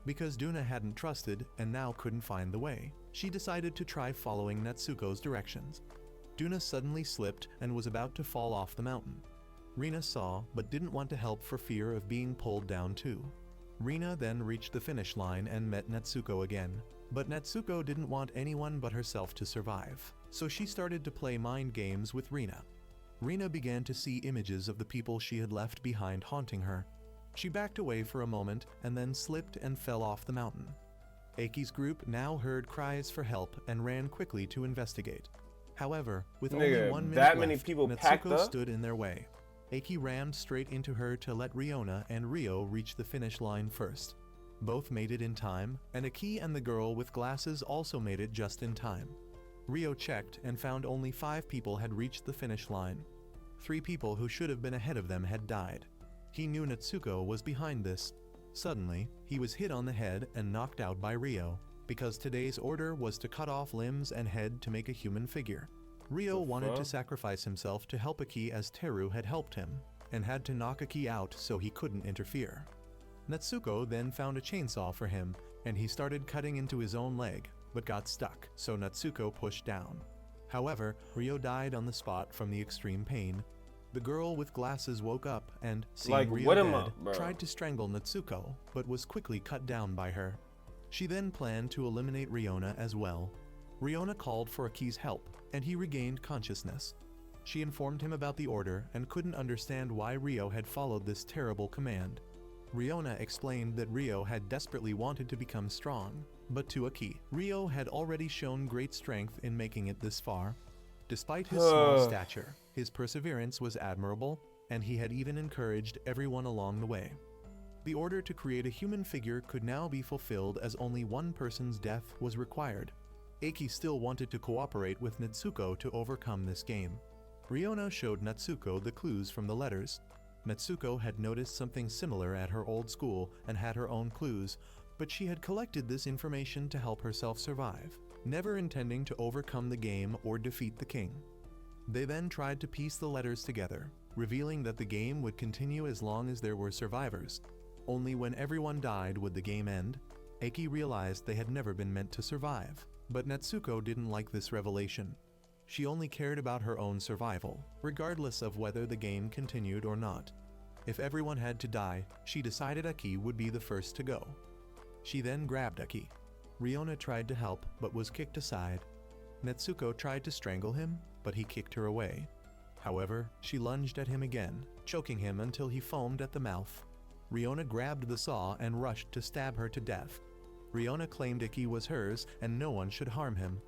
Because Duna hadn't trusted and now couldn't find the way, she decided to try following Natsuko's directions. Duna suddenly slipped and was about to fall off the mountain. Rina saw but didn't want to help for fear of being pulled down too. Rina then reached the finish line and met Natsuko again, but Natsuko didn't want anyone but herself to survive, so she started to play mind games with Rina. Rina began to see images of the people she had left behind haunting her. She backed away for a moment and then slipped and fell off the mountain. Eiki's group now heard cries for help and ran quickly to investigate. However, with only 1 minute that many left, people packed Natsuko up? stood in their way. Eiki rammed straight into her to let Riona and Rio reach the finish line first. Both made it in time, and Aki and the girl with glasses also made it just in time. Rio checked and found only 5 people had reached the finish line. 3 people who should have been ahead of them had died. He knew Natsuko was behind this. Suddenly, he was hit on the head and knocked out by Rio, because today's order was to cut off limbs and head to make a human figure. Rio wanted to sacrifice himself to help Aki as Teru had helped him, and had to knock Aki out so he couldn't interfere. Natsuko then found a chainsaw for him, and he started cutting into his own leg, but got stuck, so Natsuko pushed down. However, Rio died on the spot from the extreme pain. The girl with glasses woke up and, seeing Rio dead, tried to strangle Natsuko, but was quickly cut down by her. She then planned to eliminate Riona as well. Riona called for Aki's help, and he regained consciousness. She informed him about the order and couldn't understand why Rio had followed this terrible command. Riona explained that Rio had desperately wanted to become strong, but to Aki, Rio had already shown great strength in making it this far. Despite his small stature, his perseverance was admirable, and he had even encouraged everyone along the way. The order to create a human figure could now be fulfilled as only one person's death was required. Eiki still wanted to cooperate with Natsuko to overcome this game. Riona showed Natsuko the clues from the letters. Natsuko had noticed something similar at her old school and had her own clues, but she had collected this information to help herself survive, never intending to overcome the game or defeat the king. They then tried to piece the letters together, revealing that the game would continue as long as there were survivors. Only when everyone died would the game end. Eiki realized they had never been meant to survive, but Natsuko didn't like this revelation. She only cared about her own survival, regardless of whether the game continued or not. If everyone had to die, she decided Aki would be the first to go. She then grabbed Aki. Riona tried to help, but was kicked aside. Natsuko tried to strangle him, but he kicked her away. However, she lunged at him again, choking him until he foamed at the mouth. Riona grabbed the saw and rushed to stab her to death. Riona claimed Iki was hers and no one should harm him.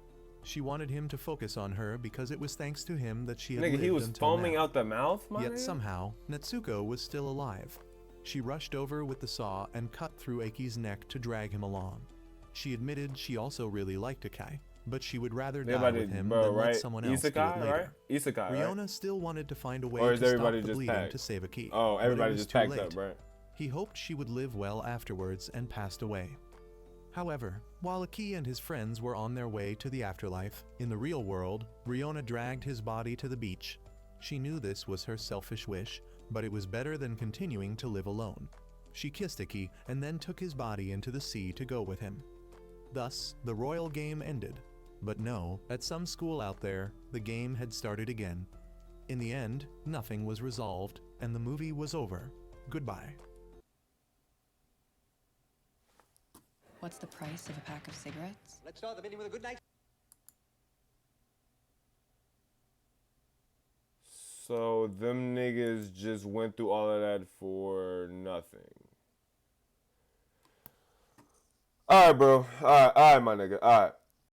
She wanted him to focus on her because it was thanks to him that she had lived he was until foaming now. out the mouth, Yet somehow, Natsuko was still alive. She rushed over with the saw and cut through Eiki's neck to drag him along. She admitted she also really liked Akai, but she would rather die with him than let someone else do it later. Isekai, Riona still wanted to find a way or is to stop everybody the just bleeding packed? to save Aki. Oh, everybody but it was just too packed late. up, right? He hoped she would live well afterwards and passed away. However, while Aki and his friends were on their way to the afterlife, in the real world, Riona dragged his body to the beach. She knew this was her selfish wish, but it was better than continuing to live alone. She kissed Aki and then took his body into the sea to go with him. Thus, the royal game ended. But no, at some school out there, the game had started again. In the end, nothing was resolved, and the movie was over. Goodbye. What's the price of a pack of cigarettes? Let's start the meeting with a good night. So them niggas just went through all of that for nothing. All right, bro. All right, my nigga. All right.